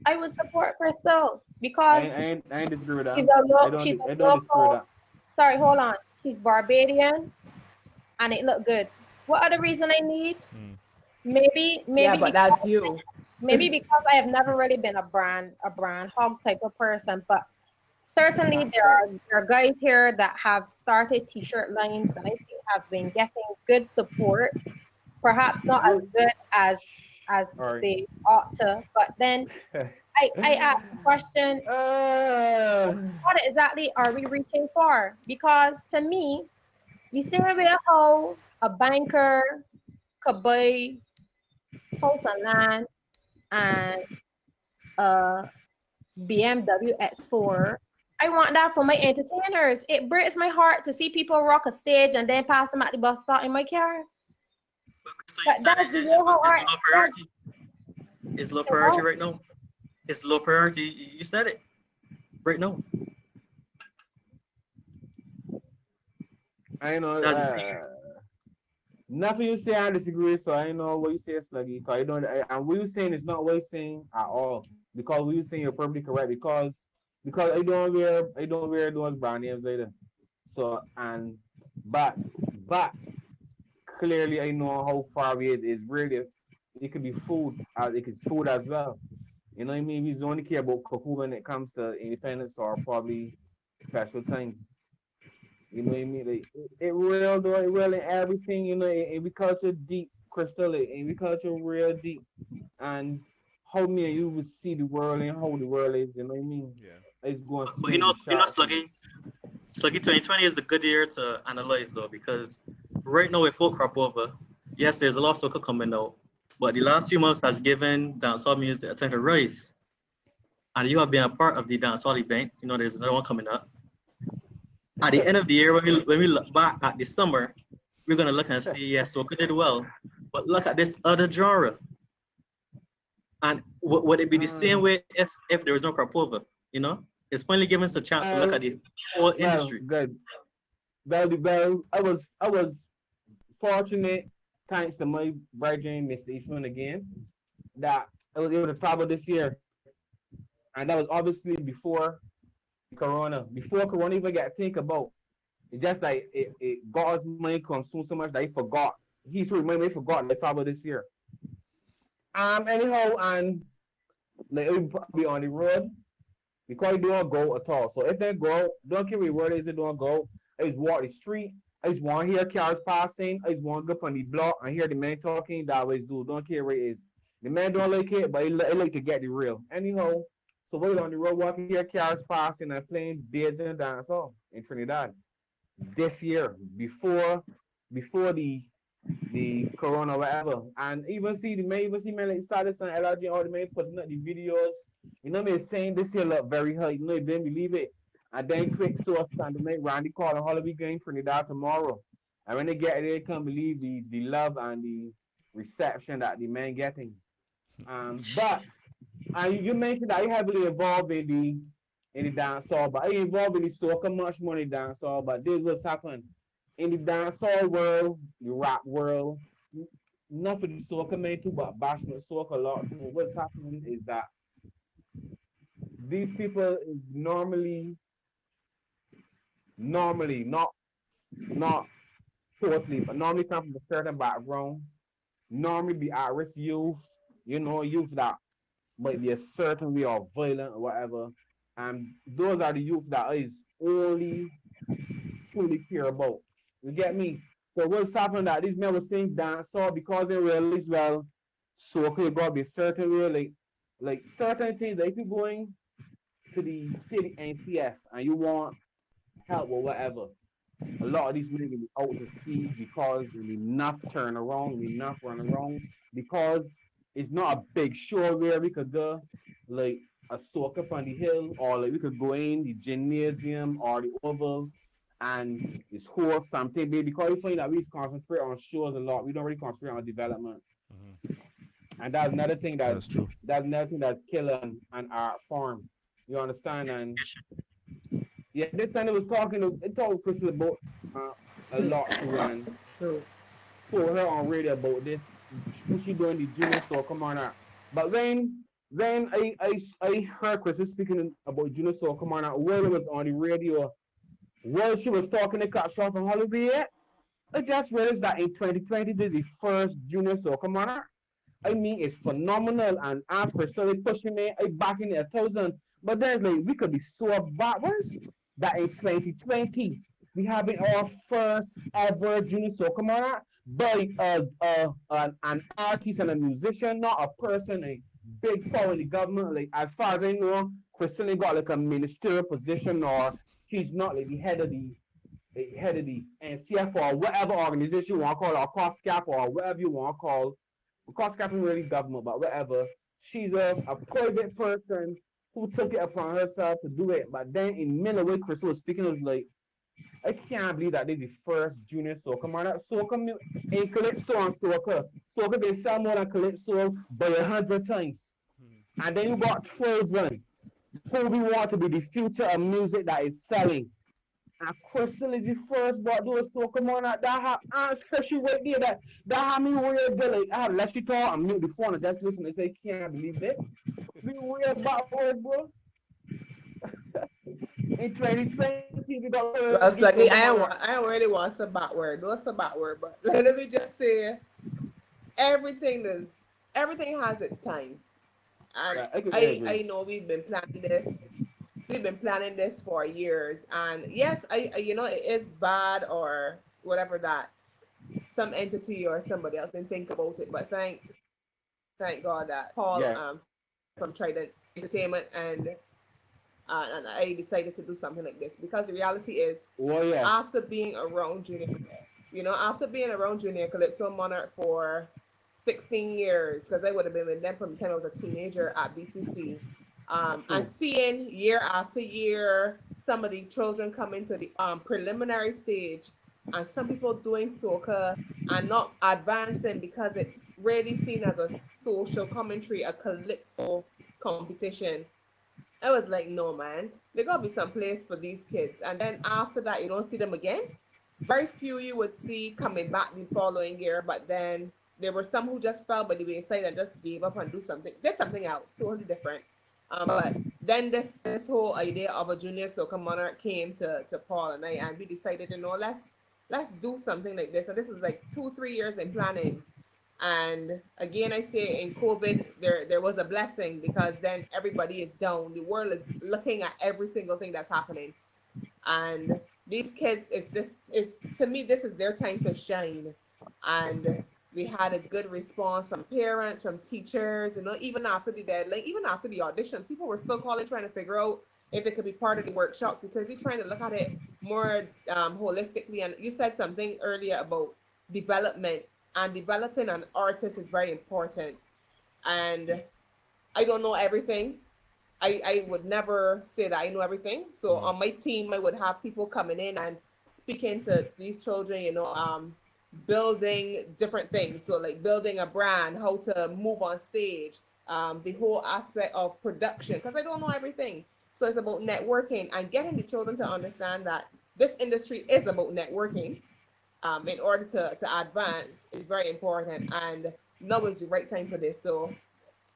I would support Crystal because I disagree with that. She's I a don't disagree with that. Sorry, hold on. She's Barbadian, and it looked good. What other reason I need? maybe Yeah, maybe but because that's you. maybe because I have never really been a brand hog type of person, but certainly That's it. there are guys here that have started t-shirt lines that I think have been getting good support, perhaps not as You, good as all right. they ought to. But then I ask the question, uh, what exactly are we reaching for? Because to me, the same way how a banker could buy house and land and a BMW X4. I want that for my entertainers. It breaks my heart to see people rock a stage and then pass them at the bus stop in my car. So you But said that's the way how it's I low that's priority. It's low you know, priority right now. It's low priority. You said it right now. I know. That's the thing. Nothing you say I disagree. So I know what you say, Sluggy. Cause I don't. And what you saying is not what you saying at all. Because what you saying you're perfectly correct. Because I don't wear those brand names either. So but clearly I know how far away it is. Really, it could be food. It could food as well. You know what I mean? We only care about Kaku when it comes to independence or probably special things. You know what I mean? Like, it real though, it real in everything, every culture deep, Crystal, every culture real deep. And how me and you will see the world and how the world is, you know what I mean? Yeah. It's going But smoothly, sharp for me. Sluggy 2020 is a good year to analyze though, because right now with full crop over, yes, there's a lot of soca coming out, but the last few months has given dancehall music a time to rise. And you have been a part of the dancehall events. There's another one coming up. At the end of the year, when we look back at the summer, we're gonna look and see, yes, soca did well, but look at this other genre. And would it be the same Um, way if there was no crop over? It's finally giving us a chance to look at well, the whole well, industry. good. Well, I was fortunate, thanks to my brethren, Mr. Eastman again, that I was able to travel this year. And that was obviously before Corona. Before Corona even got think about. It just like God's money consumed so much that he forgot. He threw money, he forgot that I traveled this year. Anyhow, and like we probably on the road because you don't go at all. So if they go, don't care where it is, they don't go. I just walk the street. I just want to hear cars passing. I just want to go up on the block and hear the man talking. That always do. Don't care where it is. The man don't like it, but he like to get the real. Anyhow, so we're on the road walking, hear cars passing and playing beads and dancehall in Trinidad this year before the corona whatever. And even see man like Saddest and LRG all the man putting up the videos. You know me saying this here look very hard, you didn't believe it. And then quick source and the man Randy called and Holly going Trinidad tomorrow. And when they get there, they can't believe the love and the reception that the man getting. But and you mentioned that you heavily involved in the dancehall, but I involved in the soca much more in the dancehall. But this what's happened in the dancehall world, the rap world. Not for the soca man too, but bashment soca a lot too. What's happening is that these people is normally not totally, but normally come from a certain background. Normally be at risk youth, youth that might be a certain way of violent or whatever. And those are the youth that is only truly care about. You get me? So what's happened that these men were saying dancehall because they realize, well, so okay, gotta be certain way, like certain things that if you're going to the city NCF and you want help or whatever, a lot of these men will be out to speed because they need enough turn around, they need enough run around because it's not a big show where we could go like a soak up on the hill or like we could go in the gymnasium or the oval and it's whole something big because we find that we concentrate on shows a lot. We don't really concentrate on development. Mm-hmm. And that's another thing That's true. that's killing an art form. You understand? And yeah, this Sunday was it told Crystal about uh, a lot too, and True. spoke her on radio about this. She doing the junior store, come on out. But then I heard Crystal speaking about junior store, come on out. While it was on the radio, while she was talking to cut short from Hollywood, I just realized that in 2020 this is the first junior store, come on out. I mean, it's phenomenal. And as for Sully pushing me, I back in 1,000. But there's like, we could be so backwards that in 2020, we having our first ever junior soccer monarch by an artist and a musician, not a person, a big power in the government. Like, as far as I know, Christina got like a ministerial position, or she's not like the head of the NCF or whatever organization you want to call it, or COSCAP or whatever you want to call. COSCAP is really government, but whatever. She's a private person who took it upon herself to do it. But then in many ways, Crystal was speaking, was like, I can't believe that this is the first junior soccer man. Soccer in Calypso and soccer. Soccer been sell more than Calypso by 100 times. And then you got children who we want to be the future of music that is selling. And Crystal is the first but those soccer man that have answer she right there that have me weird like I have let you talk and mute the phone and just listen and say can't believe this. We weird backward, bro. In 2020 we got Well, first Sluggy, soccer man. I don't really want some backward. What's a backward? But let me just say, everything has its time. And Yeah, I could I agree. know we've been planning this. We've been planning this for years. And yes, it is bad or whatever that some entity or somebody else didn't think about it. But thank God that Paul Yeah. from Trident Entertainment and I decided to do something like this because the reality is Well, yeah. after being around Junior Calypso Monarch for 16 years, because I would have been with them from the time I was a teenager at BCC, and True. seeing year after year some of the children come into the preliminary stage, and some people doing soca and not advancing because it's really seen as a social commentary, a calypso competition. I was like, no, man, there gotta be some place for these kids. And then after that, you don't see them again. Very few you would see coming back the following year, but then there were some who just fell by the wayside and just gave up and did something else, totally different. But then this whole idea of a junior soccer monarch came to Paul and I, and we decided, let's do something like this. And this was like 2-3 years in planning. And again, I say in COVID, there was a blessing because then everybody is down. The world is looking at every single thing that's happening. And these kids is to me, this is their time to shine. And we had a good response from parents, from teachers, even after the deadline, even after the auditions, people were still calling trying to figure out if it could be part of the workshops because you're trying to look at it more holistically. And you said something earlier about development, and developing an artist is very important. And I don't know everything. I would never say that I know everything. So on my team, I would have people coming in and speaking to these children, building different things. So like building a brand, how to move on stage, the whole aspect of production, because I don't know everything. So it's about networking and getting the children to understand that this industry is about networking. In order to advance is very important, and now is the right time for this. So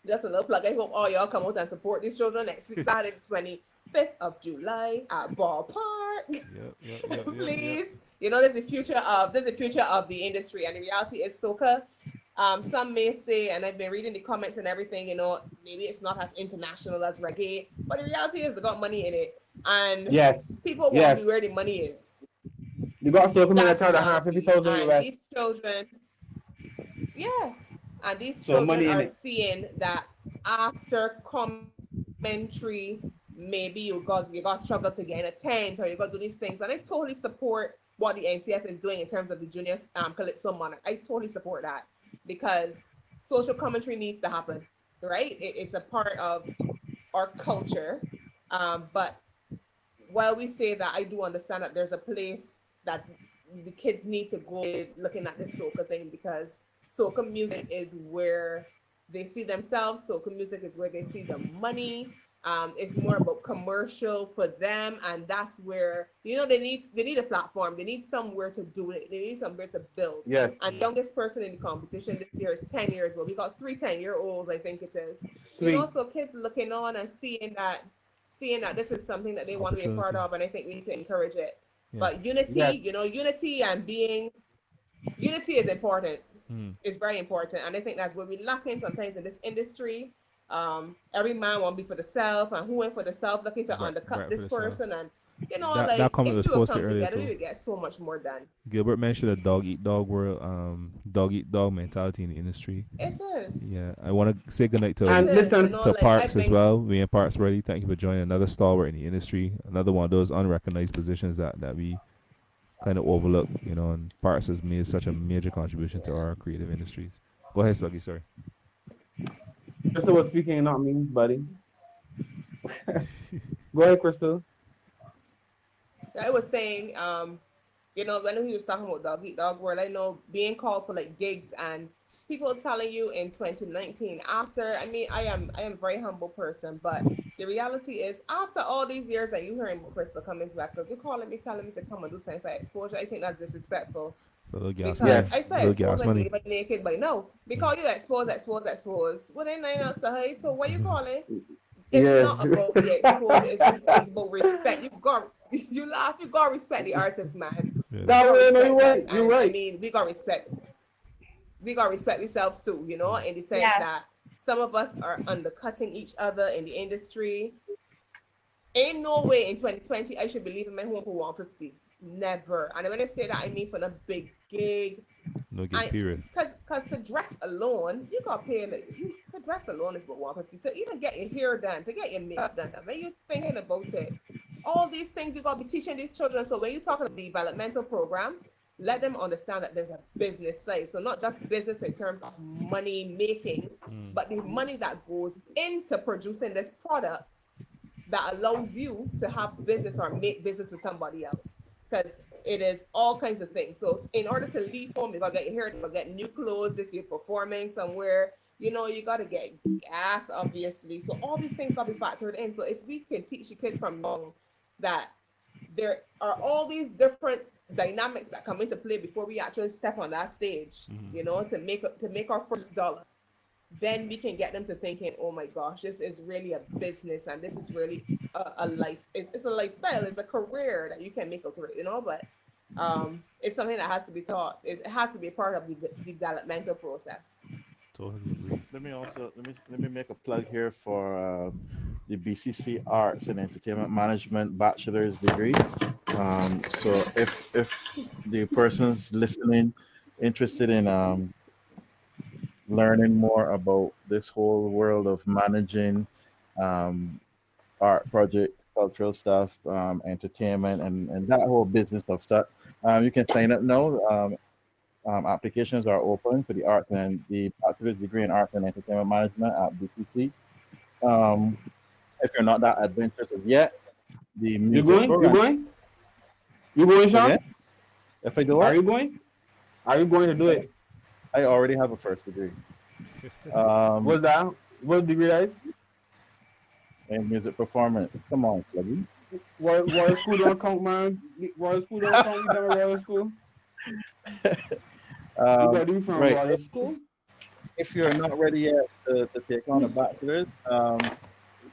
just a little plug. I hope all y'all come out and support these children next week, Saturday, 25th of July at Ballpark. Yep. Please. There's the future of the industry, and the reality is soca. Some may say, and I've been reading the comments and everything, maybe it's not as international as reggae, but the reality is they got money in it, and Yes. people want to be Yes. where the money is. You got so coming at That's the reality. 150,000 And US. these children, yeah, and these So children money in are it. seeing that after commentary, maybe you got struggle to get in a tent, or you got to do these things. And I totally support what the NCF is doing in terms of the junior Calypso Monarch. I totally support that because social commentary needs to happen, right? It's a part of our culture. But while we say that, I do understand that there's a place that the kids need to go looking at this soca thing, because soca music is where they see themselves. Soca music is where they see the money. It's more about commercial for them, and that's where they need a platform. They need somewhere to do it. They need somewhere to build. Yes. And the youngest person in the competition this year is 10 years old. We got 3 10-year-olds, I think it is. Sweet. So kids looking on and seeing that this is something that they want to be a part of, and I think we need to encourage it. Yeah. But unity, Yes. unity and unity is important. Mm. is very important. And I think that's where we lacking sometimes in this industry. Every man want to be for the self, and who went for the self, looking to undercut Right for this the South. person. And That like comment if was we would posted come earlier together, we too. would get so much more done. Gilbert mentioned a dog eat dog world, dog eat dog mentality in the industry. It is. Yeah, I want to say goodnight It And is. listen, to Like I Parks as think well. Me and Parks ready. Thank you for joining another stalwart in the industry. Another one of those unrecognized positions that we kind of overlook. And Parks has made such a major contribution to our creative industries. Go ahead, Sluggy. Sorry. Crystal was speaking, not me, buddy. Go ahead, Crystal. I was saying, when he was talking about dog eat dog world, I know being called for like gigs and people telling you in 2019 after, I am a very humble person, but the reality is after all these years that you hearing Crystal coming back because you're calling me telling me to come and do something for exposure, I think that's disrespectful. A little gas Because Yes. money. I A say little expose gas like money. leave it naked, but no, because you expose. Well, then I know so what you calling? It's Yeah. not about the exposure. It's about respect. You got you laugh. You got to respect the artist, man. Yeah. You got to No, you're respect us, right. You're and I right. mean, we got to respect ourselves too. In the sense Yes. that some of us are undercutting each other in the industry. Ain't no way in 2020 I should be leaving my home for 150. Never. And when I say that, I mean for the big gig. No gig I period. Cause to dress alone, you got paid like to dress alone is about 150. To even get your hair done, to get your makeup done, when you're thinking about it, all these things you gotta be teaching these children. So when you're talking about the developmental program, let them understand that there's a business side. So not just business in terms of money making, Mm. but the money that goes into producing this product that allows you to have business or make business with somebody else. Because it is all kinds of things. So in order to leave home, you gotta get your hair, you gotta get new clothes if you're performing somewhere. You gotta get gas, obviously. So all these things gotta be factored in. So if we can teach the kids from young that there are all these different dynamics that come into play before we actually step on that stage, Mm. to make our first dollar, then we can get them to thinking, oh my gosh, this is really a business and this is really a life. It's a lifestyle. It's a career that you can make out of it. But it's something that has to be taught. It has to be a part of the developmental process. Totally agree. Let me make a plug here for the BCC Arts and Entertainment Management bachelor's degree. So if the person's listening interested in learning more about this whole world of managing um, art project, cultural stuff, entertainment, and that whole business of stuff, you can sign up now. Applications are open for the art and the bachelor's degree in art and entertainment management at BCC. Um, if you're not that adventurous as yet, the You music going? You program. going? You going, Again, Sean? if I do Are what? you going? Are you going to do it? I already have a first degree um, What's that? What degree that is? in music performance. Come on, Sluggy. Royal school don't count, man. Royal school don't count. You done with Royal school? You Um, got to do from right. Royal school. If you're not ready yet to take on a bachelor's,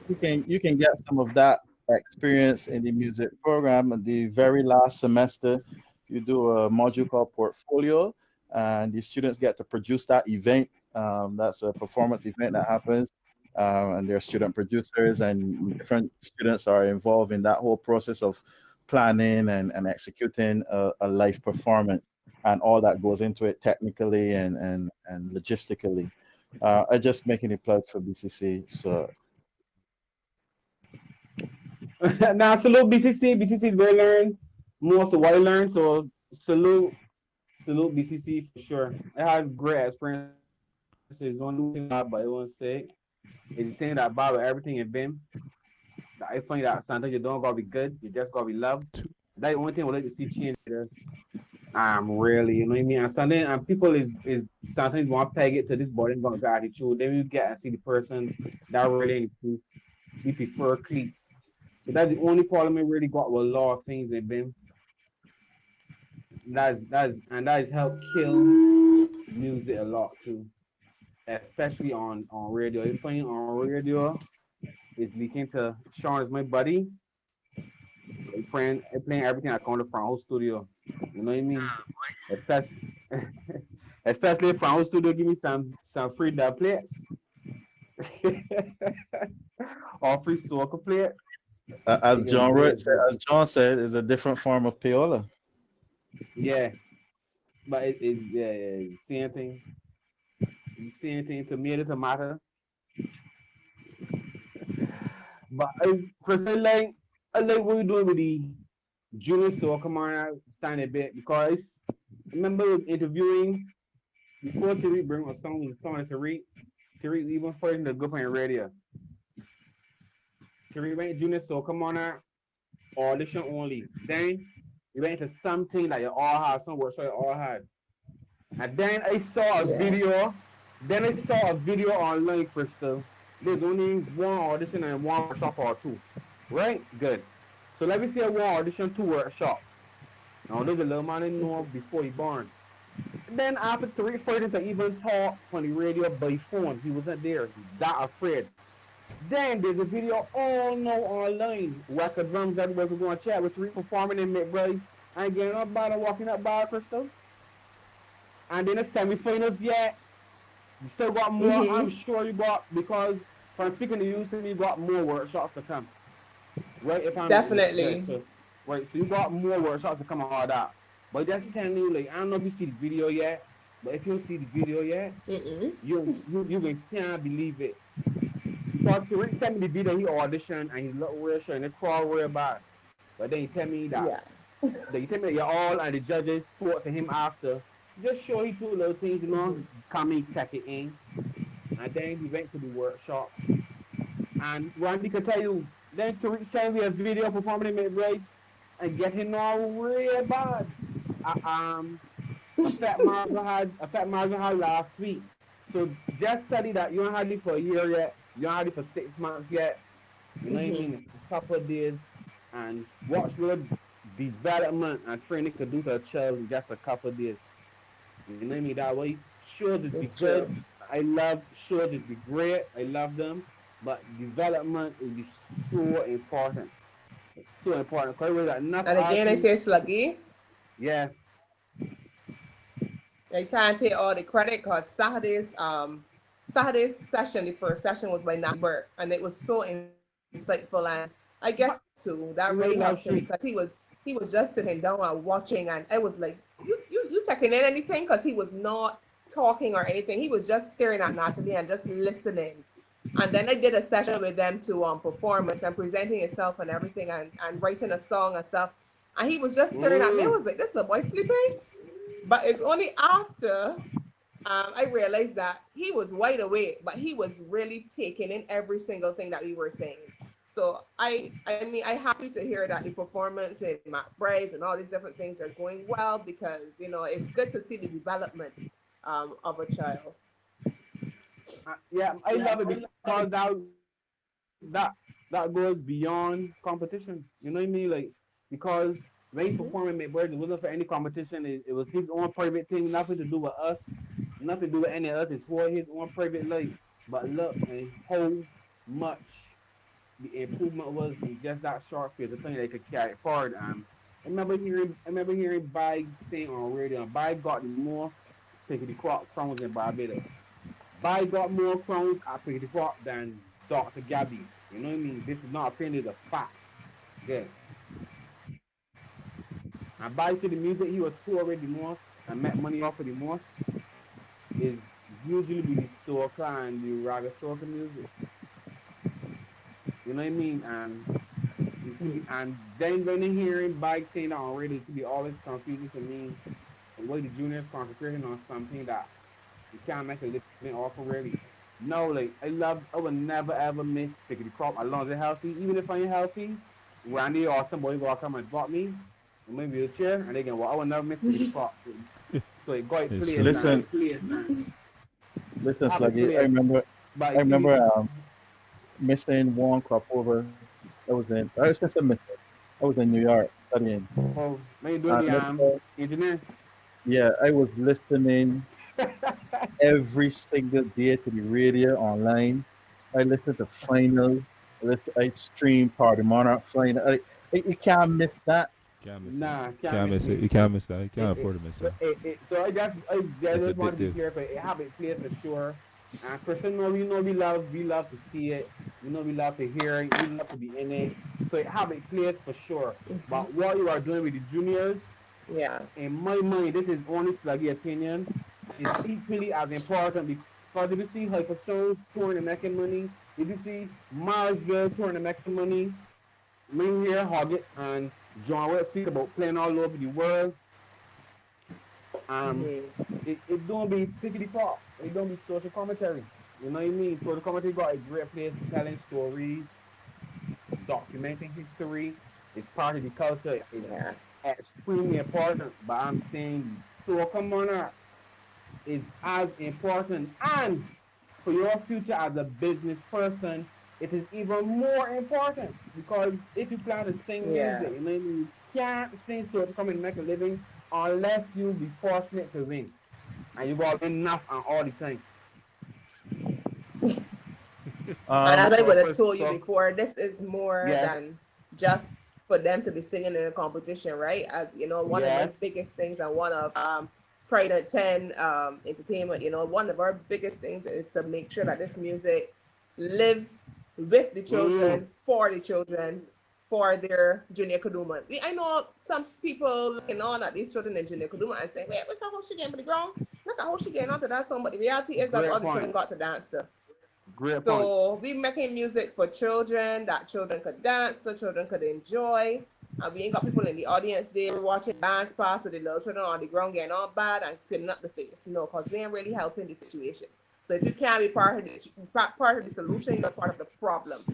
you can get some of that experience in the music program. At the very last semester, you do a module called portfolio, and the students get to produce that event. That's a performance event that happens, and there are student producers, and different students are involved in that whole process of planning and executing a live performance, and all that goes into it technically and logistically. I just making a plug for BCC. So Now, salute BCC. BCC is where I learn most of what I learned. So, salute BCC for sure. I had great experiences. Only one thing about, but I won't say is saying that about everything in BIM. That I find that sometimes you don't gotta be good. You just gotta be loved. That's the only thing I would like to see change this. Really, you know what I mean? And something and people is sometimes want to peg it to this body and gonna attitude. Then you get and see the person that really improve. We prefer cleats. So that's the only problem we really got with a lot of things in BIM. That has helped kill music a lot too, especially on radio. If you find on radio is leaking to Sean is my buddy. So he playing everything I come from whole studio. You know what I mean? Especially Especially if Franco Studio give me some free dub plates or free soccer plates. As It can be As John said, is a different form of payola. yeah, but it's same thing. Same thing. Tomato, tomato. But Chris, I like what you're doing with the junior soccer man stand a bit because I remember interviewing before Tariq bring a song was talking to Tariq. Tariq even first in the group on radio. Tariq went junior soccer man audition only. Then you went into something that you all had, some workshop you all had. And then I saw a Yeah. video. Then I saw a video online, Crystal. There's only one audition and one workshop or two. Right? Good. So let me say one audition, two workshops. Now there's a little man in know before he born. And then after three fighting to even talk on the radio by phone, he wasn't there. He's that afraid. Then there's a video all no online. Whacker drums everywhere. We're going to chat with three performing in McBride's. I ain't getting up by walking up by Crystal. And then the semifinals yet. You still got more. I'm sure you got because from speaking to you, you got more workshops to come. Right? If I'm Definitely. so, right, so you got more workshops to come and all that. But just telling you, like, I don't know if you see the video yet, but if you don't see the video yet, you can't believe it. Because Tariq sent me the video he auditioned and he looked real sure and they crawled real bad. But then he tell me that Yeah. they tell me that you're all and the judges spoke to him after. Just show he two little things, coming, take it in. And then we went to the workshop. And Randy could tell you, then Tariq sent me a video performing in McBride's and getting all real bad. A fat Marvin had last week. So just study that you don't have it for a year yet. You don't have it for 6 months yet. You know what I mean? A couple of days and watch what development and training could do to a child in just a couple of days. You know what I mean? That way, shows is be It's good. true. I love shows is be great. I love them, but development is be so important. It's so important. Because we got enough And again, I artists. say Sluggy, Yeah, I can't take all the credit because Saturday's session, the first session was by Nat Burke, and it was so insightful. And I guess too that we really love helped him shoot. because he was just sitting down and watching, and I was like, you taking in anything? Because he was not talking or anything. He was just staring at Natalie and just listening. And then I did a session with them to performance and presenting himself and everything and writing a song and stuff. And he was just staring at me. I Mm, was like, this little boy sleeping? But it's only after I realized that he was wide awake, but he was really taking in every single thing that we were saying. So I mean, I'm happy to hear that the performance in McBride's and all these different things are going well because it's good to see the development of a child. yeah, I love it because that that goes beyond competition. You know what I mean? Like because when he performed in McBird, it wasn't for any competition. It was his own private thing, nothing to do with us, nothing to do with any of us. It's for his own private life. But look, and how much the improvement was in just that short space of time they could carry it forward. I remember hearing Big saying on radio, and Big got the most pickety crowns in Barbados. Big got more crowns at pickety crop than Dr. Gabby. You know what I mean? This is not opinion, it's a fact. Good. And Big said the music he was touring the most and met money off of the most is usually be the soca and the raga soca music. You know what I mean? And then when they hearing Bike saying that on radio, it should be always confusing to me. Why the juniors concentrating on something that you can't make a living off of really. No, like I would never ever miss picking the crop as long as they're healthy. Even if I ain't healthy, Randy or somebody will come and drop me in my wheelchair and they can walk. I would never miss picking the crop. So it got It's play true. time. Listen, Have a Sluggy. play. But I you see, remember missing one crop over. I was just a miss. I was in New York studying. oh, man, you doing And the listen, engineer. yeah, I was listening every single day to the radio online. I listened to finals. I streamed Party Monarch final. You can't miss that. Can't miss Nah, it. Can't miss it. You can't miss that. You can't afford to miss that. So I It's just want to be addictive. careful. It have its place for sure. And Christian, no, we love to see it. We love to hear it. We love to be in it. So it have its place for sure. Mm-hmm. But what you are doing with the juniors, Yeah. in my mind, this is only sluggy opinion, is equally as important because if you see Hyperstones touring and making money, if you see Marsville touring and making money, me here, Hoggett, and John will speak about playing all over the world. Mm-hmm. It don't be pickety pop. It don't be social commentary. You know what I mean? Social commentary got a great place telling stories, documenting history. It's part of the culture. It's Yeah. extremely important. But I'm saying soca monarch is as important. And for your future as a business person, it is even more important because if you plan to sing Yeah. music, you know what I mean? You can't sing so to come and make a living unless you be fortunate to win. And you got enough and all the time. And as I So, would have told you so before, this is more yes, than just for them to be singing in a competition, right? As you know, one of my yes. biggest things and one of Trident 10 Entertainment, one of our biggest things is to make sure that this music lives with Mm, the children, for their junior Kaduma. I know some people looking on at these children in junior Kaduma and saying, wait, look at how she getting to the ground. Look at how she getting onto that song. But the reality is that's all great the children point. got to dance to. Great point. So we making music for children that children could dance to, children could enjoy. And we ain't got people in the audience there watching dance pass with the little children on the ground getting all bad and sitting up the face. No, because we ain't really helping the situation. So if you can't be part of the solution, you're part of the problem.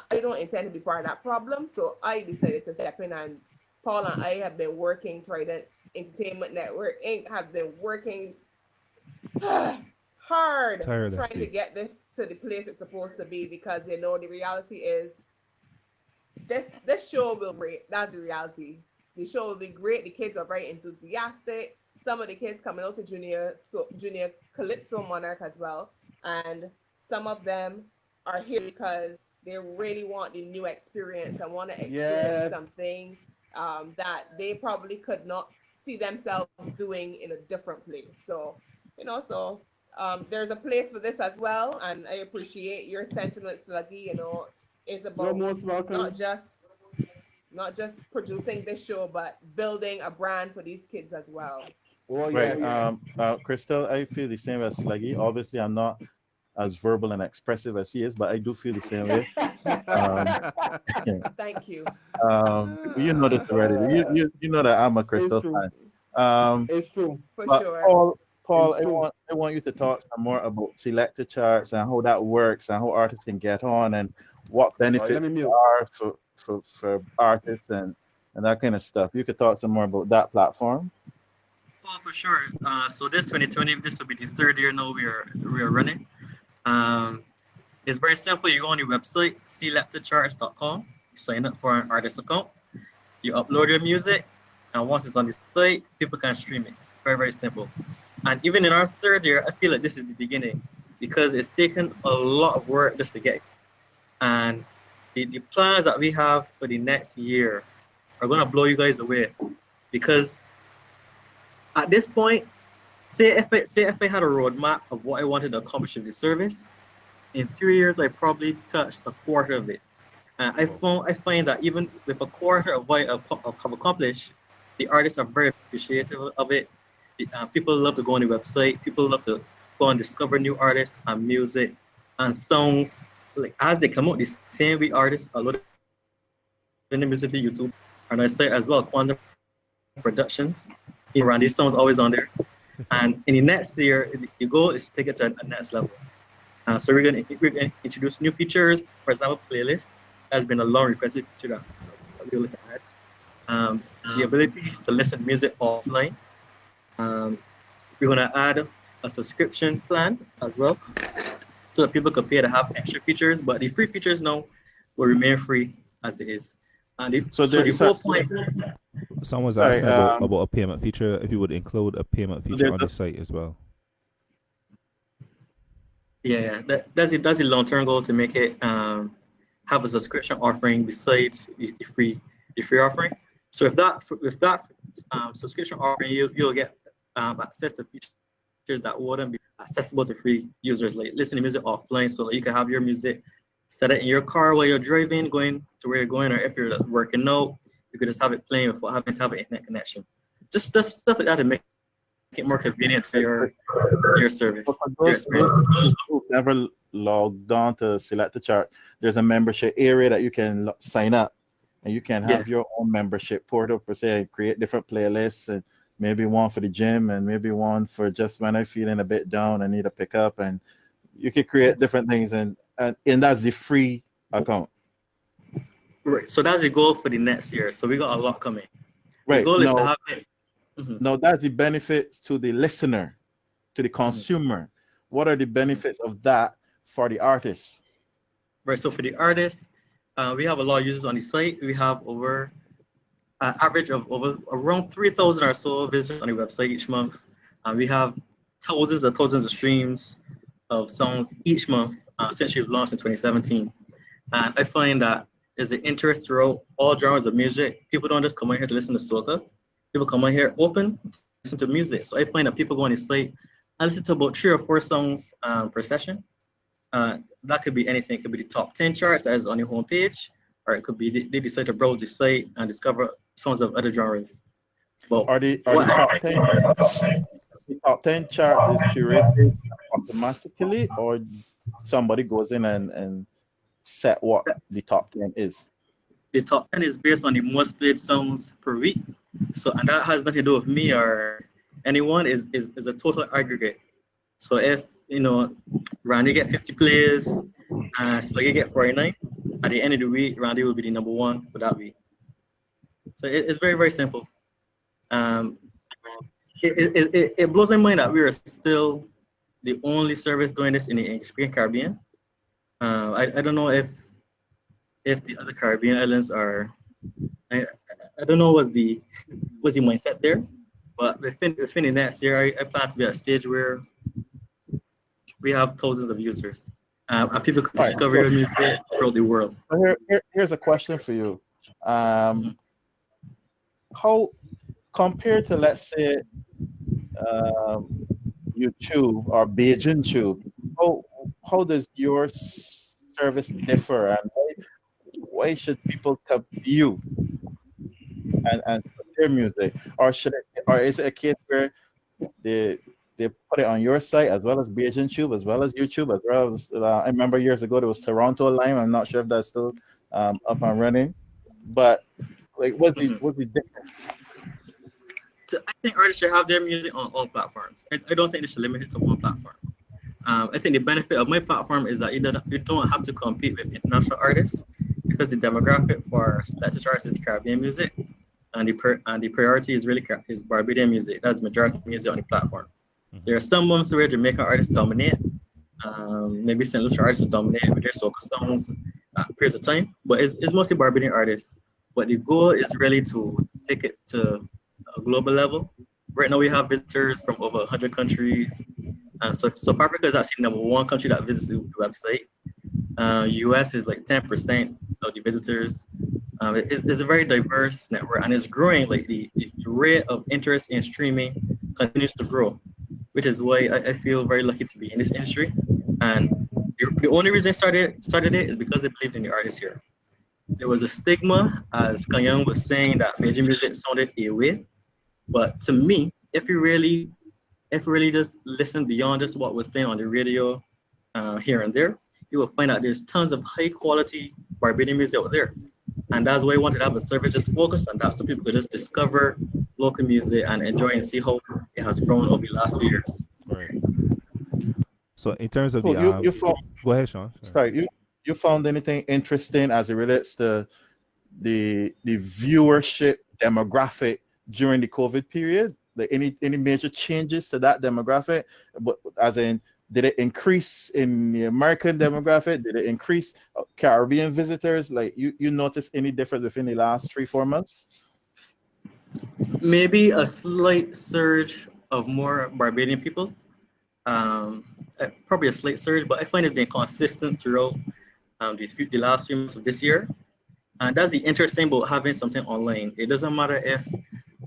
I don't intend to be part of that problem, so I decided to step in. And Paul and I have been working. Trident Entertainment Network Inc. have been working hard trying to Tirelessly. get this to the place it's supposed to be, because the reality is this show will break. That's the reality. The show will be great. The kids are very enthusiastic. Some of the kids coming out to junior Calypso Monarch as well, and some of them are here because they really want the new experience and want to experience Yes. something that they probably could not see themselves doing in a different place. So there's a place for this as well, and I appreciate your sentiments, Sluggy. It's You're about most not welcome. just not just producing this show, but building a brand for these kids as well. Oh, Right. yes. Crystal, I feel the same as Sluggy. Obviously, I'm not as verbal and expressive as he is, but I do feel the same way. Um, Thank you. you know this already. You know that I'm a It's Crystal true. fan. Um, It's true. For but sure. Paul, It's true. I want you to talk some more about selector charts and how that works and how artists can get on and what All right, let benefits me mute. are for artists and that kind of stuff. You could talk some more about that platform. Oh, for sure. So this 2020, this will be the third year now we are running. Um, it's very simple. You go on your website, selectedcharts.com, you sign up for an artist account, you upload your music, and once it's on the site, people can stream it. It's very, very simple. And even in our third year, I feel like this is the beginning because it's taken a lot of work just to get. And the plans that we have for the next year are gonna blow you guys away because at this point, say if I had a roadmap of what I wanted to accomplish with the service, in 3 years I probably touched a quarter of it. I find that even with a quarter of what I have accomplished, the artists are very appreciative of it. People love to go on the website. People love to go and discover new artists and music and songs. Like as they come out, the same way artists upload the music to YouTube and I say as well, Quantum Productions. Randy Stone's always on there. And in the next year, the goal is to take it to a next level. So we're gonna introduce new features. For example, playlists has been a long requested feature that we would like to add. The ability to listen to music offline. Um, we're gonna add a subscription plan as well, so that people could pay to have extra features. But the free features now will remain free as it is. And So so there, the so, whole point. Someone's sorry. asking about a payment feature. If you would include a payment feature There's on the site as well. Yeah, that's the long-term goal to make it have a subscription offering besides the free offering. So with that subscription offering, you'll get access to features that wouldn't be accessible to free users, like listening to music offline. So you can have your music set it in your car while you're driving, going to where you're going, or if you're working out, you could just have it playing without having to have an internet connection. Just stuff like that to make it more convenient for your service. But for those who never logged on to select the chart, there's a membership area that you can sign up, and you can have your own membership portal per se, create different playlists, and maybe one for the gym and maybe one for just when I'm feeling a bit down and need a pickup, and you can create different things, and that's the free account. Right. So that's the goal for the next year. So we got a lot coming. Right. The goal is to have it. Now that's the benefit to the listener, to the consumer. What are the benefits of that for the artist? Right. So for the artist, we have a lot of users on the site. We have over average of around 3,000 or so visitors on the website each month. We have thousands of streams of songs each month since we've launched in 2017. And I find that there's an interest throughout all genres of music. People don't just come on here to listen to soca. People come on here open to listen to music. So I find that people go on the site and listen to about 3 or 4 songs per session. That could be anything. It could be the top 10 charts that is on your homepage, or it could be they decide to browse the site and discover songs of other genres. Well, are the top 10 charts is curated automatically, or somebody goes in and set what the top 10 is? The top 10 is based on the most played songs per week. So, and that has nothing to do with me or anyone, is a total aggregate. So if, Randy get 50 plays, so you get 49, at the end of the week, Randy will be the number 1 for that week. So it's very, very simple. It blows my mind that we are still the only service doing this in the Caribbean. I don't know if the other Caribbean islands are. I don't know what's the mindset there, but within the next year, I plan to be at a stage where we have thousands of users, and people can discover your music throughout the world. Here's a question for you. How, compared to, let's say, YouTube or Beijing Tube, how does your service differ, and why should people come to you and their music, or is it a case where they put it on your site as well as Beijing Tube, as well as YouTube, as well as I remember years ago there was Toronto Lime. I'm not sure if that's still up and running, but like what's the difference? So I think artists should have their music on all platforms. I don't think they should limit it to one platform. I think the benefit of my platform is that you don't have to compete with international artists, because the demographic for selected artists is Caribbean music, and the priority is Barbadian music. That's the majority of music on the platform. There are some months where Jamaican artists dominate. Maybe St. Lucia artists will dominate with their soca songs at periods of time, but it's mostly Barbadian artists. But the goal is really to take it to a global level. Right now we have visitors from over 100 countries. So South Africa is actually number 1 country that visits the website. US is like 10% of the visitors. It's a very diverse network, and it's growing. Like the rate of interest in streaming continues to grow, which is why I feel very lucky to be in this industry. And the only reason I started it is because I believed in the artists here. There was a stigma, as Kanyang was saying, that Beijing music sounded a way. But to me, if you really just listen beyond just what was playing on the radio here and there, you will find out there's tons of high quality Barbadian music out there. And that's why I wanted to have a service just focused on that, so people could just discover local music and enjoy and see how it has grown over the last few years. Right. So in terms of go ahead, Sean. Sorry, you found anything interesting as it relates to the viewership demographic during the COVID period? Like any major changes to that demographic? But as in, did it increase in the American demographic? Did it increase Caribbean visitors? Like you notice any difference within the last 3-4 months? Maybe a slight surge of more Barbadian people. Probably a slight surge, but I find it been consistent throughout the last few months of this year. And that's the interesting about having something online. It doesn't matter if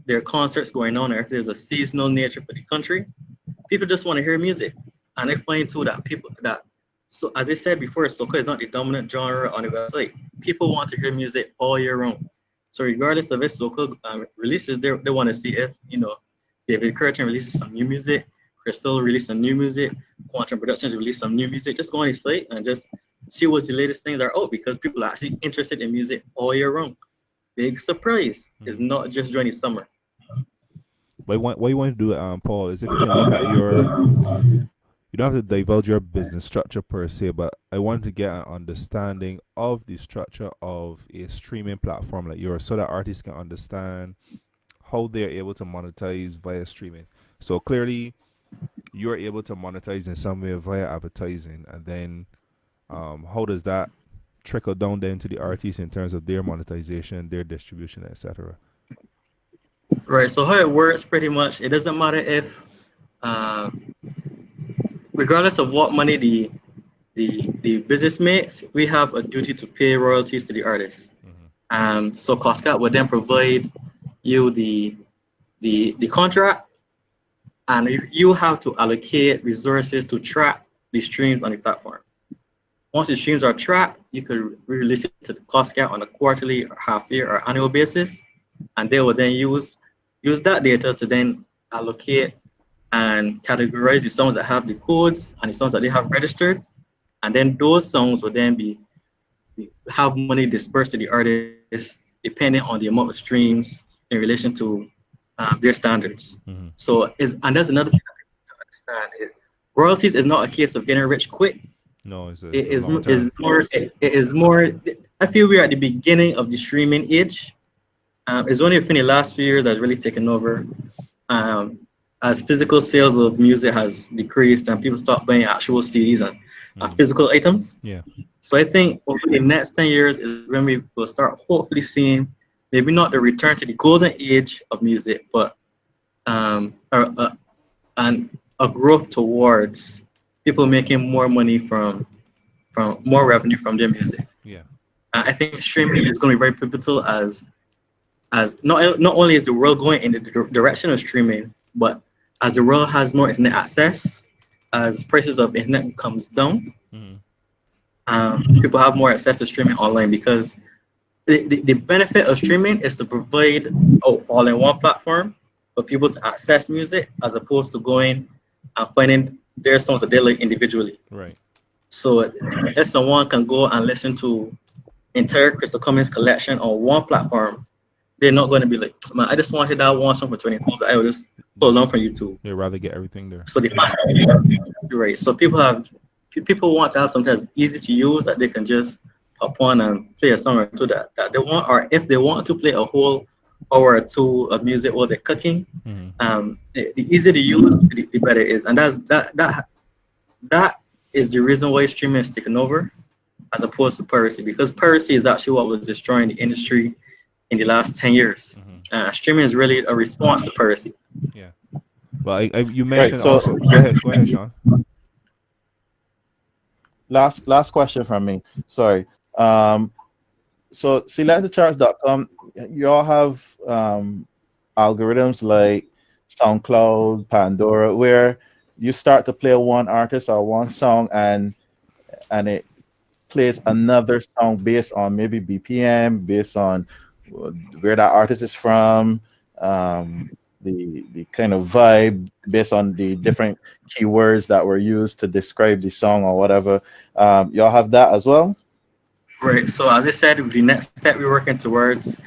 there are concerts going on or if there's a seasonal nature for the country. People just want to hear music. And I find too that people that, so as I said before, soca is not the dominant genre on the website. People want to hear music all year round. So regardless of if soca releases, they want to see if, David Curtin releases some new music, Crystal released some new music, Quantum Productions released some new music. Just go on the site and just see what the latest things are out, because people are actually interested in music all year round. Big surprise. It's not just during the summer. But what you want to do, Paul, is if you can look at you don't have to divulge your business structure per se, but I want to get an understanding of the structure of a streaming platform like yours, so that artists can understand how they're able to monetize via streaming. So clearly, you're able to monetize in some way via advertising, and then how does that trickle down then to the artists in terms of their monetization, their distribution, etc.? Right. So how it works pretty much, it doesn't matter if, regardless of what money the business makes, we have a duty to pay royalties to the artist. So COSCAT would then provide you the contract, and you have to allocate resources to track the streams on the platform. Once the streams are tracked, you could release it to the COSCAT on a quarterly or half year or annual basis, and they will then use that data to then allocate and categorize the songs that have the codes and the songs that they have registered, and then those songs will then have money dispersed to the artists depending on the amount of streams in relation to their standards. So, and that's another thing to understand. Royalties is not a case of getting rich quick. No, it's it is more. I feel we're at the beginning of the streaming age. It's only within the last few years that's really taken over. As physical sales of music has decreased and people start buying actual CDs and physical items. Yeah. So I think over the next 10 years is when we will start hopefully seeing maybe not the return to the golden age of music, but and a growth towards people making more money from more revenue from their music. Yeah. I think streaming is going to be very pivotal as not only is the world going in the direction of streaming, but as the world has more internet access, as prices of internet comes down, people have more access to streaming online, because the benefit of streaming is to provide all-in-one platform for people to access music, as opposed to going and finding their songs that they like individually. Right. So if someone can go and listen to entire Crystal Cummings collection on one platform, they're not going to be like, man, I just wanted that one song for 2012 that I would just pull along from YouTube. They'd rather get everything there. So right. So people want to have something that's easy to use, that they can just pop on and play a song or two that they want, or if they want to play a whole hour or two of music while they're cooking, the easier to use, the better it is. And that is the reason why streaming is taken over, as opposed to piracy, because piracy is actually what was destroying the industry in the last 10 years. Streaming is really a response to piracy. Yeah. Well, you mentioned so also. Go ahead, Sean. Last question from me. Sorry. So selectthecharts.com, you all have algorithms like SoundCloud, Pandora, where you start to play one artist or one song, and it plays another song based on maybe BPM, based on where that artist is from, the kind of vibe, based on the different keywords that were used to describe the song or whatever. Y'all have that as well? Right. So as I said, the next step we're working towards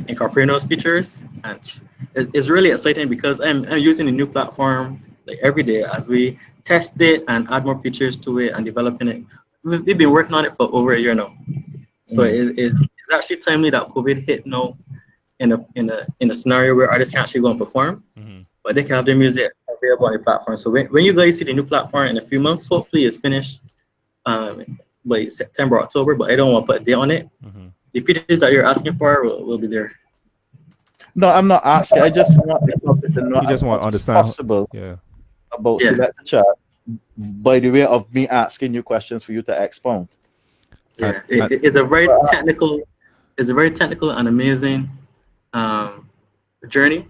incorporating those features, and it's really exciting because I'm using the new platform like every day as we test it and add more features to it and developing it. We've been working on it for over a year now. So it's actually timely that COVID hit now in a scenario where artists can actually go and perform, but they can have their music available on the platform. So when you guys see the new platform in a few months, hopefully it's finished by September, October, but I don't want to put a date on it. The features that you're asking for will be there. No, I'm not asking. I just want to know. You just want to understand possible. Yeah. About Select the Chart by the way of me asking you questions for you to expound. Yeah, it's a very technical it's a very technical and amazing um, journey,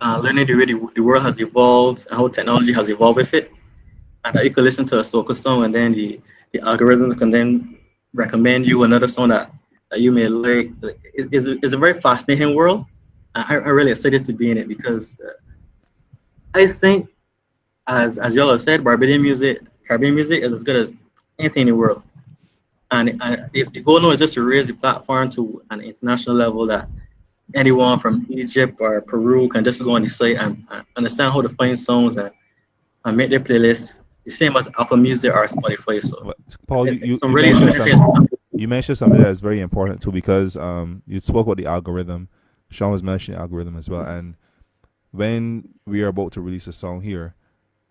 learning the way the world has evolved and how technology has evolved with it. And that you could listen to a soca song and then the algorithm can then recommend you another song that you may like. It's a very fascinating world. I'm really excited to be in it because I think, as y'all have said, Caribbean music is as good as anything in the world. And the goal now is just to raise the platform to an international level that anyone from Egypt or Peru can just go on the site and understand how to find songs and make their playlists the same as Apple Music or Spotify. So Paul, it's some you really mentioned exciting something. things. You mentioned something that is very important too, because you spoke about the algorithm. Sean was mentioning algorithm as well, and when we are about to release a song here,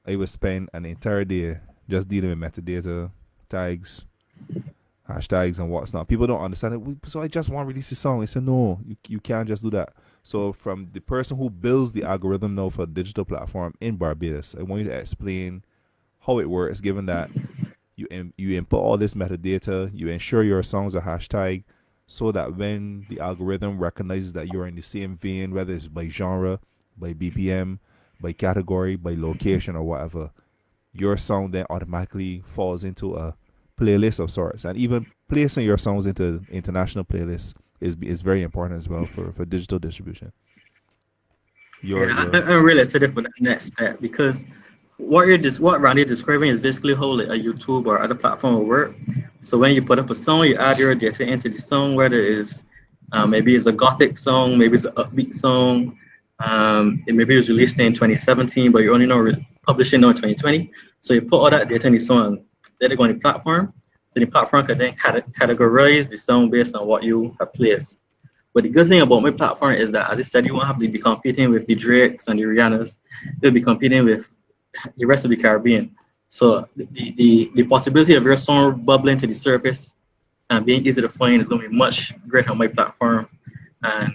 I would spend an entire day just dealing with metadata, tags, hashtags, and what's not. People don't understand it. So I just want to release a song. I said, no, you can't just do that. So from the person who builds the algorithm now for a digital platform in Barbados, I want you to explain how it works, given that you input all this metadata, you ensure your songs are hashtag, so that when the algorithm recognizes that you're in the same vein, whether it's by genre, by BPM, by category, by location, or whatever, your song then automatically falls into a playlist of sorts. And even placing your songs into international playlists is very important as well for digital distribution. Yeah, Your I'm really excited for that next step because what Randy describing is basically how like a YouTube or other platform will work. So when you put up a song, you add your data into the song, whether it's maybe it's a gothic song, maybe it's an upbeat song, it maybe it was released in 2017, but you only know publishing now in 2020. So you put all that data in the song, let it go on the platform. So the platform can then categorize the song based on what you have placed. But the good thing about my platform is that, as I said, you won't have to be competing with the Drakes and the Rihannas. You'll be competing with the rest of the Caribbean. So the possibility of your song bubbling to the surface and being easy to find is going to be much greater on my platform. And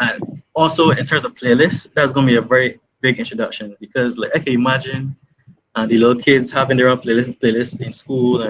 and also in terms of playlists, that's going to be a very big introduction because like I can imagine the little kids having their own playlists in school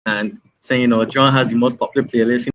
and saying, John has the most popular playlist